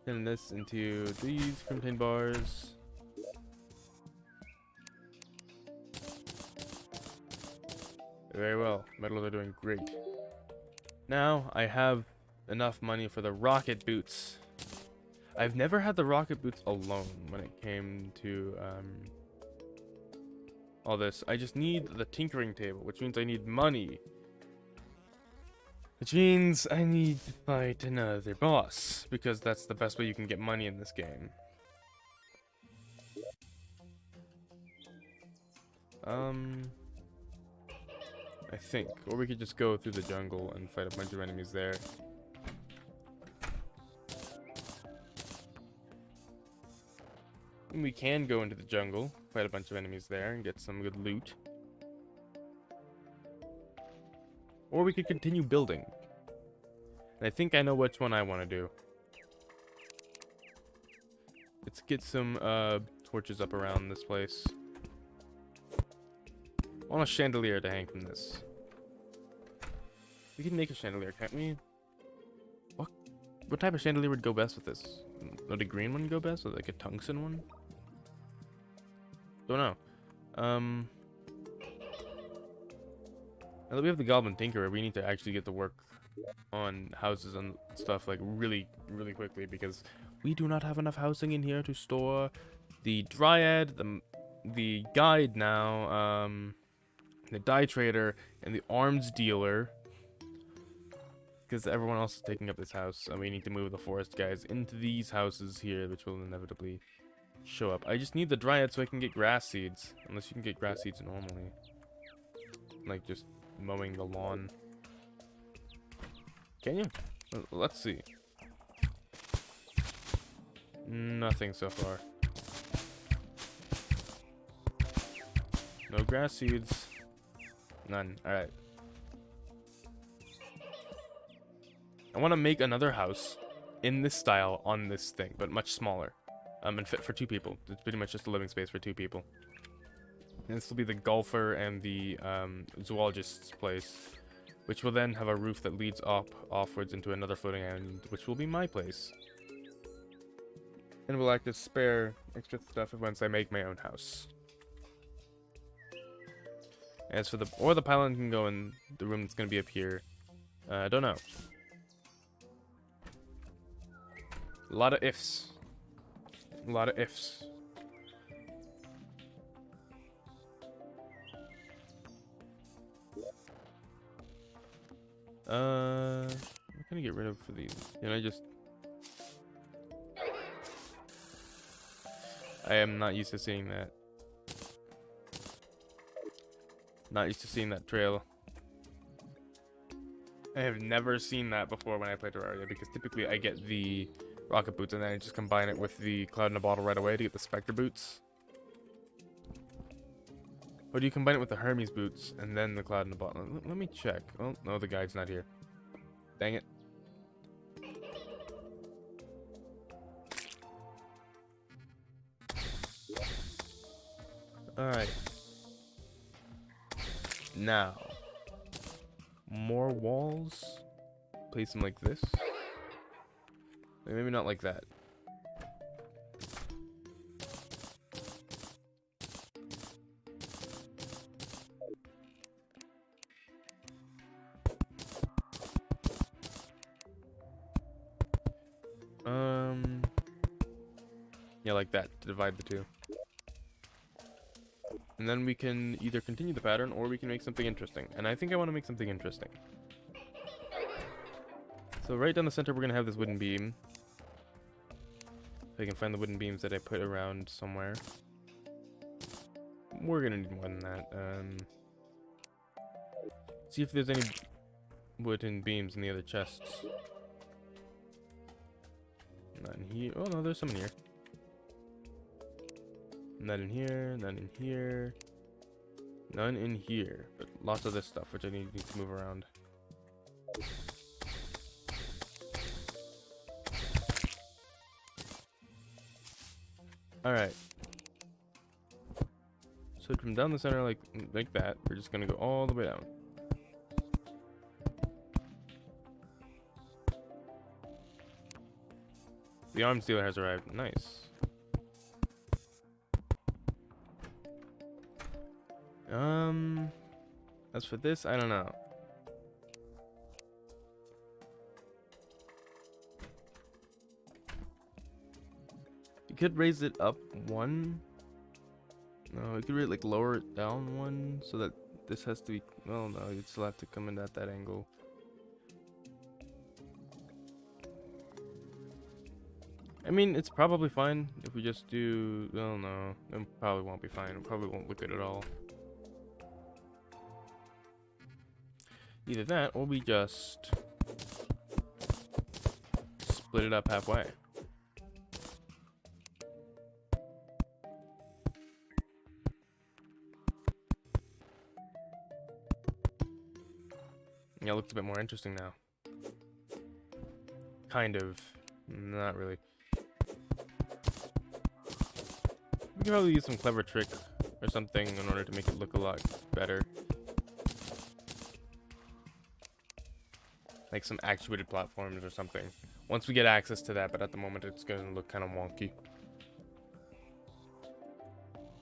Turn this into these contain bars. Very well. Metals are doing great. Now I have enough money for the rocket boots. I've never had the rocket boots alone when it came to all this. I just need the tinkering table, which means I need money. Which means I need to fight another boss, because that's the best way you can get money in this game. I think. Or we could just go through the jungle and fight a bunch of enemies there. And we can go into the jungle, fight a bunch of enemies there, and get some good loot. Or we could continue building. And I think I know which one I want to do. Let's get some torches up around this place. I want a chandelier to hang from this. We can make a chandelier, can't we? What type of chandelier would go best with this? Would a green one go best, or like a tungsten one? Don't know. Now that we have the Goblin Tinkerer, we need to actually get to work on houses and stuff like really quickly, because we do not have enough housing in here to store the Dryad, the Guide now, the Dye Trader, and the Arms Dealer. Because everyone else is taking up this house, and we need to move the forest guys into these houses here, which will inevitably show up. I just need the Dryad so I can get grass seeds. Unless you can get grass seeds normally. Like just mowing the lawn. Can you? Let's see. Nothing so far. No grass seeds. None. Alright. I want to make another house in this style on this thing, but much smaller. And fit for 2 people. It's pretty much just a living space for 2 people. And this will be the golfer and the zoologist's place, which will then have a roof that leads offwards into another floating island, which will be my place. And will act as spare extra stuff once I make my own house. As for the pylon can go in the room that's going to be up here. I don't know. A lot of ifs. A lot of ifs. What can I get rid of for these? Can I just... I am not used to seeing that. Not used to seeing that trail. I have never seen that before when I play Terraria, because typically I get the rocket boots and then I just combine it with the cloud in a bottle right away to get the specter boots. Or do you combine it with the Hermes boots and then the cloud in a bottle? Let me check. Oh, no, the guide's not here. Dang it. Alright. Now. More walls. Place them like this. Maybe not like that. Yeah, like that, to divide the 2. And then we can either continue the pattern, or we can make something interesting. And I think I want to make something interesting. So right down the center, we're going to have this wooden beam. If I can find the wooden beams that I put around somewhere. We're going to need more than that. See if there's any wooden beams in the other chests. Not in here. Oh no, there's some in here. None in here, none in here. None in here. But lots of this stuff, which I need to move around. Alright. So from down the center like that, we're just gonna go all the way down. The arms dealer has arrived. Nice. As for this, I don't know. You could raise it up 1. No, you could really like lower it down 1 so that this has to be. Well, no, you'd still have to come in at that angle. I mean, it's probably fine if we just do. Well, no, it probably won't be fine. It probably won't look good at all. Either that, or we just split it up halfway. Yeah, it looks a bit more interesting now. Kind of. Not really. We could probably use some clever trick or something in order to make it look a lot better. like some actuated platforms or something. Once we get access to that, but at the moment it's gonna look kind of wonky.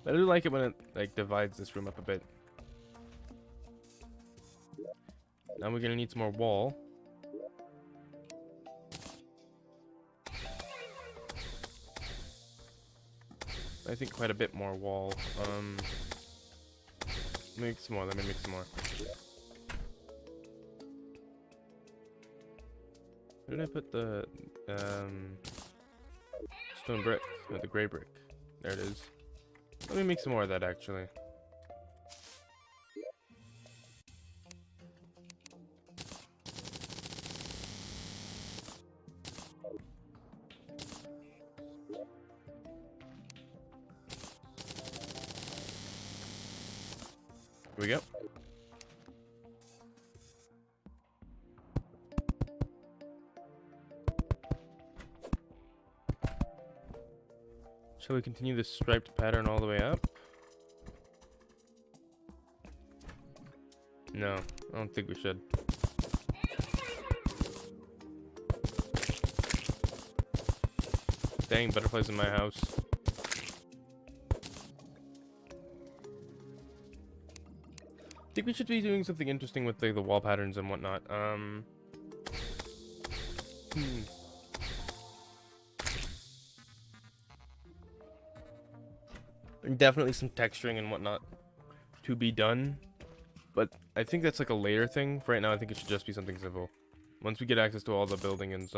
But I do like it when it like divides this room up a bit. Now we're gonna need some more wall. I think quite a bit more wall. Make some more. Let me make some more. Where did I put the stone brick? Oh, the gray brick. There it is. Let me make some more of that actually. Here we go. Shall we continue this striped pattern all the way up? No, I don't think we should. Dang, butterflies in my house. I think we should be doing something interesting with the wall patterns and whatnot. Definitely some texturing and whatnot to be done, but I think that's like a later thing. For right now, I think it should just be something simple. Once we get access to all the building and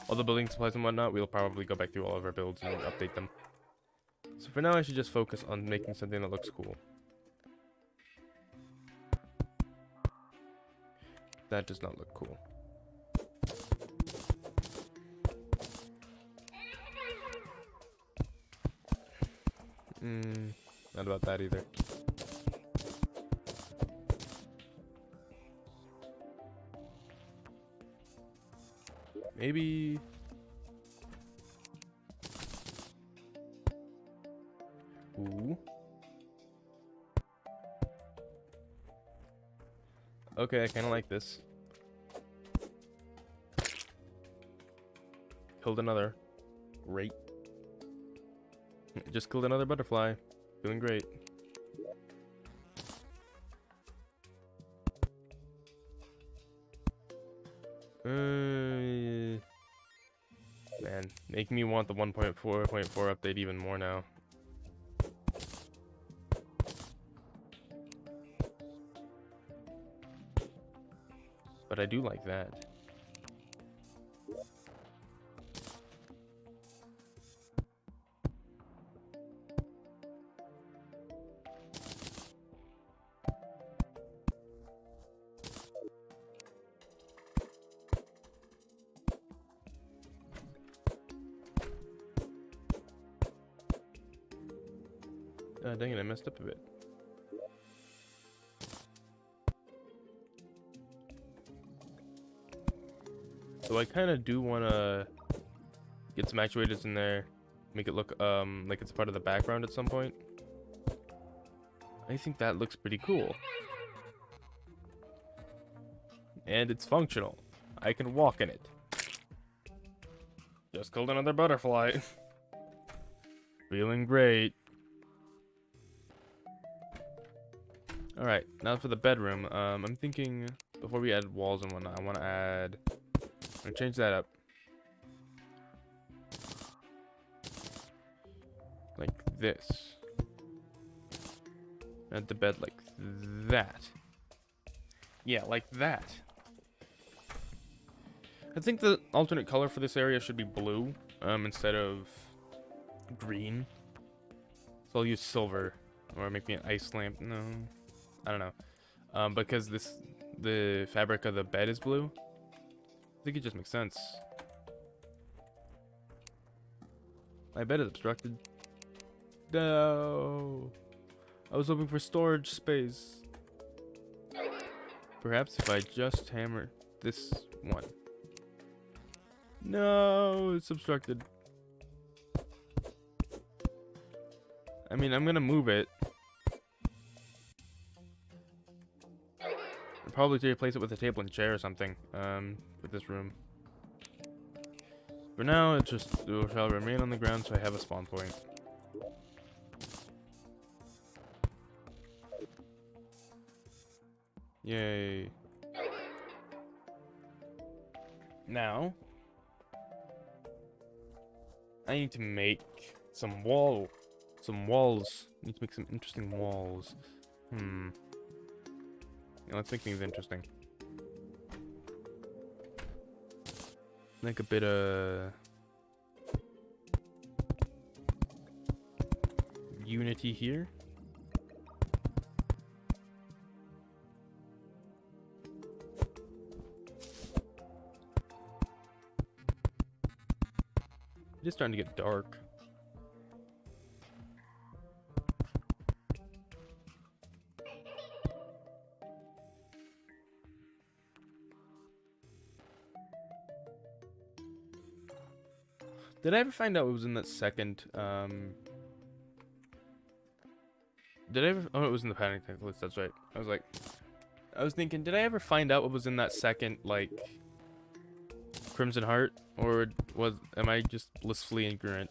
all the building supplies and whatnot, we'll probably go back through all of our builds and update them. So for now, I should just focus on making something that looks cool. That does not look cool. Not about that either. Maybe... Ooh. Okay, I kind of like this. Killed another. Great. Just killed another butterfly. Doing great. Man, making me want the 1.4.4 update even more now. But I do like that. Dang it, I messed up a bit. So I kind of do want to get some actuators in there, make it look like it's part of the background at some point. I think that looks pretty cool. And it's functional. I can walk in it. Just killed another butterfly. Feeling great. Alright, now for the bedroom. I'm thinking before we add walls and whatnot, I want to add... I'm going to change that up. Like this. Add the bed like that. Yeah, like that. I think the alternate color for this area should be blue instead of green. So I'll use silver. Or maybe an ice lamp. No. I don't know. Because the fabric of the bed is blue. I think it just makes sense. My bed is obstructed. No. I was hoping for storage space. Perhaps if I just hammer this one. No, it's obstructed. I mean, I'm gonna move it. Probably to replace it with a table and chair or something. For this room. For now, it shall remain on the ground so I have a spawn point. Yay. Now, I need to make some walls. I need to make some interesting walls. Yeah, let's make things interesting. Like a bit of unity here. It is starting to get dark. Did I ever find out what was in that second, Did I ever... Oh, it was in the panic list, that's right. I was thinking, did I ever find out what was in that second, like, Crimson Heart? Or am I just blissfully ignorant?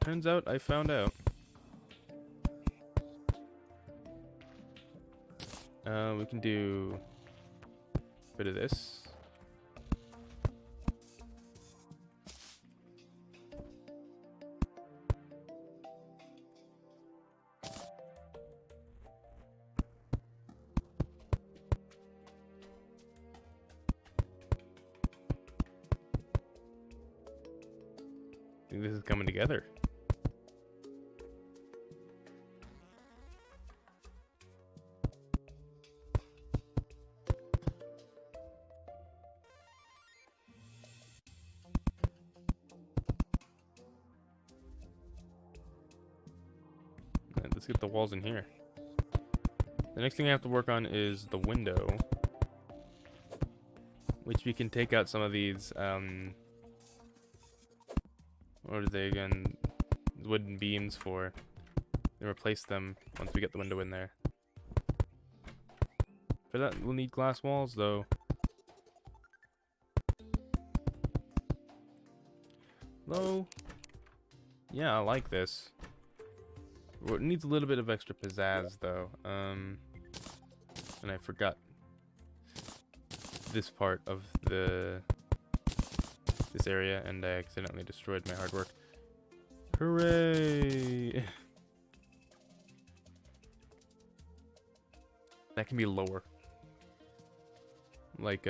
Turns out I found out. We can do a bit of this. I think this is coming together. And let's get the walls in here. The next thing I have to work on is the window, which we can take out some of these, what are they again? Wooden beams for, and replace them once we get the window in there. For that, we'll need glass walls, though. Hello? Yeah, I like this. It needs a little bit of extra pizzazz, though. And I forgot this part of this area, and I accidentally destroyed my hard work. Hooray! That can be lower. Like,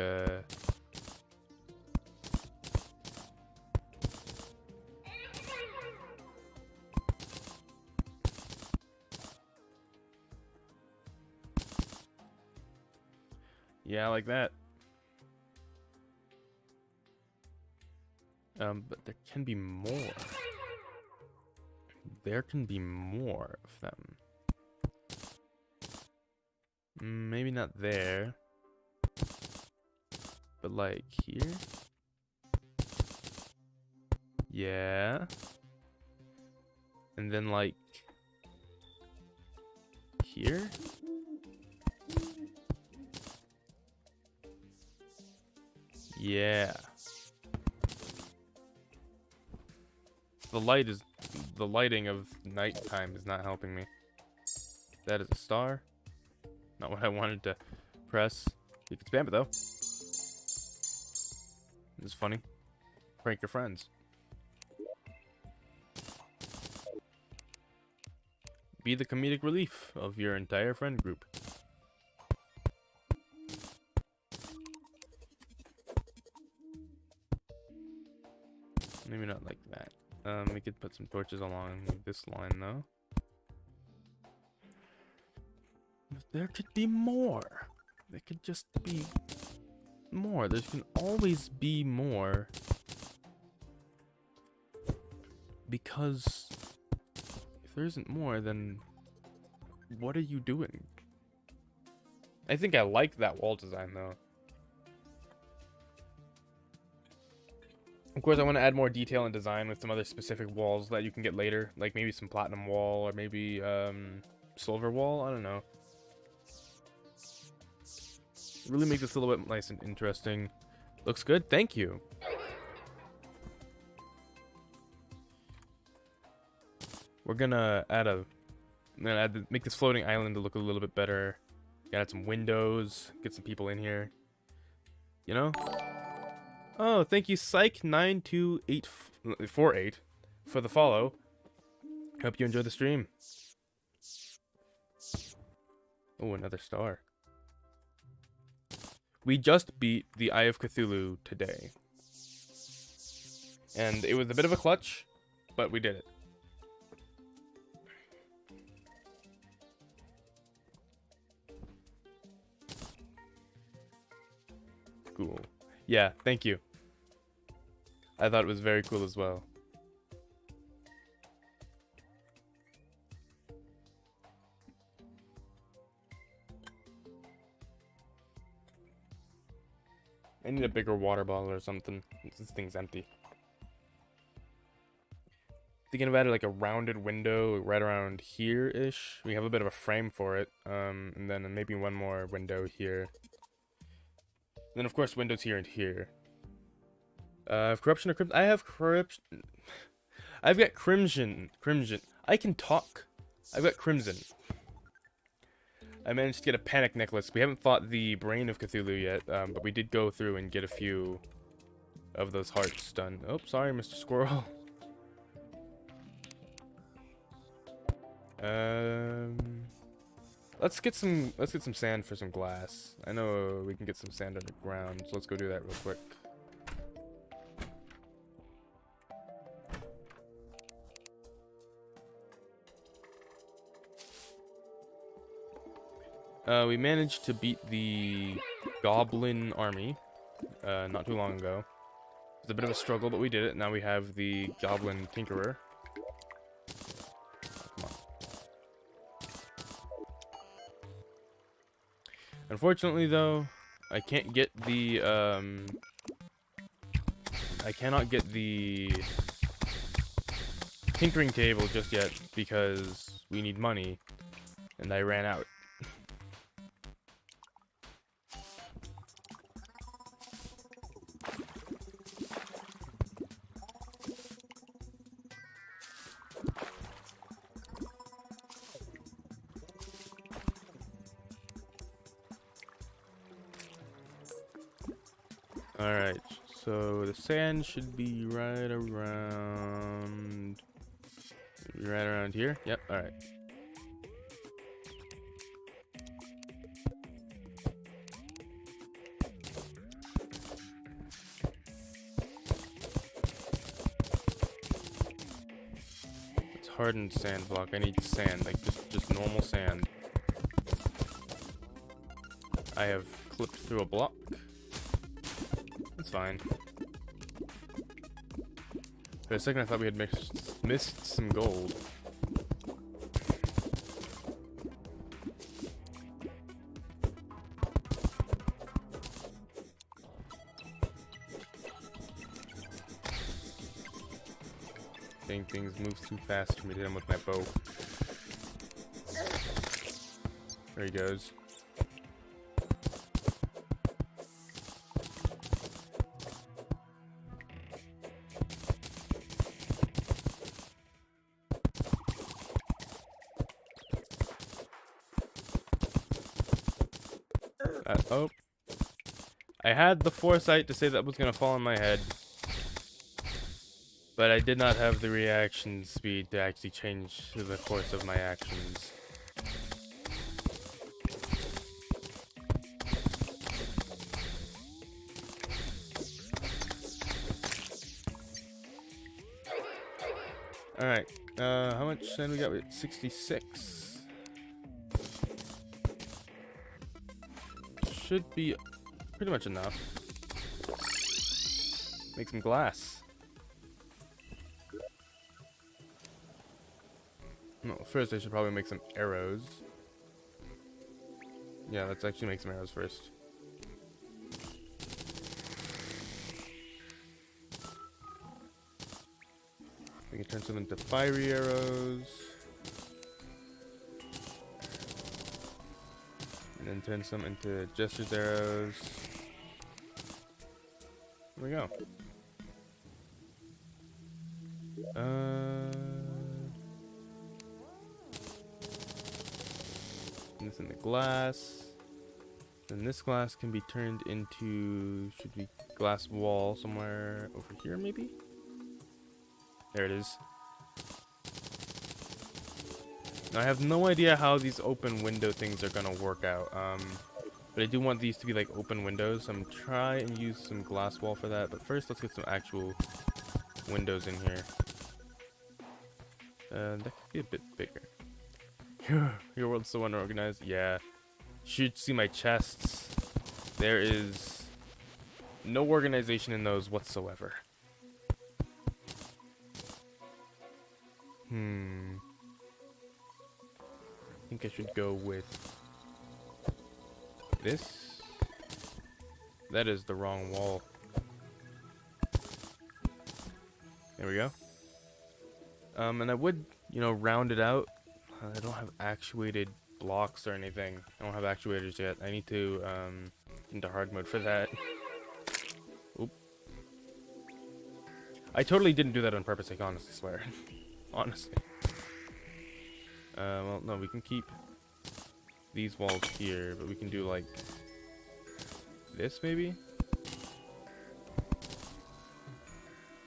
yeah, like that. But there can be more. There can be more of them. Maybe not there. But like here? Yeah. And then like here? Yeah. The lighting of nighttime is not helping me. That is a star. Not what I wanted to press. You can spam it though. This is funny. Prank your friends. Be the comedic relief of your entire friend group. Maybe not like that. We could put some torches along this line though. But there could be more. There could just be more. There can always be more. Because if there isn't more, then what are you doing? I think I like that wall design though. Of course, I want to add more detail and design with some other specific walls that you can get later. Like maybe some platinum wall or maybe silver wall. I don't know. Really make this a little bit nice and interesting. Looks good. Thank you. We're gonna make this floating island to look a little bit better. Gotta add some windows. Get some people in here. You know? Oh, thank you, Psych92848 for the follow. Hope you enjoy the stream. Oh, another star. We just beat the Eye of Cthulhu today. And it was a bit of a clutch, but we did it. Cool. Yeah, thank you. I thought it was very cool as well. I need a bigger water bottle or something. This thing's empty. Thinking about it like a rounded window right around here-ish. We have a bit of a frame for it. And then maybe one more window here. Then of course windows here and here. Corruption or crimson? I have corruption. I've got crimson. I can talk. I've got crimson. I managed to get a panic necklace. We haven't fought the Brain of Cthulhu yet, but we did go through and get a few of those hearts done. Oh, sorry, Mr. Squirrel. Let's get some sand for some glass. I know we can get some sand underground, so let's go do that real quick. We managed to beat the Goblin army not too long ago. It was a bit of a struggle, but we did it. Now we have the Goblin Tinkerer. Come on. Unfortunately, though, I can't get the I cannot get the tinkering table just yet because we need money, and I ran out. Alright, so the sand should be right around here. Yep, alright. It's hardened sand block. I need sand, like just normal sand. I have clipped through a block. That's fine. For a second I thought we had missed some gold. Dang, things move too fast for me to hit him with my bow. There he goes. Oh. I had the foresight to say that was going to fall on my head. But I did not have the reaction speed to actually change the course of my actions. Alright, how much sand we got? 66. Should be pretty much enough. Make some glass. No, first I should probably make some arrows. Yeah, let's actually make some arrows first. We can turn some into fiery arrows. And turn some into gestures arrows. There we go. And this in the glass. Then this glass can be turned into, should be glass wall somewhere over here maybe? There it is. Now I have no idea how these open window things are gonna work out. But I do want these to be like open windows. So I'm gonna try and use some glass wall for that. But first let's get some actual windows in here. That could be a bit bigger. Your world's so unorganized. Yeah. Should see my chests. There is no organization in those whatsoever. I think I should go with this. That is the wrong wall. There we go. And I would, you know, round it out. I don't have actuated blocks or anything. I don't have actuators yet. I need to into hard mode for that. Oop. I totally didn't do that on purpose, I can honestly swear. Honestly. Well, no, we can keep these walls here, but we can do like this maybe?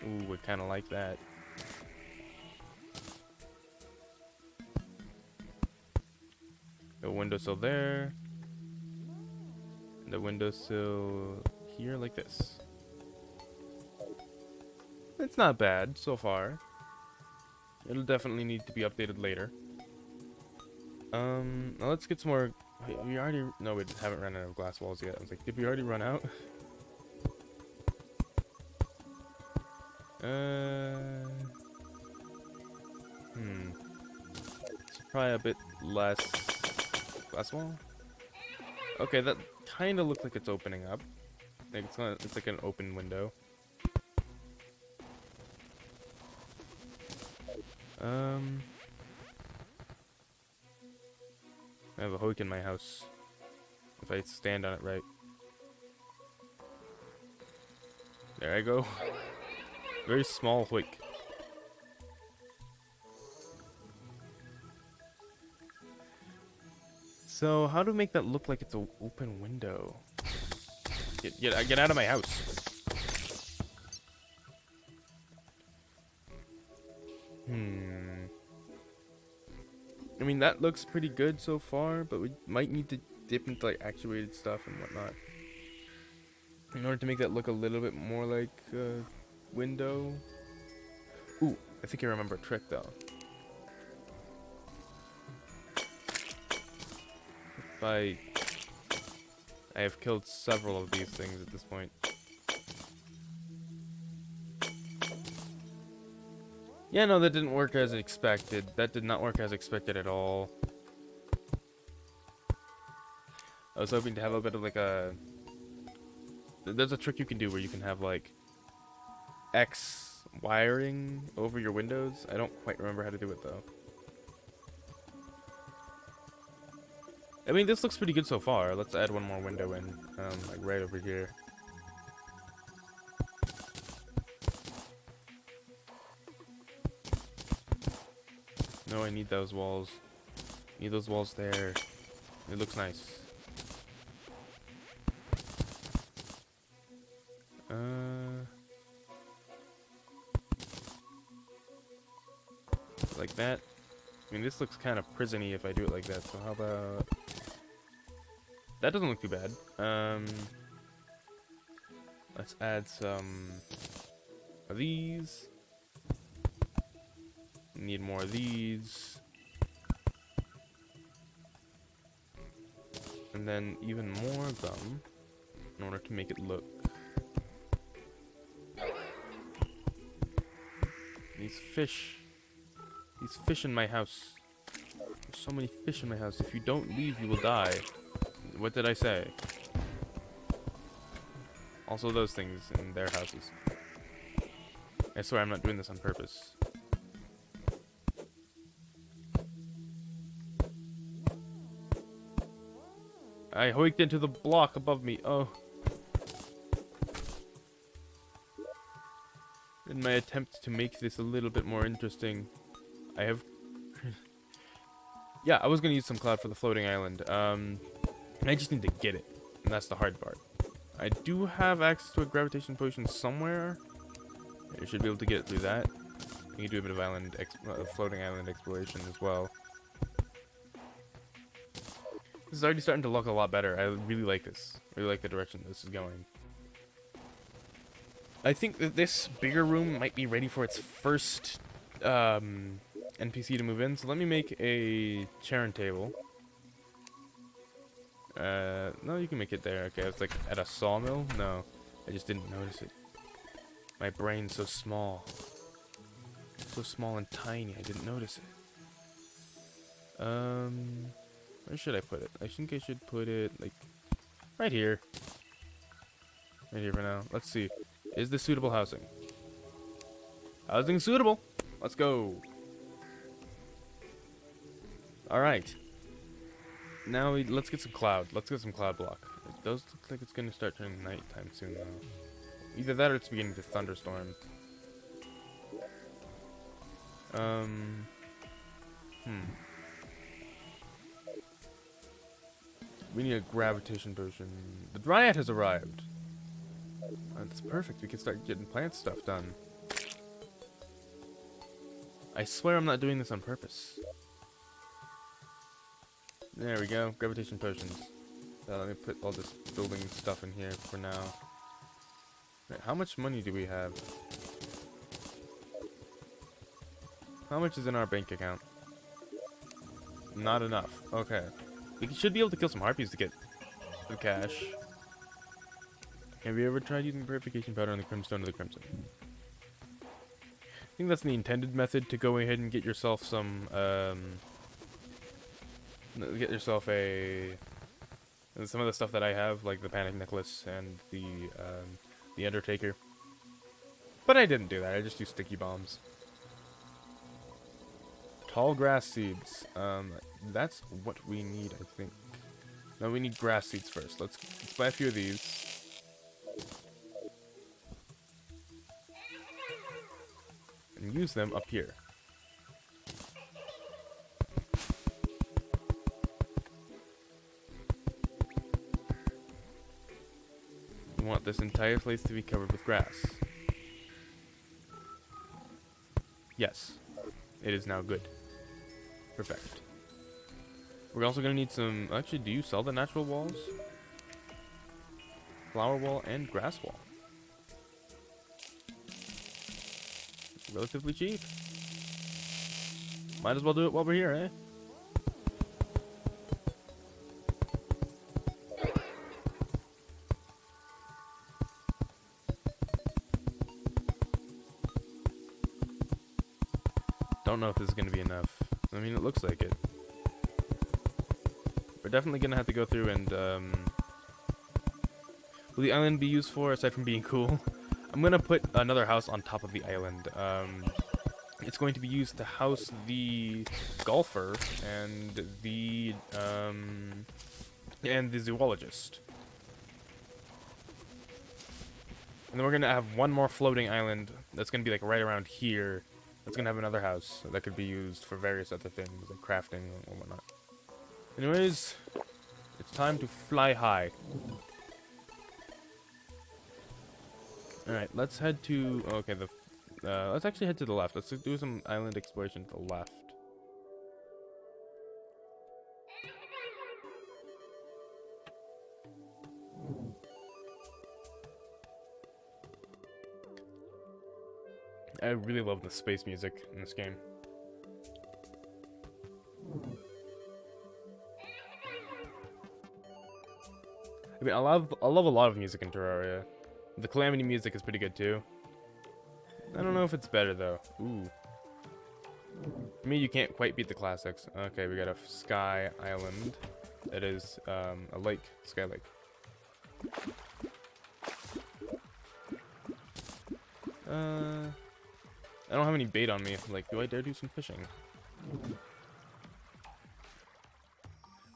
Ooh, I kind of like that. The windowsill there. And the windowsill here like this. It's not bad so far. It'll definitely need to be updated later. Now let's get some more. Wait, we already. No, we haven't run out of glass walls yet. I was like, did we already run out? It's probably a bit less glass wall. Okay, that kind of looks like it's opening up. Like it's like an open window. I have a hoik in my house. If I stand on it right. There I go. Very small hoik. So, how to make that look like it's an open window? Get out of my house. I mean, that looks pretty good so far, but we might need to dip into like actuated stuff and whatnot in order to make that look a little bit more like a window. Ooh, I think I remember a trick though. If I have killed several of these things at this point. Yeah, no, that didn't work as expected. That did not work as expected at all. I was hoping to have a bit of like a... There's a trick you can do where you can have like X wiring over your windows. I don't quite remember how to do it though. I mean, this looks pretty good so far. Let's add one more window in, like right over here. No, I need those walls. Need those walls there. It looks nice. Like that. I mean, this looks kind of prison-y if I do it like that. So how about... That doesn't look too bad. Let's add some of these. Need more of these. And then even more of them in order to make it look. These fish. These fish in my house. There's so many fish in my house. If you don't leave, you will die. What did I say? Also those things in their houses. I swear I'm not doing this on purpose. I hoiked into the block above me. Oh. In my attempt to make this a little bit more interesting, I have... yeah, I was gonna use some cloud for the floating island. And I just need to get it. And that's the hard part. I do have access to a gravitation potion somewhere. I should be able to get it through that. You can do a bit of floating island exploration as well. This is already starting to look a lot better. I really like this. I really like the direction this is going. I think that this bigger room might be ready for its first NPC to move in. So let me make a chair and table. No, you can make it there. Okay, it's like at a sawmill? No, I just didn't notice it. My brain's so small. So small and tiny, I didn't notice it. Where should I put it? I think I should put it, like, right here. Right here for now. Let's see. Is this suitable housing? Housing suitable! Let's go! Alright. Now let's get some cloud. Let's get some cloud block. It does look like it's gonna start turning nighttime soon, though. Either that or it's beginning to thunderstorm. We need a gravitation potion. The Dryad has arrived. That's perfect. We can start getting plant stuff done. I swear I'm not doing this on purpose. There we go. Gravitation potions. Let me put all this building stuff in here for now. Right, how much money do we have? How much is in our bank account? Not enough. Okay. We should be able to kill some harpies to get the cash. Have you ever tried using purification powder on the Crimstone of the Crimson? I think that's the intended method, to go ahead and get yourself some, get yourself some of the stuff that I have, like the Panic Necklace and the Undertaker. But I didn't do that, I just used sticky bombs. Tall grass seeds. That's what we need, I think. No, we need grass seeds first. Let's buy a few of these. And use them up here. We want this entire place to be covered with grass. Yes. It is now good. Perfect. We're also going to need some... Actually, do you sell the natural walls? Flower wall and grass wall. Relatively cheap. Might as well do it while we're here, eh? Don't know if this is going to be enough. I mean, it looks like it. We're definitely going to have to go through and, will the island be used for, aside from being cool? I'm going to put another house on top of the island. It's going to be used to house the golfer and the zoologist. And then we're going to have one more floating island that's going to be, like, right around here. That's going to have another house that could be used for various other things, like crafting and whatnot. Anyways, it's time to fly high. Alright, let's head to... Okay, let's actually head to the left. Let's do some island exploration to the left. I really love the space music in this game. I mean, I love a lot of music in Terraria. The Calamity music is pretty good too. I don't know if it's better though. Ooh. For me, you can't quite beat the classics. Okay, we got a sky island. That is a lake, sky lake. I don't have any bait on me. Like, do I dare do some fishing?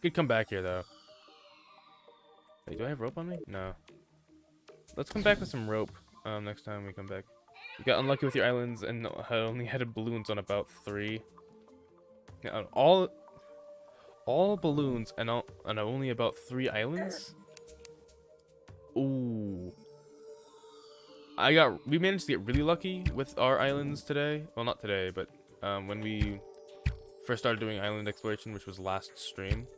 Could come back here though. Wait, do I have rope on me? No. Let's come back with some rope next time we come back. You got unlucky with your islands and only had balloons on about 3. Yeah, all balloons and only about 3 islands? Ooh. We managed to get really lucky with our islands today. Well, not today, but when we first started doing island exploration, which was last stream,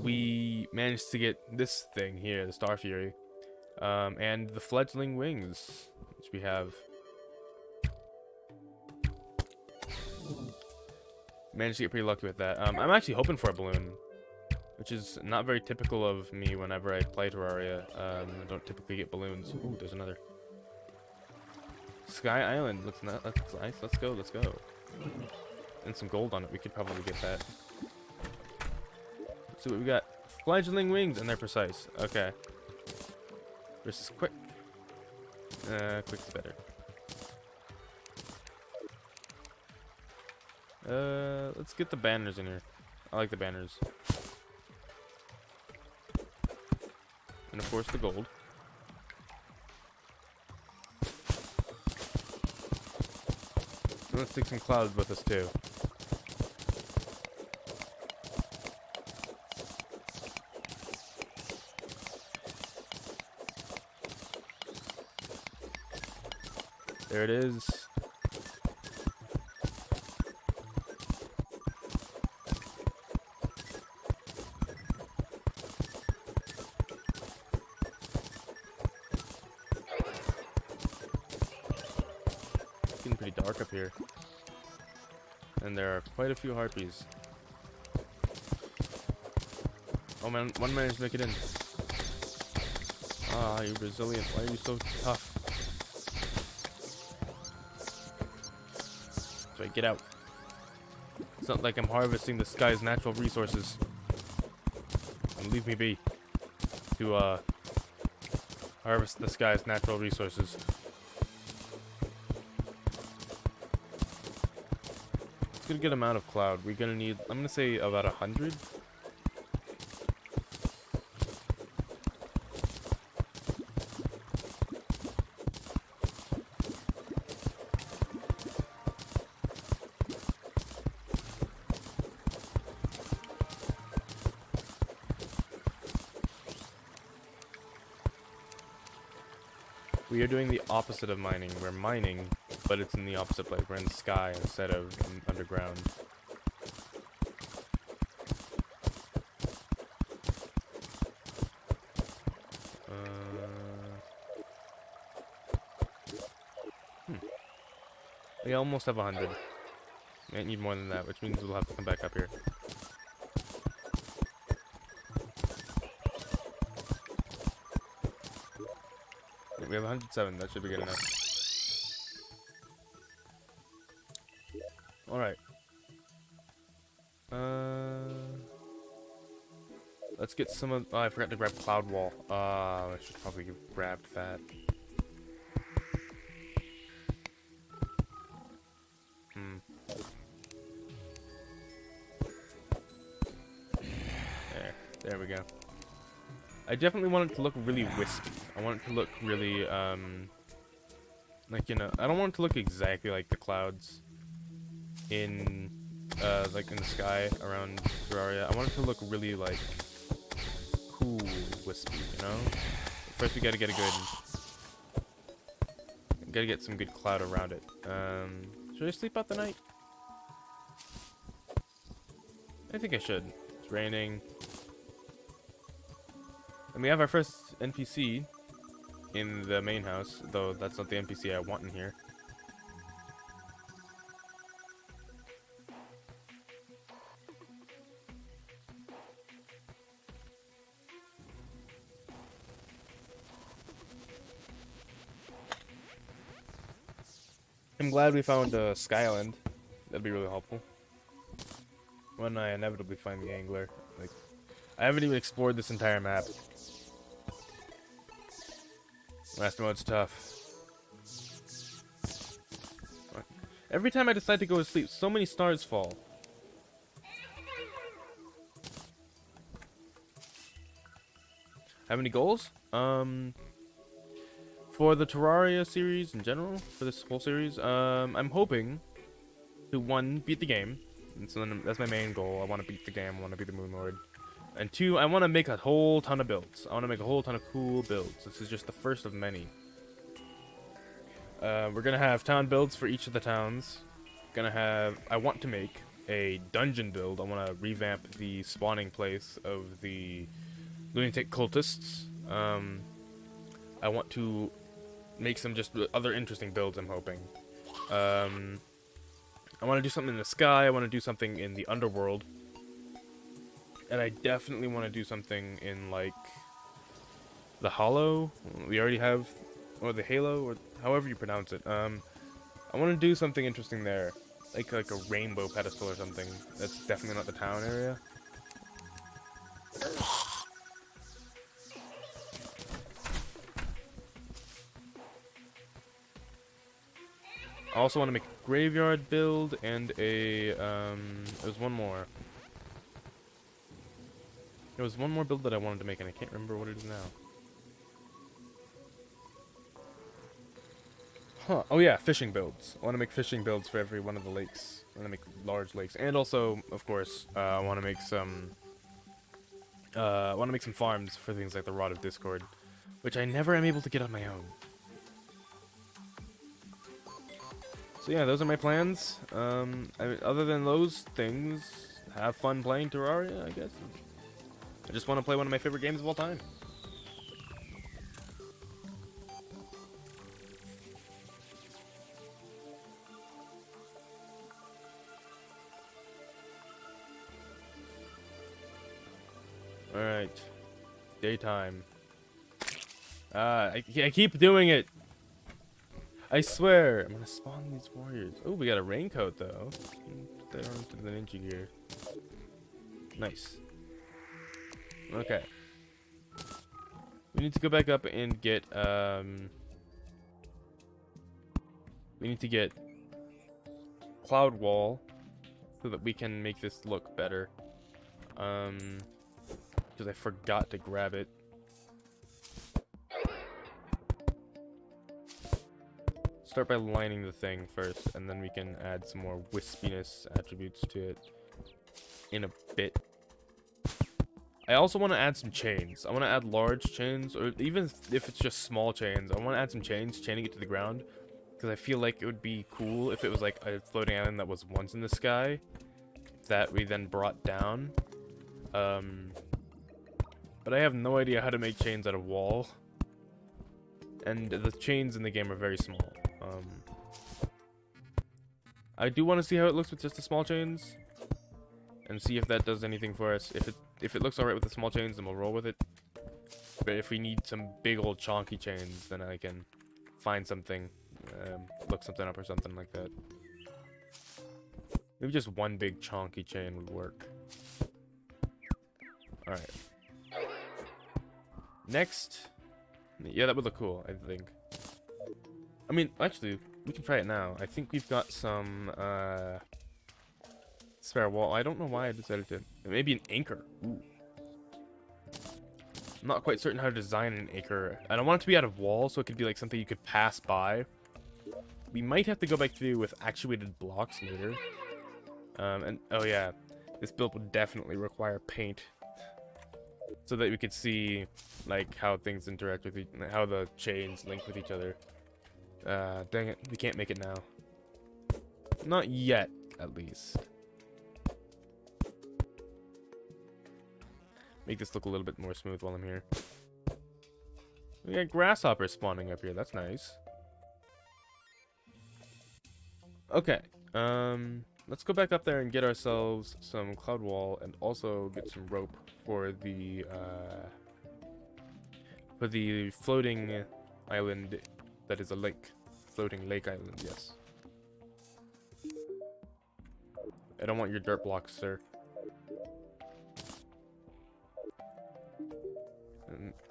we managed to get this thing here, the Star Fury, and the fledgling wings, which we have. Managed to get pretty lucky with that. I'm actually hoping for a balloon, which is not very typical of me whenever I play Terraria. I don't typically get balloons. Ooh, there's another. Sky Island. That's nice. Let's go. Let's go. And some gold on it. We could probably get that. Let's see what we got. Fledgling wings, and they're precise. Okay. Versus quick. Quick's better. Let's get the banners in here. I like the banners. And of course the gold. So let's take some clouds with us too. There it is. Getting pretty dark up here. And there are quite a few harpies. Oh man, one managed to make it in. Ah, you're Brazilian. Why are you so tough? So get out. It's not like I'm harvesting the sky's natural resources. And leave me be. To harvest the sky's natural resources. It's a good amount of cloud. We're gonna need, I'm gonna say about 100. We are doing the opposite of mining. We're mining, but it's in the opposite place. We're in the sky instead of underground. We almost have 100. Might need more than that, which means we'll have to come back up here. We have 107. That should be good enough. All right. Let's get some of. Oh, I forgot to grab Cloud Wall. I should probably have grabbed that. There we go. I definitely want it to look really wispy. I want it to look really, like, you know, I don't want it to look exactly like the clouds in, like in the sky around Terraria. I want it to look really, like, cool wispy, you know? First we gotta get some good cloud around it. Should I sleep out the night? I think I should. It's raining. And we have our first NPC in the main house, though that's not the NPC I want in here. I'm glad we found Skyland. That'd be really helpful. When I inevitably find the angler. Like, I haven't even explored this entire map. Last mode's tough. Every time I decide to go to sleep, so many stars fall. have any goals? For the Terraria series in general, for this whole series, I'm hoping to, one, beat the game. And so that's my main goal. I want to beat the game. I want to be the Moon Lord. And two, I want to make a whole ton of builds. I want to make a whole ton of cool builds. This is just the first of many. We're gonna have town builds for each of the towns. I want to make a dungeon build. I want to revamp the spawning place of the lunatic cultists. I want to make some just other interesting builds, I'm hoping. I want to do something in the sky. I want to do something in the underworld. And I definitely want to do something in, like, the Hollow. We already have, or the Halo, or however you pronounce it. I want to do something interesting there. Like a rainbow pedestal or something. That's definitely not the town area. I also want to make a graveyard build and a, there's one more. There was one more build that I wanted to make and I can't remember what it is now. Huh, oh yeah, fishing builds. I want to make fishing builds for every one of the lakes. I want to make large lakes. And also, of course, I want to make some, farms for things like the Rod of Discord, which I never am able to get on my own. So yeah, those are my plans. I mean, other than those things, have fun playing Terraria, I guess. I just want to play one of my favorite games of all time. Alright. Daytime. I keep doing it! I swear! I'm gonna spawn these warriors. Oh, we got a raincoat, though. Put that onto the ninja gear. Nice. Okay. We need to go back up and get, we need to get Cloud Wall so that we can make this look better. Because I forgot to grab it. Start by lining the thing first, and then we can add some more wispiness attributes to it in a bit. I also want to add some chains. I want to add large chains, or even if it's just small chains. I want to add some chains, chaining it to the ground, because I feel like it would be cool if it was like a floating island that was once in the sky, that we then brought down. But I have no idea how to make chains out of wall, and the chains in the game are very small. I do want to see how it looks with just the small chains, and see if that does anything for us. If it looks alright with the small chains, then we'll roll with it. But if we need some big old chonky chains, then I can find something, look something up or something like that. Maybe just one big chonky chain would work. Alright. Next. Yeah, that would look cool, I think. I mean, actually, we can try it now. I think we've got some, spare wall. I don't know why I decided to. Maybe an anchor. Ooh. I'm not quite certain how to design an anchor. I don't want it to be out of wall, so it could be like something you could pass by. We might have to go back through with actuated blocks later. And oh yeah, this build would definitely require paint, so that we could see like how things interact with how the chains link with each other. Dang it, we can't make it now. Not yet, at least. Make this look a little bit more smooth while I'm here. We got grasshoppers spawning up here. That's nice. Okay. Let's go back up there and get ourselves some cloud wall and also get some rope for the floating island that is a lake. Floating lake island, yes. I don't want your dirt blocks, sir.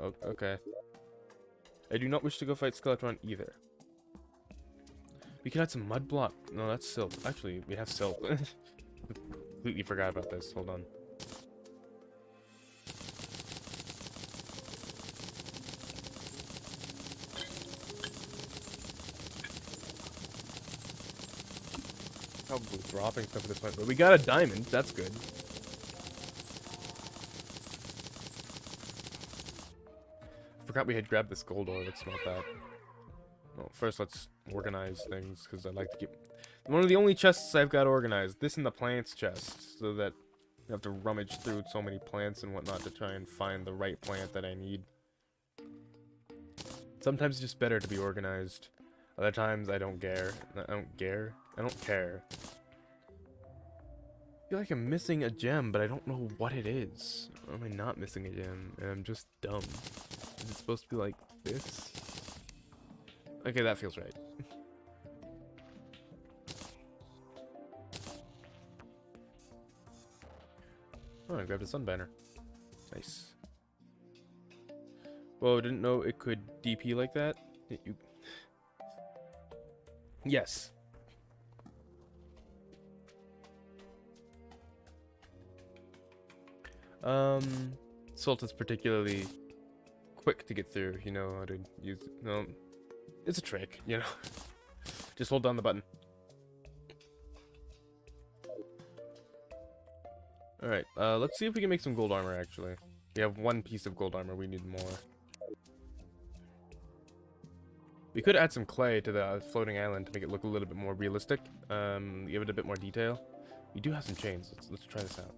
Oh, okay. I do not wish to go fight Skeletron either. We can add some mud block. No, that's silt. Actually, we have silt. Completely forgot about this. Hold on. probably dropping stuff at this point, but we got a diamond. That's good. Forgot we had grabbed this gold ore. Let's smelt that. Well, first let's organize things, because I'd like to keep... One of the only chests I've got organized. This and the plants chest, so that you have to rummage through so many plants and whatnot to try and find the right plant that I need. Sometimes it's just better to be organized. Other times I don't care. I don't care. I don't care. I feel like I'm missing a gem, but I don't know what it is. Or am I not missing a gem? And I'm just dumb. Is it supposed to be like this? Okay, that feels right. Oh, I grabbed a sun banner. Nice. Whoa, didn't know it could DP like that. Yes. Salt is particularly quick to get through. You know how to use it. No, it's a trick, you know. Just hold down the button. Alright, let's see if we can make some gold armor, actually. We have one piece of gold armor, we need more. We could add some clay to the floating island to make it look a little bit more realistic. Give it a bit more detail. We do have some chains, let's try this out.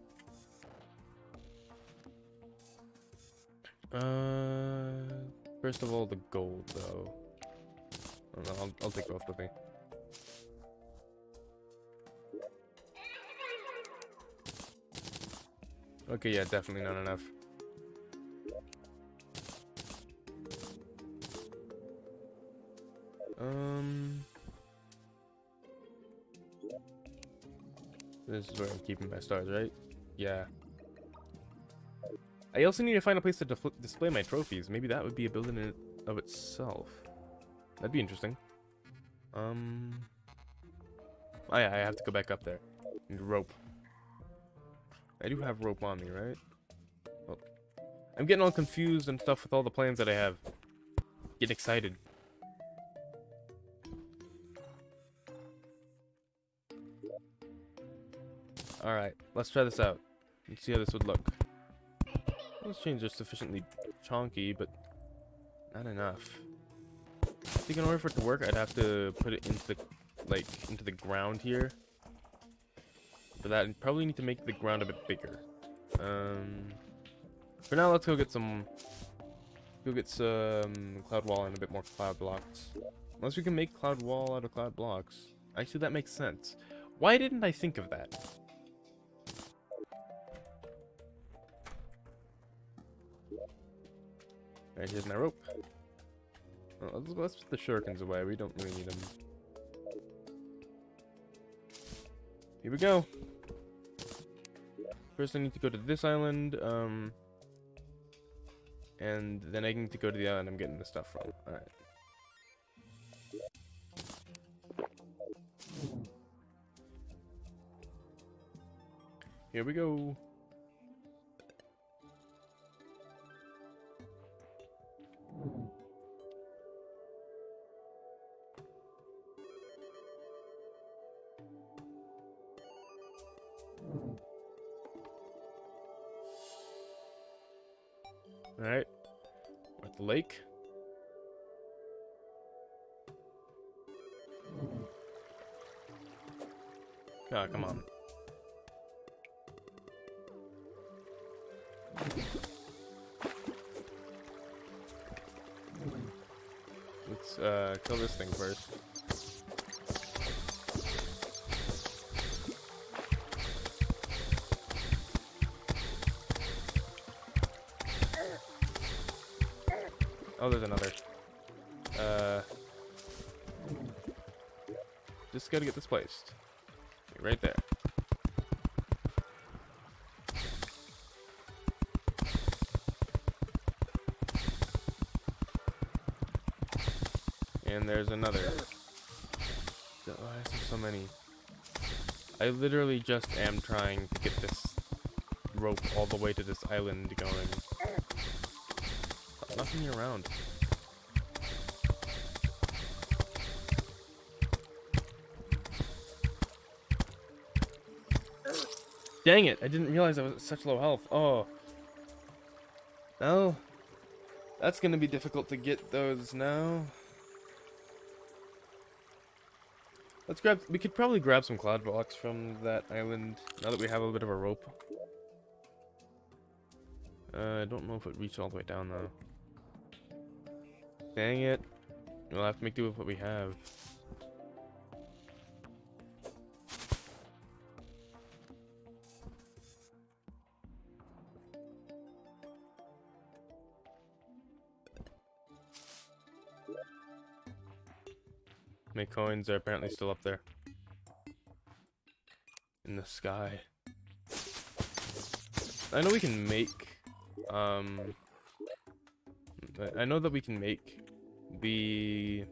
First of all, the gold, though. I don't know, I'll take both with me. Okay, yeah, definitely not enough. This is where I'm keeping my stars, right? Yeah. I also need to find a place to display my trophies. Maybe that would be a building in of itself. That'd be interesting. Oh yeah, I have to go back up there. Need rope. I do have rope on me, right? Oh. I'm getting all confused and stuff with all the plans that I have. Get excited. Alright, let's try this out. Let's see how this would look. Those chains are sufficiently chonky, but not enough. I think in order for it to work, I'd have to put it into the, into the ground here. For that, I'd probably need to make the ground a bit bigger. For now, let's go get some cloud wall and a bit more cloud blocks. Unless we can make cloud wall out of cloud blocks. Actually, that makes sense. Why didn't I think of that? Alright, here's my rope. Oh, let's put the shurikens away. We don't really need them. Here we go. First I need to go to this island, and then I need to go to the island I'm getting the stuff from. Alright. Here we go. Alright, we're at the lake. Ah, come on. Let's kill this thing first. Oh, there's another. Just gotta get this placed. Right there. And there's another. Oh, there's so many. I literally just am trying to get this rope all the way to this island going. Stop knocking me around. Dang it! I didn't realize I was at such low health. Oh. No. That's gonna be difficult to get those now. Let's grab. We could probably grab some cloud blocks from that island now that we have a bit of a rope. I don't know if it reached all the way down though. Dang it. We'll have to make do with what we have. My coins are apparently still up there. In the sky. I know we can make, I know that we can make the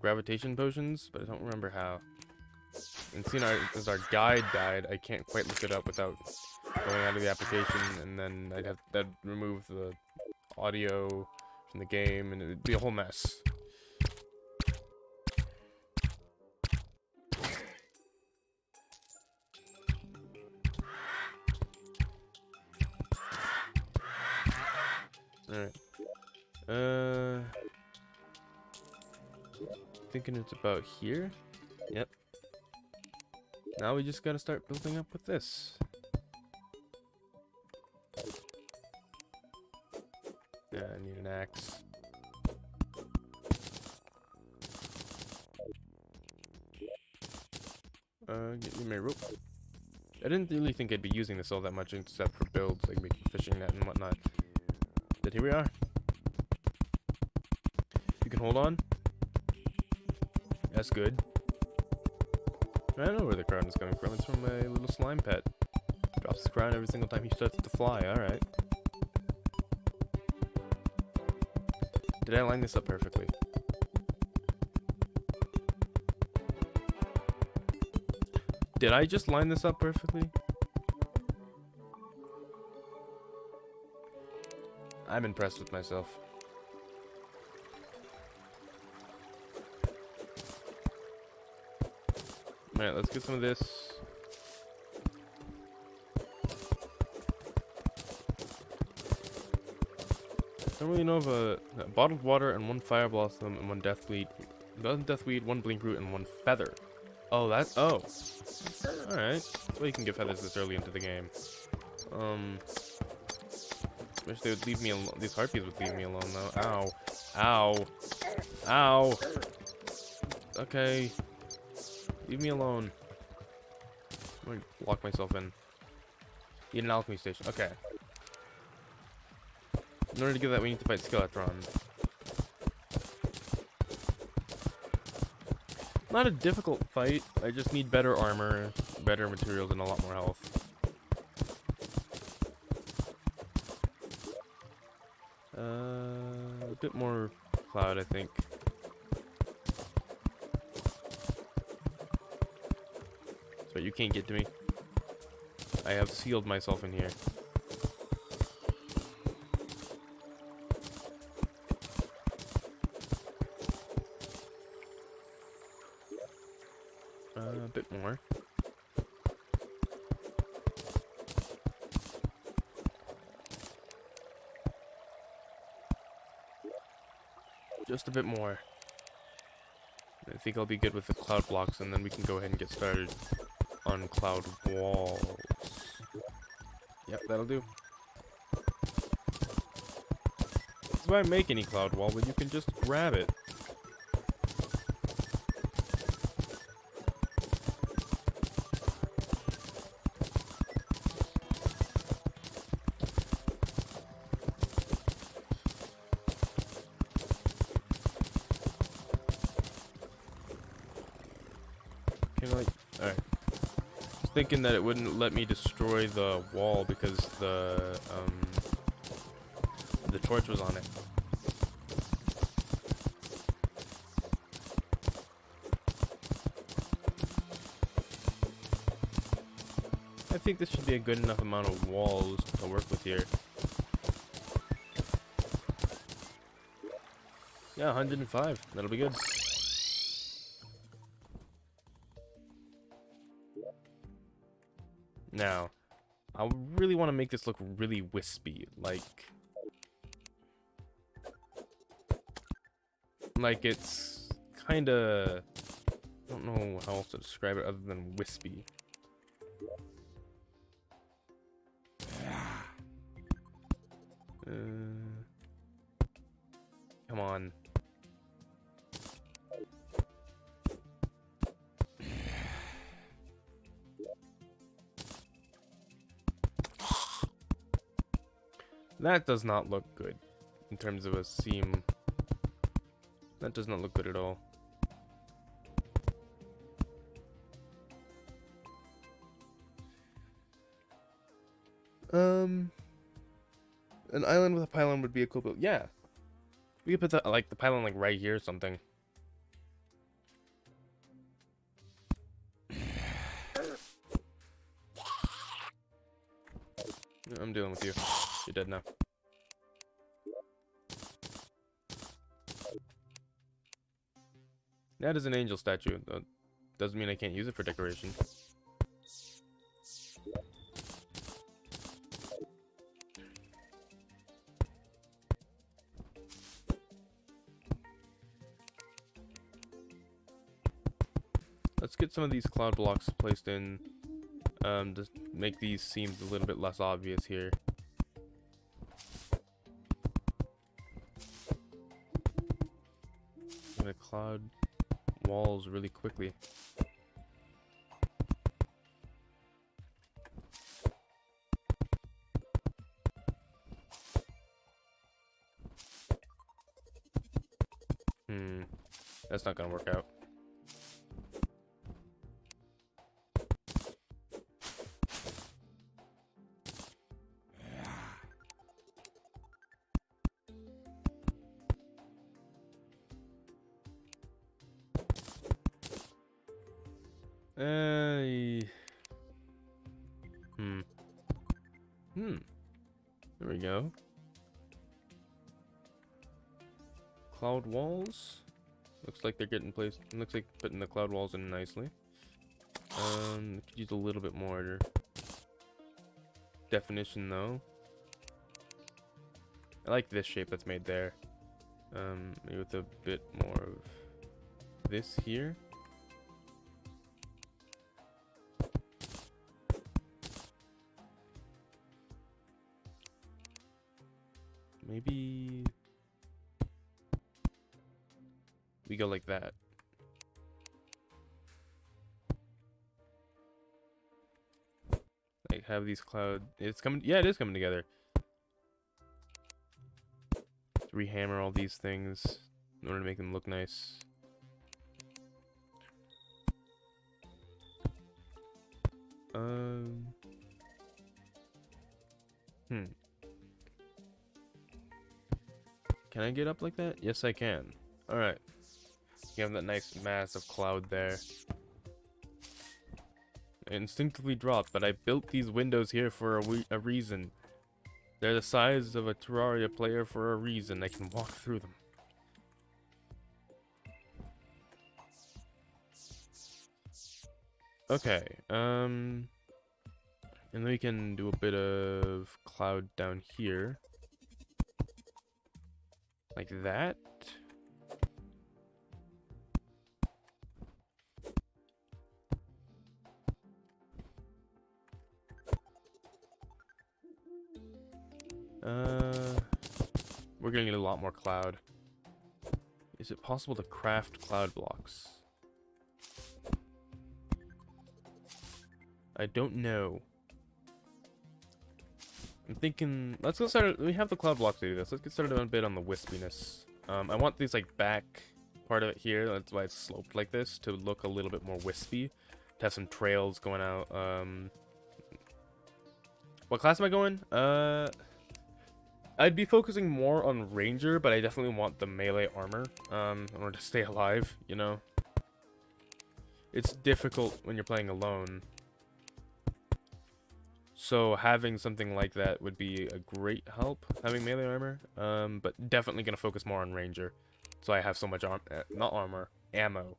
gravitation potions, but I don't remember how. And seeing as our guide died, I can't quite look it up without going out of the application, and then that'd remove the audio from the game, and it'd be a whole mess. Alright. Thinking it's about here. Yep. Now we just gotta start building up with this. Yeah, I need an axe. Get me my rope. I didn't really think I'd be using this all that much except for builds, like making fishing net and whatnot. But here we are. You can hold on. That's good. I know where the crown is coming from. It's from my little slime pet. Drops his crown every single time he starts to fly. Alright. Did I line this up perfectly? Did I just line this up perfectly? I'm impressed with myself. Alright, let's get some of this. Don't really know of a bottled water and one fire blossom and one deathweed. One deathweed, one blink root, and one feather. Oh, that's alright. Well, you can get feathers this early into the game. Wish they would leave me alone. These harpies would leave me alone though. Ow. Ow. Ow. Okay. Leave me alone. I'm gonna lock myself in. Need an alchemy station. Okay. In order to get that, we need to fight Skeletron. Not a difficult fight. I just need better armor, better materials, and a lot more health. A bit more cloud, I think. But you can't get to me. I have sealed myself in here. A bit more. Just a bit more. I think I'll be good with the cloud blocks, and then we can go ahead and get started on cloud walls. Yep, that'll do. That's why I make any cloud wall, but you can just grab it. Alright. Thinking that it wouldn't let me destroy the wall because the torch was on it. I think this should be a good enough amount of walls to work with here. Yeah, 105. That'll be good. Now, make this look really wispy, like it's kind of, I don't know how else to describe it other than wispy. Come on. That does not look good in terms of a seam. That does not look good at all. An island with a pylon would be a cool build. Yeah. We could put the, like, the pylon like right here or something. I'm dealing with you. You're dead now. That is an angel statue. Doesn't mean I can't use it for decoration. Let's get some of these cloud blocks placed in, to make these seams a little bit less obvious here. I'm gonna cloud walls really quickly. That's not gonna work out. There we go. Cloud walls. Looks like they're getting placed. Looks like putting the cloud walls in nicely. Could use a little bit more definition though. I like this shape that's made there. Maybe with a bit more of this here. Maybe we go like that. Like have these cloud. It's coming. Yeah, it is coming together. Let's rehammer all these things in order to make them look nice. Can I get up like that? Yes, I can. Alright. You have that nice mass of cloud there. I instinctively dropped, but I built these windows here for a reason. They're the size of a Terraria player for a reason. I can walk through them. Okay, and then we can do a bit of cloud down here. Like that. We're gonna need a lot more cloud. Is it possible to craft cloud blocks? I don't know. I'm thinking, let's go start. We have the cloud blocks to do this. Let's get started on a bit on the wispiness. I want these like back part of it here. That's why it's sloped like this, to look a little bit more wispy. To have some trails going out. What class am I going? I'd be focusing more on Ranger, but I definitely want the melee armor, in order to stay alive, you know? It's difficult when you're playing alone. So having something like that would be a great help, having melee armor, but definitely going to focus more on Ranger. So I have so much not armor, ammo.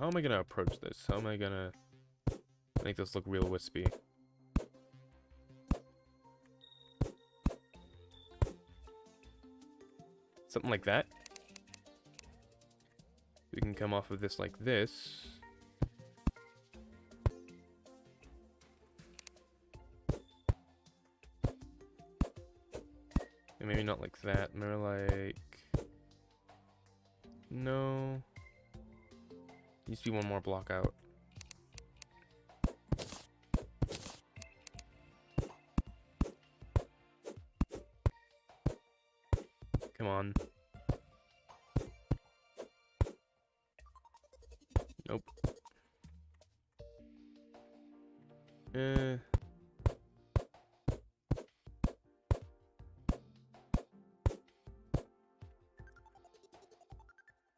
how am I gonna approach this? How am I gonna make this look real wispy? Something like that. We can come off of this like this. And maybe not like that, more like... No. Needs to be one more block out. Come on. Nope.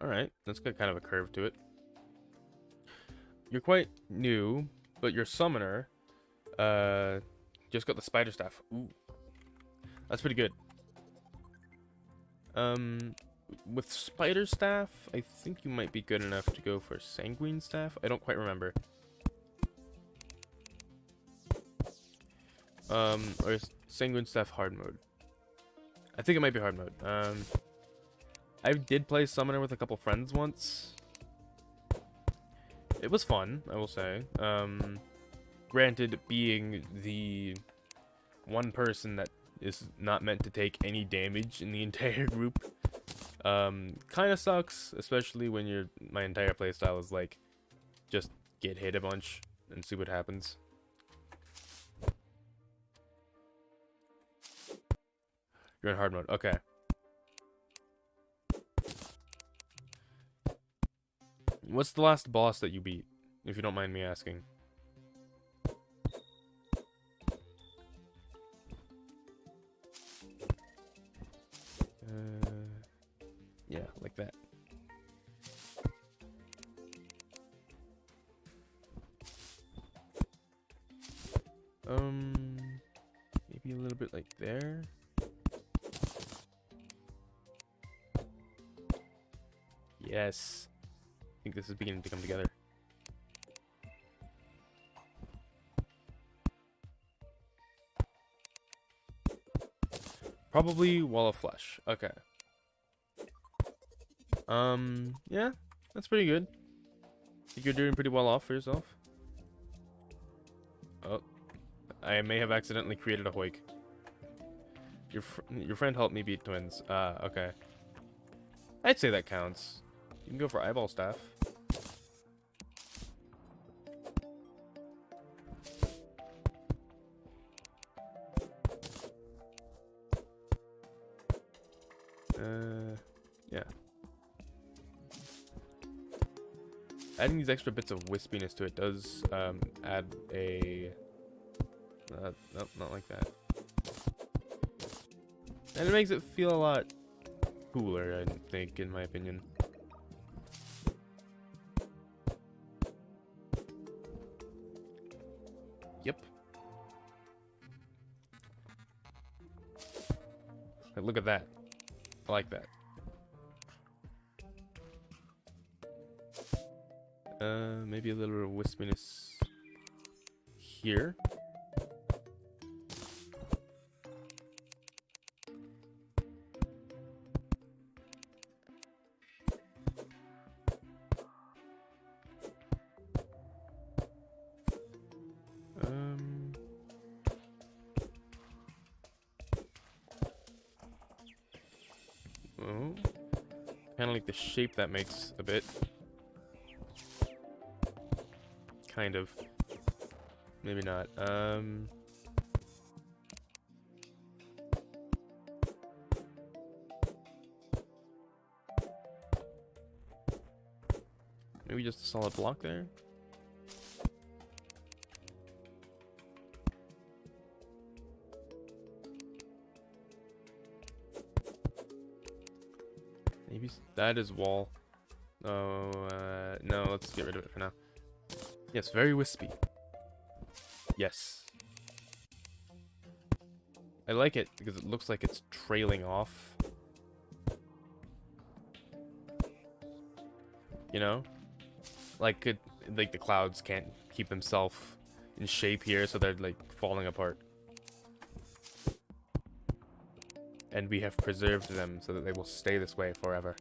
Alright, that's got kind of a curve to it. You're quite new, but your summoner just got the spider staff. Ooh. That's pretty good. With spider staff, I think you might be good enough to go for sanguine staff. I don't quite remember. Or is sanguine staff hard mode? I think it might be hard mode. I did play summoner with a couple friends once. It was fun, I will say. Granted, being the one person that is not meant to take any damage in the entire group, kind of sucks, especially when my entire playstyle is like, just get hit a bunch and see what happens. You're in hard mode, okay. What's the last boss that you beat, if you don't mind me asking? Yeah, like that. Maybe a little bit like there. Yes. I think this is beginning to come together. Probably Wall of Flesh. Okay. Yeah, that's pretty good. I think you're doing pretty well off for yourself. Oh, I may have accidentally created a hoik. Your friend helped me beat twins. Okay. I'd say that counts. You can go for eyeball staff. Yeah. Adding these extra bits of wispiness to it does add a... nope, not like that. And it makes it feel a lot cooler, I think, in my opinion. Yep. Hey, look at that. I like that. Maybe a little wispiness here. Oh, kind of like the shape that makes a bit. Kind of. Maybe not. Maybe just a solid block there. Maybe that is wall. Oh, no, let's get rid of it for now. Yes, very wispy. Yes. I like it because it looks like it's trailing off. You know? Like like the clouds can't keep themselves in shape here, so they're like falling apart. And we have preserved them so that they will stay this way forever.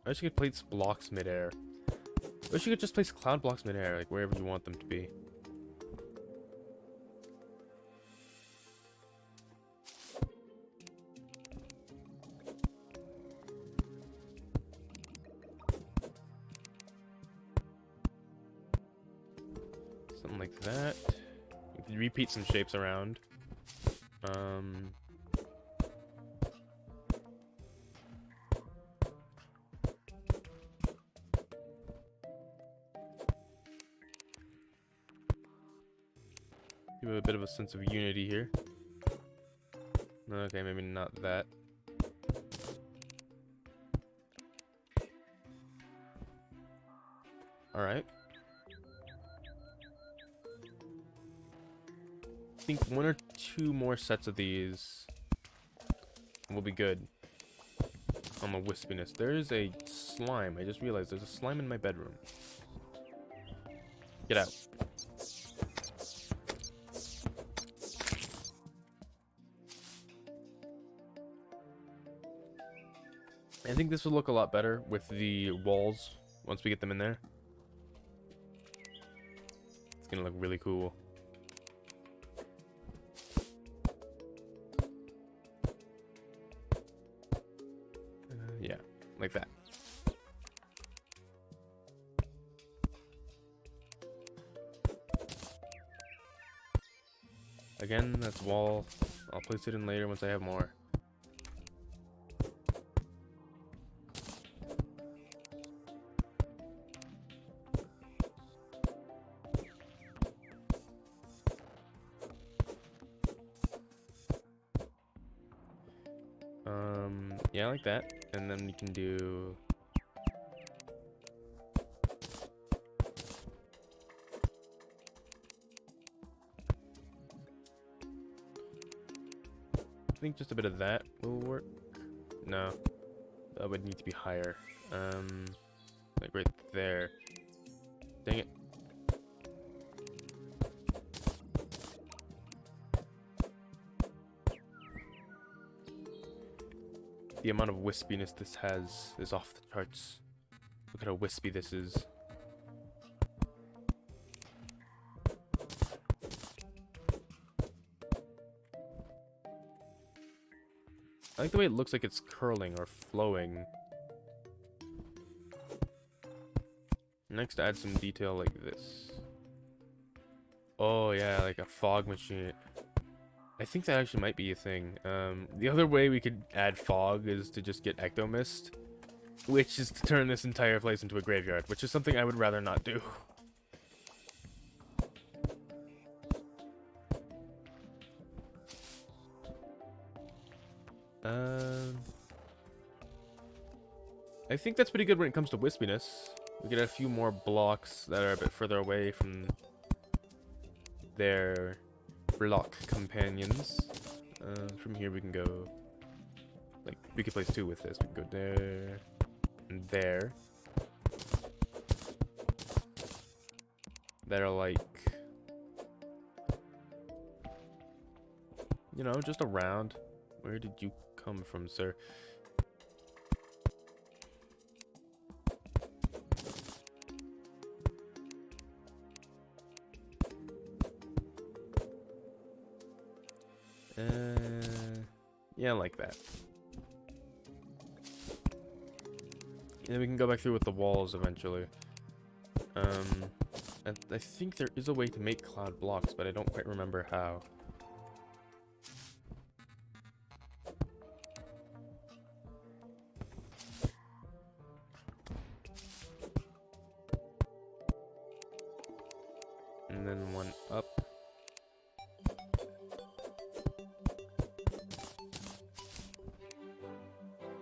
I wish you could place blocks midair. I wish you could just place cloud blocks midair, like wherever you want them to be. Something like that. You can repeat some shapes around. Give it a bit of a sense of unity here. Okay, maybe not that. Alright. I think 1 or 2 more sets of these will be good. On the wispiness. There is a slime. I just realized there's a slime in my bedroom. Get out. I think this will look a lot better with the walls once we get them in there. It's gonna look really cool. Yeah, like that. Again, that's wall. I'll place it in later once I have more. Yeah, like that. And then we can do... I think just a bit of that will work. No, that would need to be higher. Like right there. Dang it. The amount of wispiness this has is off the charts. Look at how wispy this is. I like the way it looks like it's curling or flowing. Next, add some detail like this. Oh yeah, like a fog machine. I think that actually might be a thing. The other way we could add fog is to just get ectomist, which is to turn this entire place into a graveyard, which is something I would rather not do. I think that's pretty good when it comes to wispiness. We get a few more blocks that are a bit further away from their block companions. From here we can go, like, we could place 2 with this. We can go there and there. That are like, you know, just around. Where did you come from, sir? Yeah, like that. And then we can go back through with the walls eventually. I think there is a way to make cloud blocks, but I don't quite remember how. And then one up.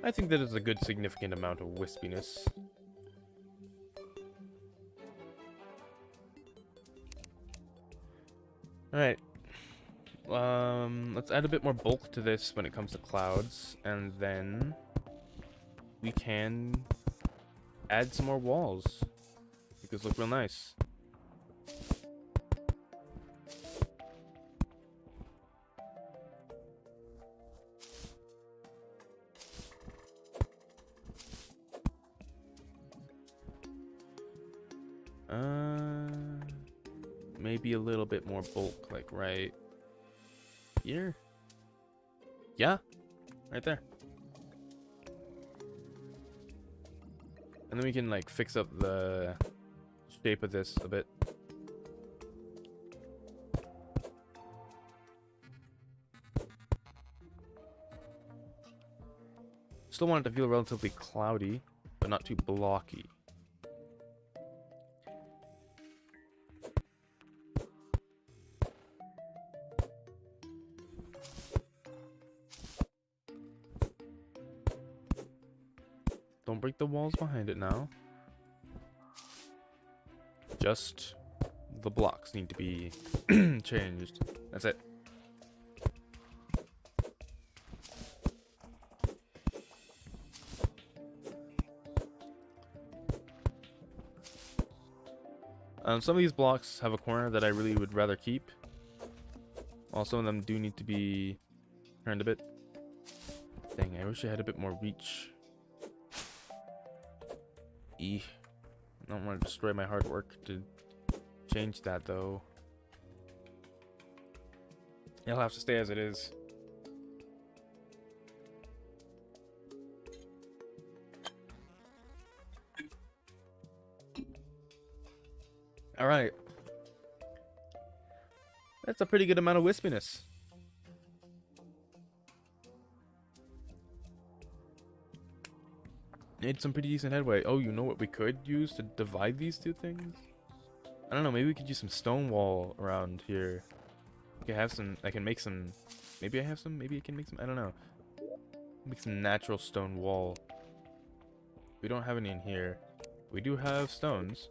I think that is a good significant amount of wispiness. Alright. Let's add a bit more bulk to this when it comes to clouds, and then we can add some more walls. Make this look real nice. Maybe a little bit more bulk, like right here. Yeah, right there. And then we can like fix up the shape of this a bit. Still want it to feel relatively cloudy, but not too blocky. Don't break the walls behind it now. Just the blocks need to be changed. That's it. Some of these blocks have a corner that I really would rather keep. While some of them do need to be turned a bit. Dang, I wish I had a bit more reach. I don't want to destroy my hard work to change that though. It'll have to stay as it is. Alright. That's a pretty good amount of wispiness. Made some pretty decent headway. Oh, you know what we could use to divide these two things? I don't know, maybe we could use some stone wall around here. I can have some, I can make some, maybe I have some, maybe I can make some, I don't know. Make some natural stone wall. We don't have any in here. We do have stones.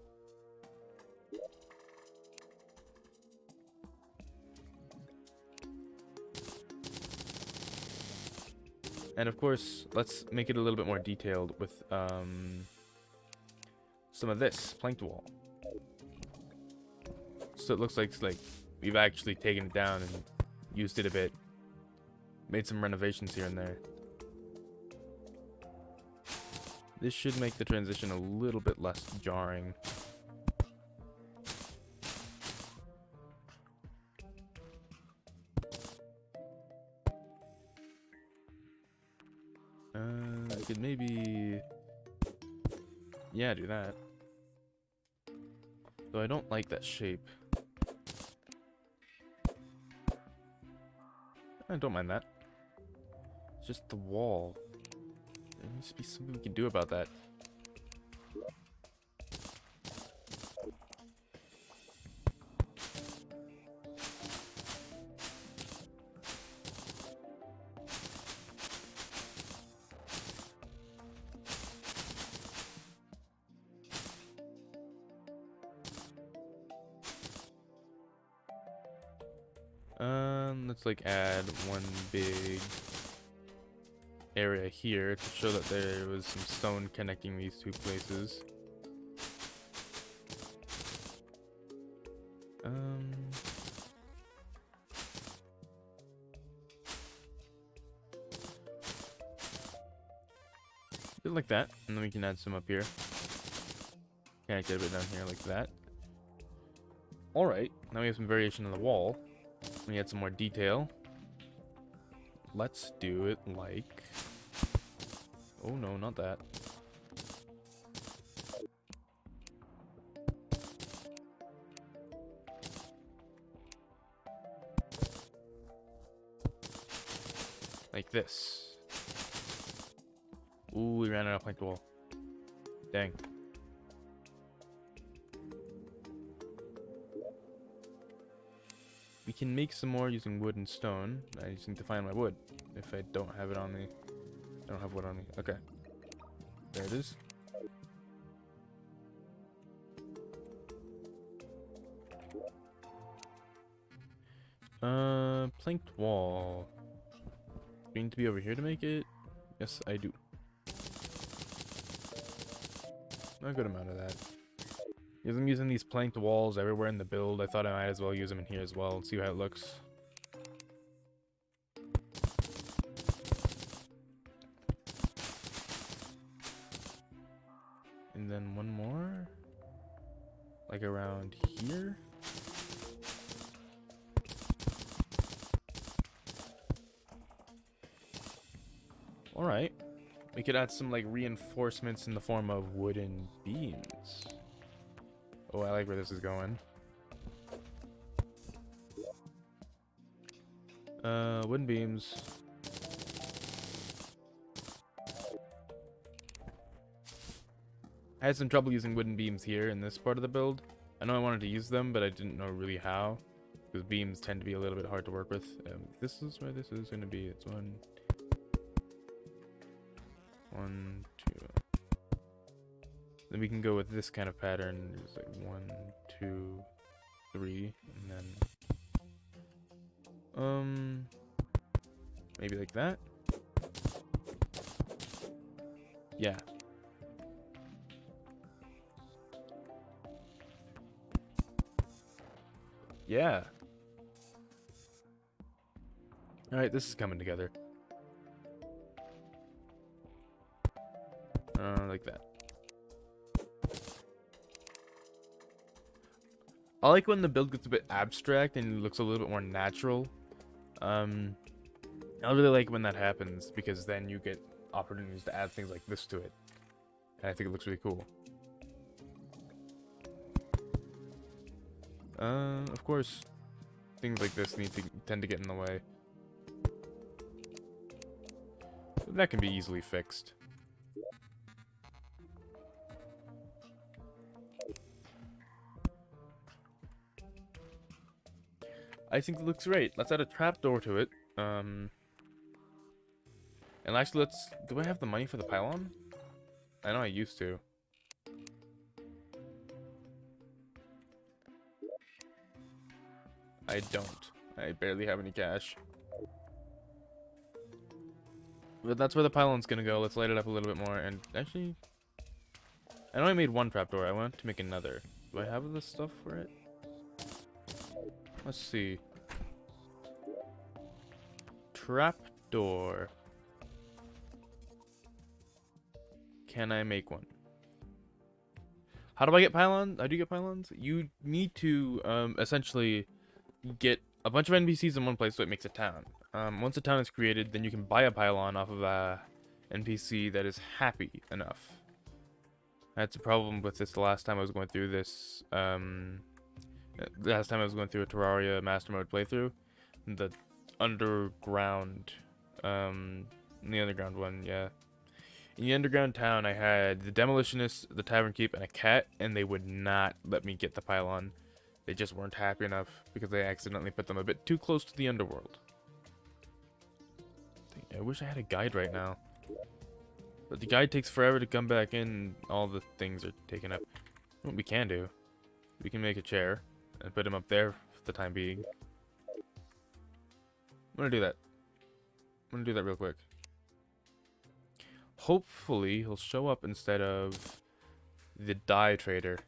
And of course, let's make it a little bit more detailed with some of this planked wall. So it looks like we've actually taken it down and used it a bit. Made some renovations here and there. This should make the transition a little bit less jarring. I could maybe... yeah, do that. Though I don't like that shape. I don't mind that. It's just the wall. There needs to be something we can do about that. Let's like add one big area here to show that there was some stone connecting these two places. Bit like that, and then we can add some up here. Connect it a bit down here like that. Alright, now we have some variation on the wall. We add some more detail. Let's do it like... oh no, not that. Like this. Ooh, we ran out of planked wall. Dang. We can make some more using wood and stone. I just need to find my wood. If I don't have it on me. I don't have wood on me. Okay. There it is. Planked wall. Do you need to be over here to make it? Yes, I do. A good amount of that. Because I'm using these planked walls everywhere in the build, I thought I might as well use them in here as well and see how it looks. And then one more. Like around here. Alright. We could add some like reinforcements in the form of wooden beams. Oh, I like where this is going. Wooden beams. I had some trouble using wooden beams here in this part of the build. I know I wanted to use them, but I didn't know really how. Because beams tend to be a little bit hard to work with. This is where this is going to be. It's one, two. Then we can go with this kind of pattern. It's like 1, 2, 3, and then maybe like that. Yeah. Yeah. Alright, this is coming together. Like that. I like when the build gets a bit abstract and looks a little bit more natural. I really like when that happens because then you get opportunities to add things like this to it. And I think it looks really cool. Of course, things like this tend to get in the way. But that can be easily fixed. I think it looks great. Let's add a trapdoor to it. And actually, do I have the money for the pylon? I know I used to. I don't. I barely have any cash. But that's where the pylon's gonna go. Let's light it up a little bit more. And actually, I know I made one trapdoor. I want to make another. Do I have the stuff for it? Let's see. Trapdoor. Can I make one? How do I get pylons? I do get pylons. You need to essentially get a bunch of NPCs in one place so it makes a town. Once a town is created, then you can buy a pylon off of a NPC that is happy enough. That's a problem with this the last time I was going through this. Last time I was going through a Terraria Master Mode playthrough. The underground, the underground one, yeah. In the underground town, I had the Demolitionist, the Tavern Keep, and a cat, and they would not let me get the pylon. They just weren't happy enough because they accidentally put them a bit too close to the underworld. I wish I had a guide right now. But the guide takes forever to come back in. All the things are taken up. What we can do, we can make a chair and put him up there for the time being. I'm gonna do that. I'm gonna do that real quick. Hopefully he'll show up instead of the dye trader.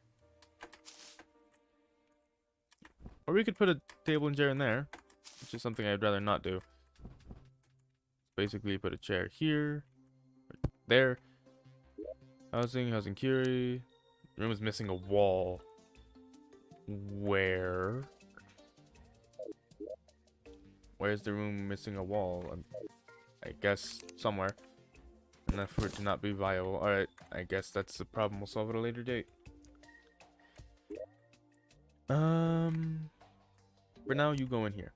Or we could put a table and chair in there, which is something I'd rather not do. Basically put a chair here, there. Housing Curie. The room is missing a wall. Where? Where's the room missing a wall? I guess somewhere. Enough for it to not be viable. Alright, I guess that's the problem. We'll solve it at a later date. For now, you go in here.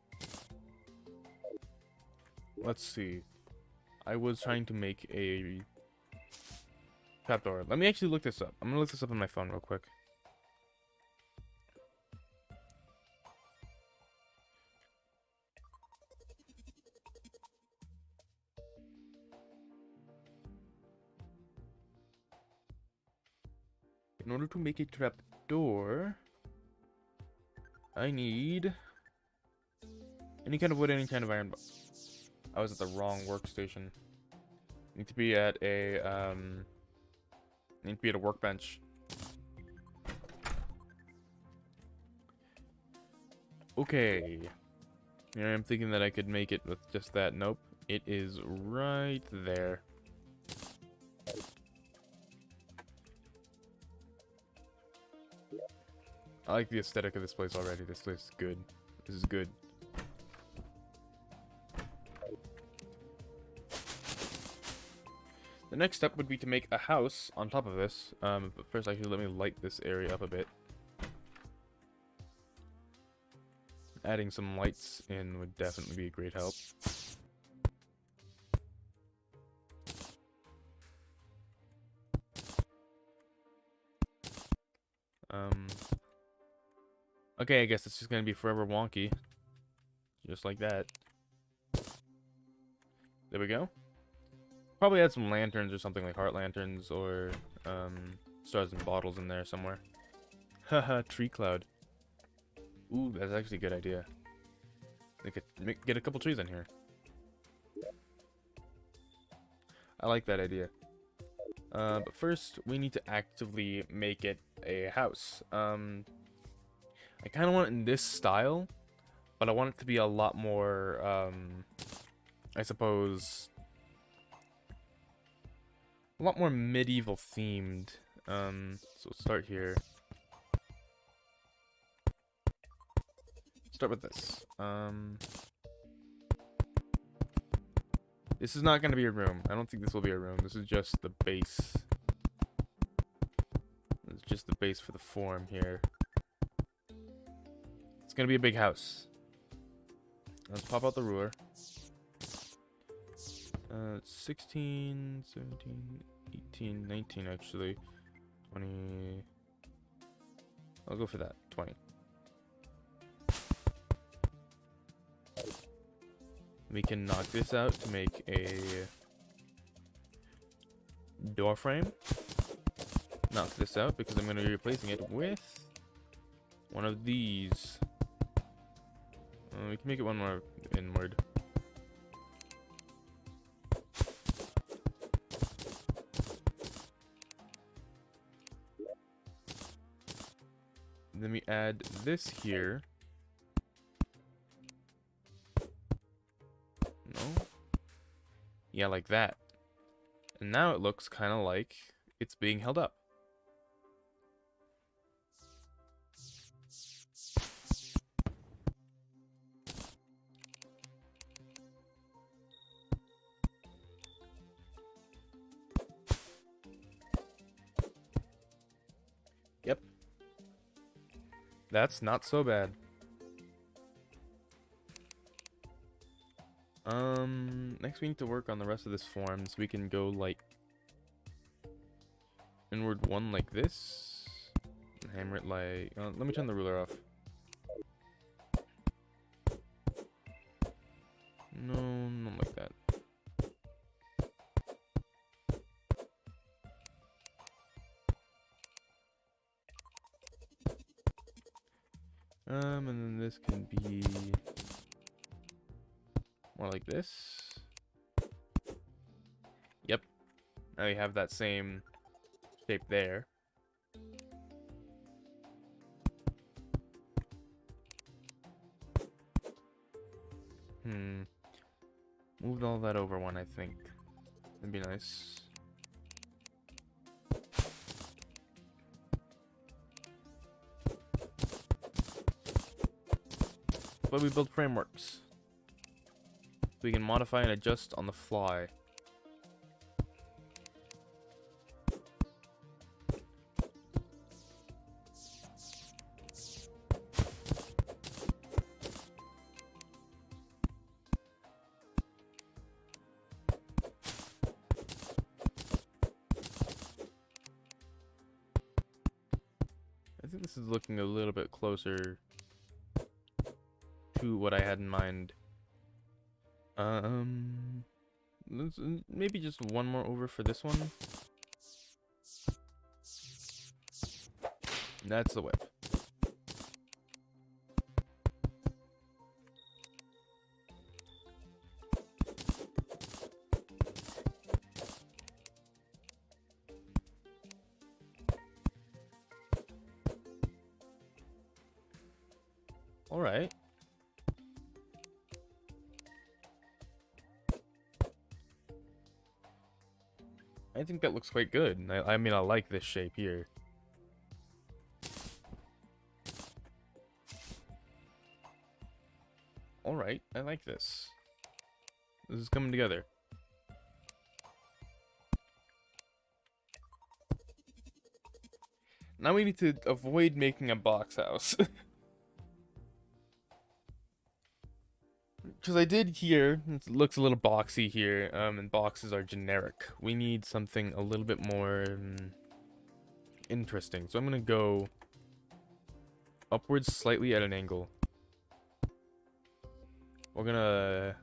Let's see. I was trying to make a trapdoor. Let me actually look this up. I'm gonna look this up on my phone real quick. In order to make a trapdoor, I need Any kind of wood, any kind of iron. I was at the wrong workstation. Need to be at a workbench. Okay. Here I'm thinking that I could make it with just that. Nope. It is right there. I like the aesthetic of this place already. This place is good. This is good. The next step would be to make a house on top of this. But first, actually, let me light this area up a bit. Adding some lights in would definitely be a great help. Okay, I guess it's just gonna be forever wonky. Just like that. There we go. Probably add some lanterns or something like heart lanterns or stars and bottles in there somewhere. Haha, tree cloud. Ooh, that's actually a good idea. They could get a couple trees in here. I like that idea. But first, we need to actively make it a house. I kind of want it in this style, but I want it to be a lot more, I suppose, a lot more medieval themed. So we'll start here. Start with this. This is not going to be a room. I don't think this will be a room. This is just the base. It's just the base for the form here. It's going to be a big house. Let's pop out the ruler. 16, 17, 18, 19 actually. 20. I'll go for that. 20. We can knock this out to make a door frame. Knock this out because I'm going to be replacing it with one of these. We can make it one more inward. Then we add this here. No? Yeah, like that. And now it looks kind of like it's being held up. Yep. That's not so bad. Next we need to work on the rest of this form so we can go like inward one like this. And hammer it like let me turn the ruler off. No, not like that. And then this can be more like this. Yep. Now you have that same shape there. Moved all that over one, I think. That'd be nice. But we build frameworks. We can modify and adjust on the fly. I think this is looking a little bit closer to what I had in mind. Maybe just one more over for this one. That's the whip. Alright. I think that looks quite good. I mean, I like this shape here. Alright, I like this. This is coming together. Now we need to avoid making a box house. Because I did hear, it looks a little boxy here, and boxes are generic. We need something a little bit more interesting. So I'm going to go upwards slightly at an angle. We're going to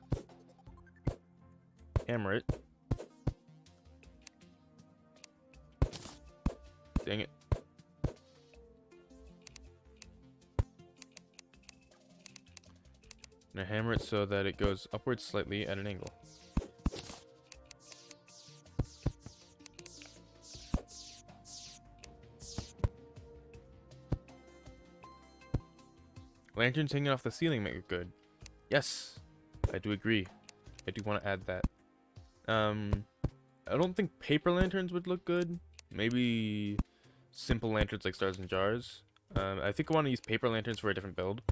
hammer it. Dang it. I'm going to hammer it so that it goes upwards slightly at an angle. Lanterns hanging off the ceiling make it good. Yes, I do agree. I do want to add that. I don't think paper lanterns would look good. Maybe simple lanterns like stars and jars. I think I want to use paper lanterns for a different build.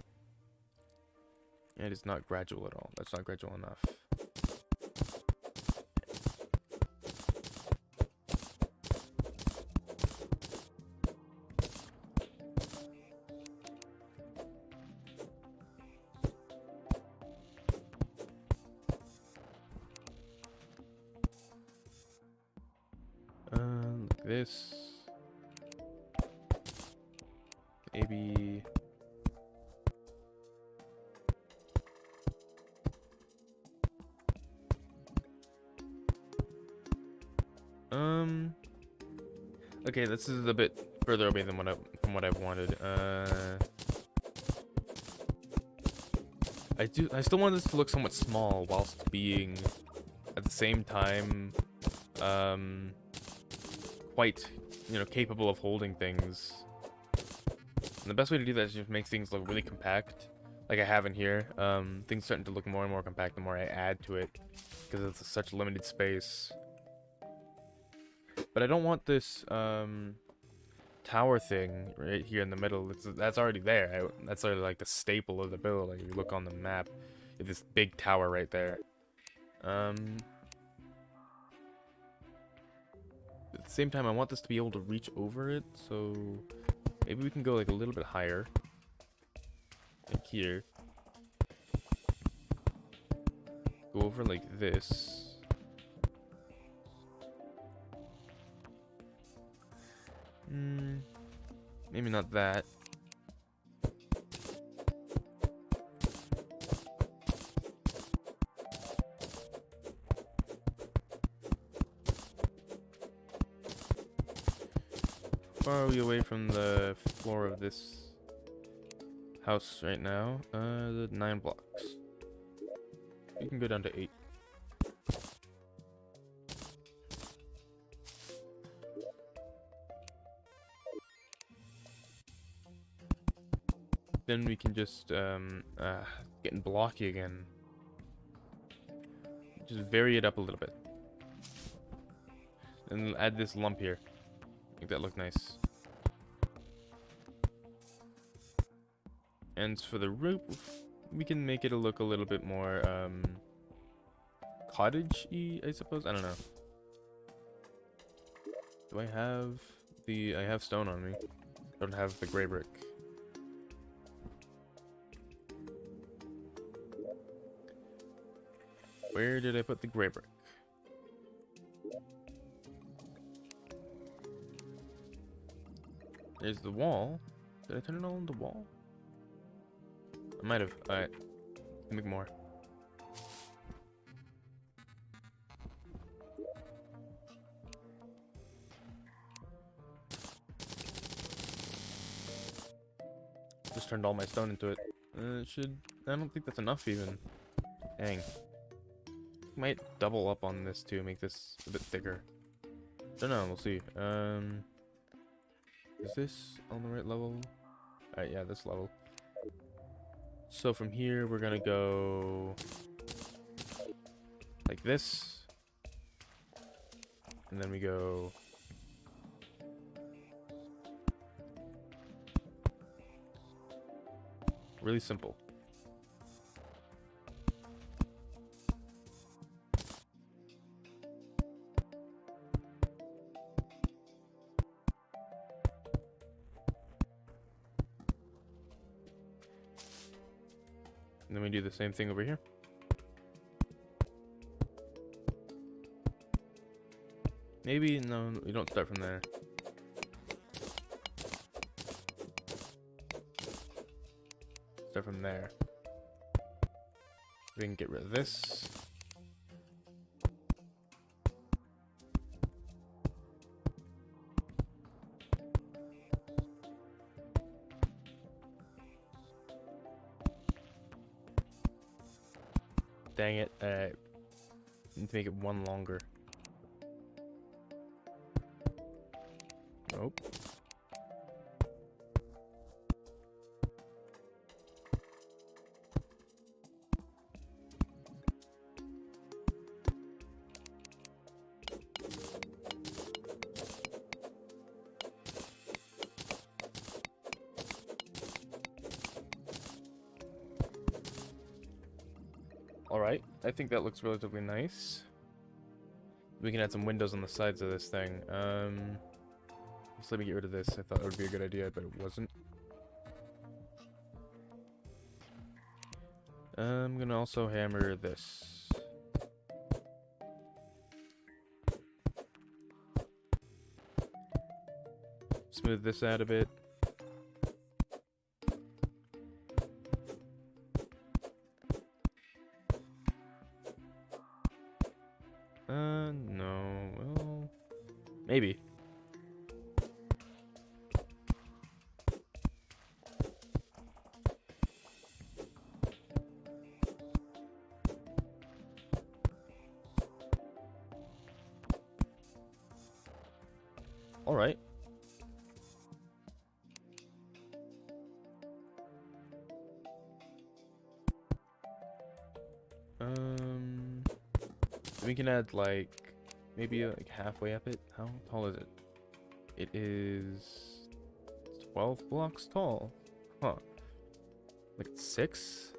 It is not gradual at all. That's not gradual enough. Like this. Maybe. Okay, this is a bit further away than from what I've wanted. I still want this to look somewhat small whilst being at the same time quite, capable of holding things. And the best way to do that is just make things look really compact, like I have in here. Things starting to look more and more compact the more I add to it, because it's such limited space. But I don't want this tower thing right here in the middle. That's already there. That's sort of like the staple of the build. Like if you look on the map, it's this big tower right there. At the same time, I want this to be able to reach over it, so maybe we can go like a little bit higher, like here. Go over like this. Maybe not that. Far are we away from the floor of this house right now? 9 blocks. We can go down to 8. Then we can just getting blocky again. Just vary it up a little bit. And add this lump here. Make that look nice. And for the roof, we can make it look a little bit more cottage-y, I suppose. I don't know. Do I have I have stone on me. I don't have the gray brick. Where did I put the gray brick? There's the wall. Did I turn it all into wall? I might have. Alright. Make more. Just turned all my stone into it. I don't think that's enough even. Dang. Might double up on this to make this a bit thicker. Don't know, we'll see. Is this on the right level? Alright, yeah, this level. So from here, we're gonna go like this. And then we go really simple. And then we do the same thing over here. Maybe, no, we don't start from there. Start from there. We can get rid of this. Dang it, need to make it one longer. Nope. Alright, I think that looks relatively nice. We can add some windows on the sides of this thing. Just let me get rid of this. I thought that would be a good idea, but it wasn't. I'm gonna also hammer this. Smooth this out a bit. No, well, maybe. All right. We can add like maybe like halfway up it. How tall is it? It is 12 blocks tall. Huh. Like 6?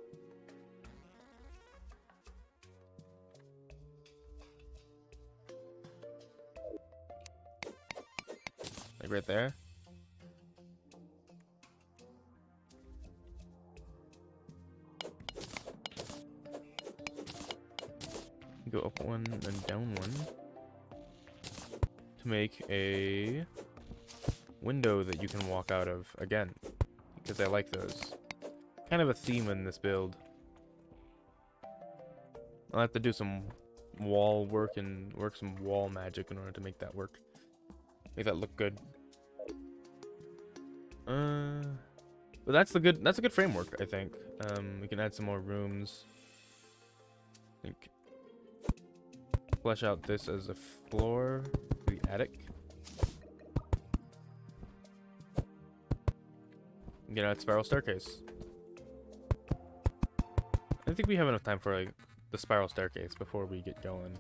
Like right there? Go up one and down one to make a window that you can walk out of again, because I like those. Kind of a theme in this build. I'll have to do some wall work and work some wall magic in order to make that work. Make that look good. But that's a good framework, I think. We can add some more rooms. Like flesh out this as a floor for the attic. Get out spiral staircase. I think we have enough time for like the spiral staircase before we get going.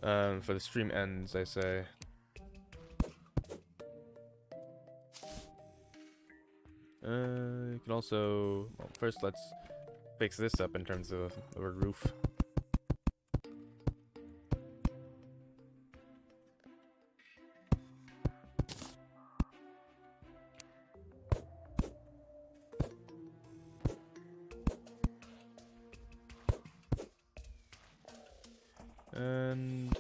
For the stream ends, I say. You can also, well, first let's fix this up in terms of a roof. And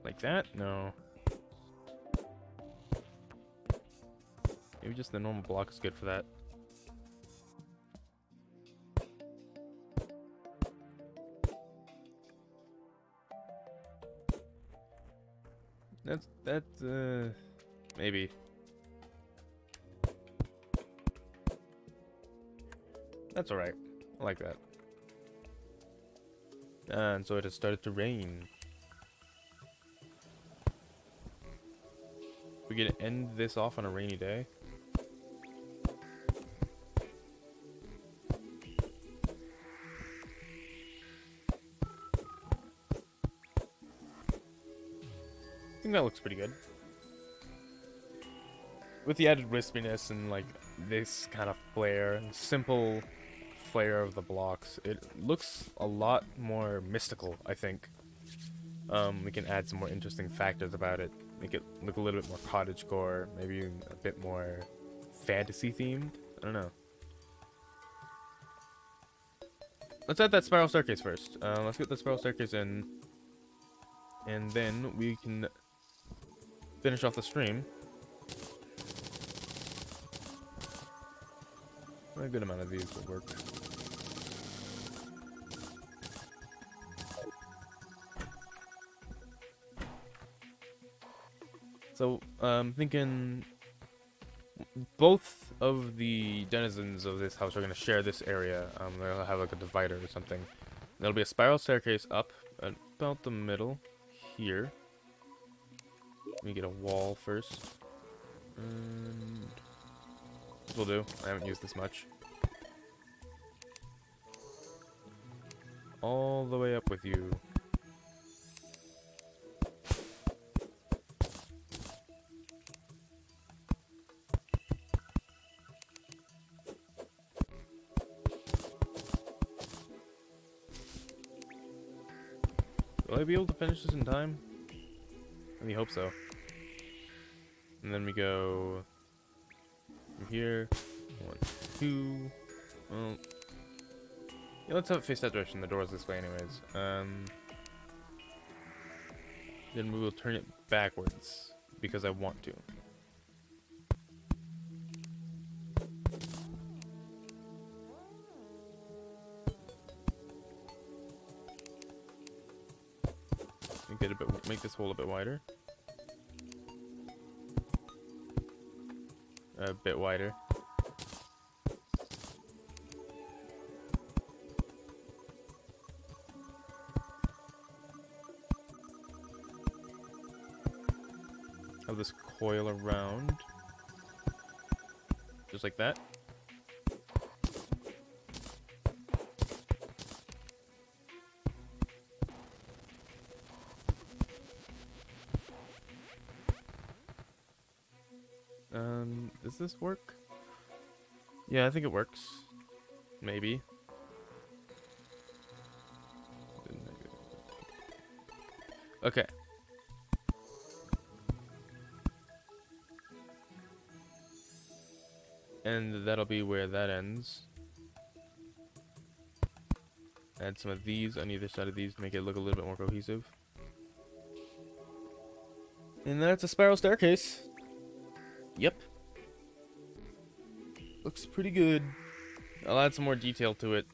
like that? No. Maybe just the normal block is good for that. That's maybe. That's alright. I like that. And so it has started to rain. We're gonna end this off on a rainy day. think that looks pretty good. With the added wispiness and like this kind of flair, simple flair of the blocks, it looks a lot more mystical, I think. We can add some more interesting factors about it. Make it look a little bit more cottagecore, maybe a bit more fantasy themed. I don't know. Let's add that spiral staircase first. Let's get the spiral staircase in, and then we can finish off the stream. A good amount of these will work. So, I'm thinking both of the denizens of this house are going to share this area. They'll have like a divider or something. There'll be a spiral staircase up at about the middle here. Let me get a wall first. And this will do. I haven't used this much. All the way up with you. Will I be able to finish this in time? I hope so. And then we go from here. 1, 2. Well, yeah, let's have it face that direction. The door's this way, anyways. Then we will turn it backwards because I want to. Make this hole a bit wider. A bit wider. Have this coil around. Just like that. Does this work? Yeah, I think it works. Maybe. Okay. And that'll be where that ends. Add some of these on either side of these to make it look a little bit more cohesive. And that's a spiral staircase. Yep. Looks pretty good. I'll add some more detail to it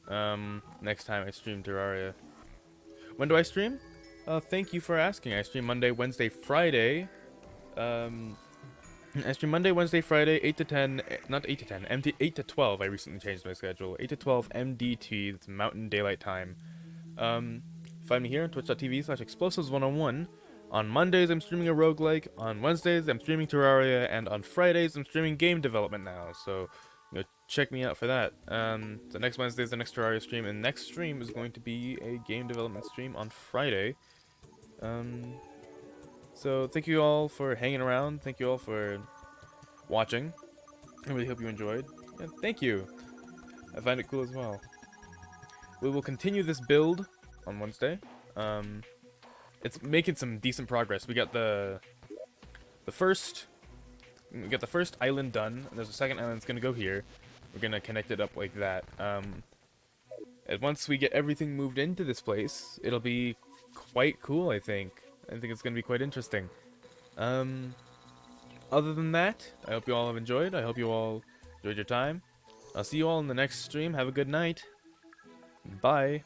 next time I stream Terraria. When do I stream? Thank you for asking. I stream Monday, Wednesday, Friday. I stream Monday, Wednesday, Friday, 8 to 10, not 8 to 10, 8 to 12. I recently changed my schedule. 8 to 12 MDT, that's Mountain Daylight Time. Find me here on twitch.tv/explosives101. On Mondays, I'm streaming a roguelike. On Wednesdays, I'm streaming Terraria. And on Fridays, I'm streaming game development now. So, check me out for that. So next Wednesday is the next Terraria stream. And next stream is going to be a game development stream on Friday. So thank you all for hanging around. Thank you all for watching. I really hope you enjoyed. And thank you. I find it cool as well. We will continue this build on Wednesday. It's making some decent progress. We got the first island done. There's a second island that's gonna go here. We're gonna connect it up like that. And once we get everything moved into this place, it'll be quite cool, I think. I think it's gonna be quite interesting. Other than that, I hope you all have enjoyed. I hope you all enjoyed your time. I'll see you all in the next stream. Have a good night. Bye.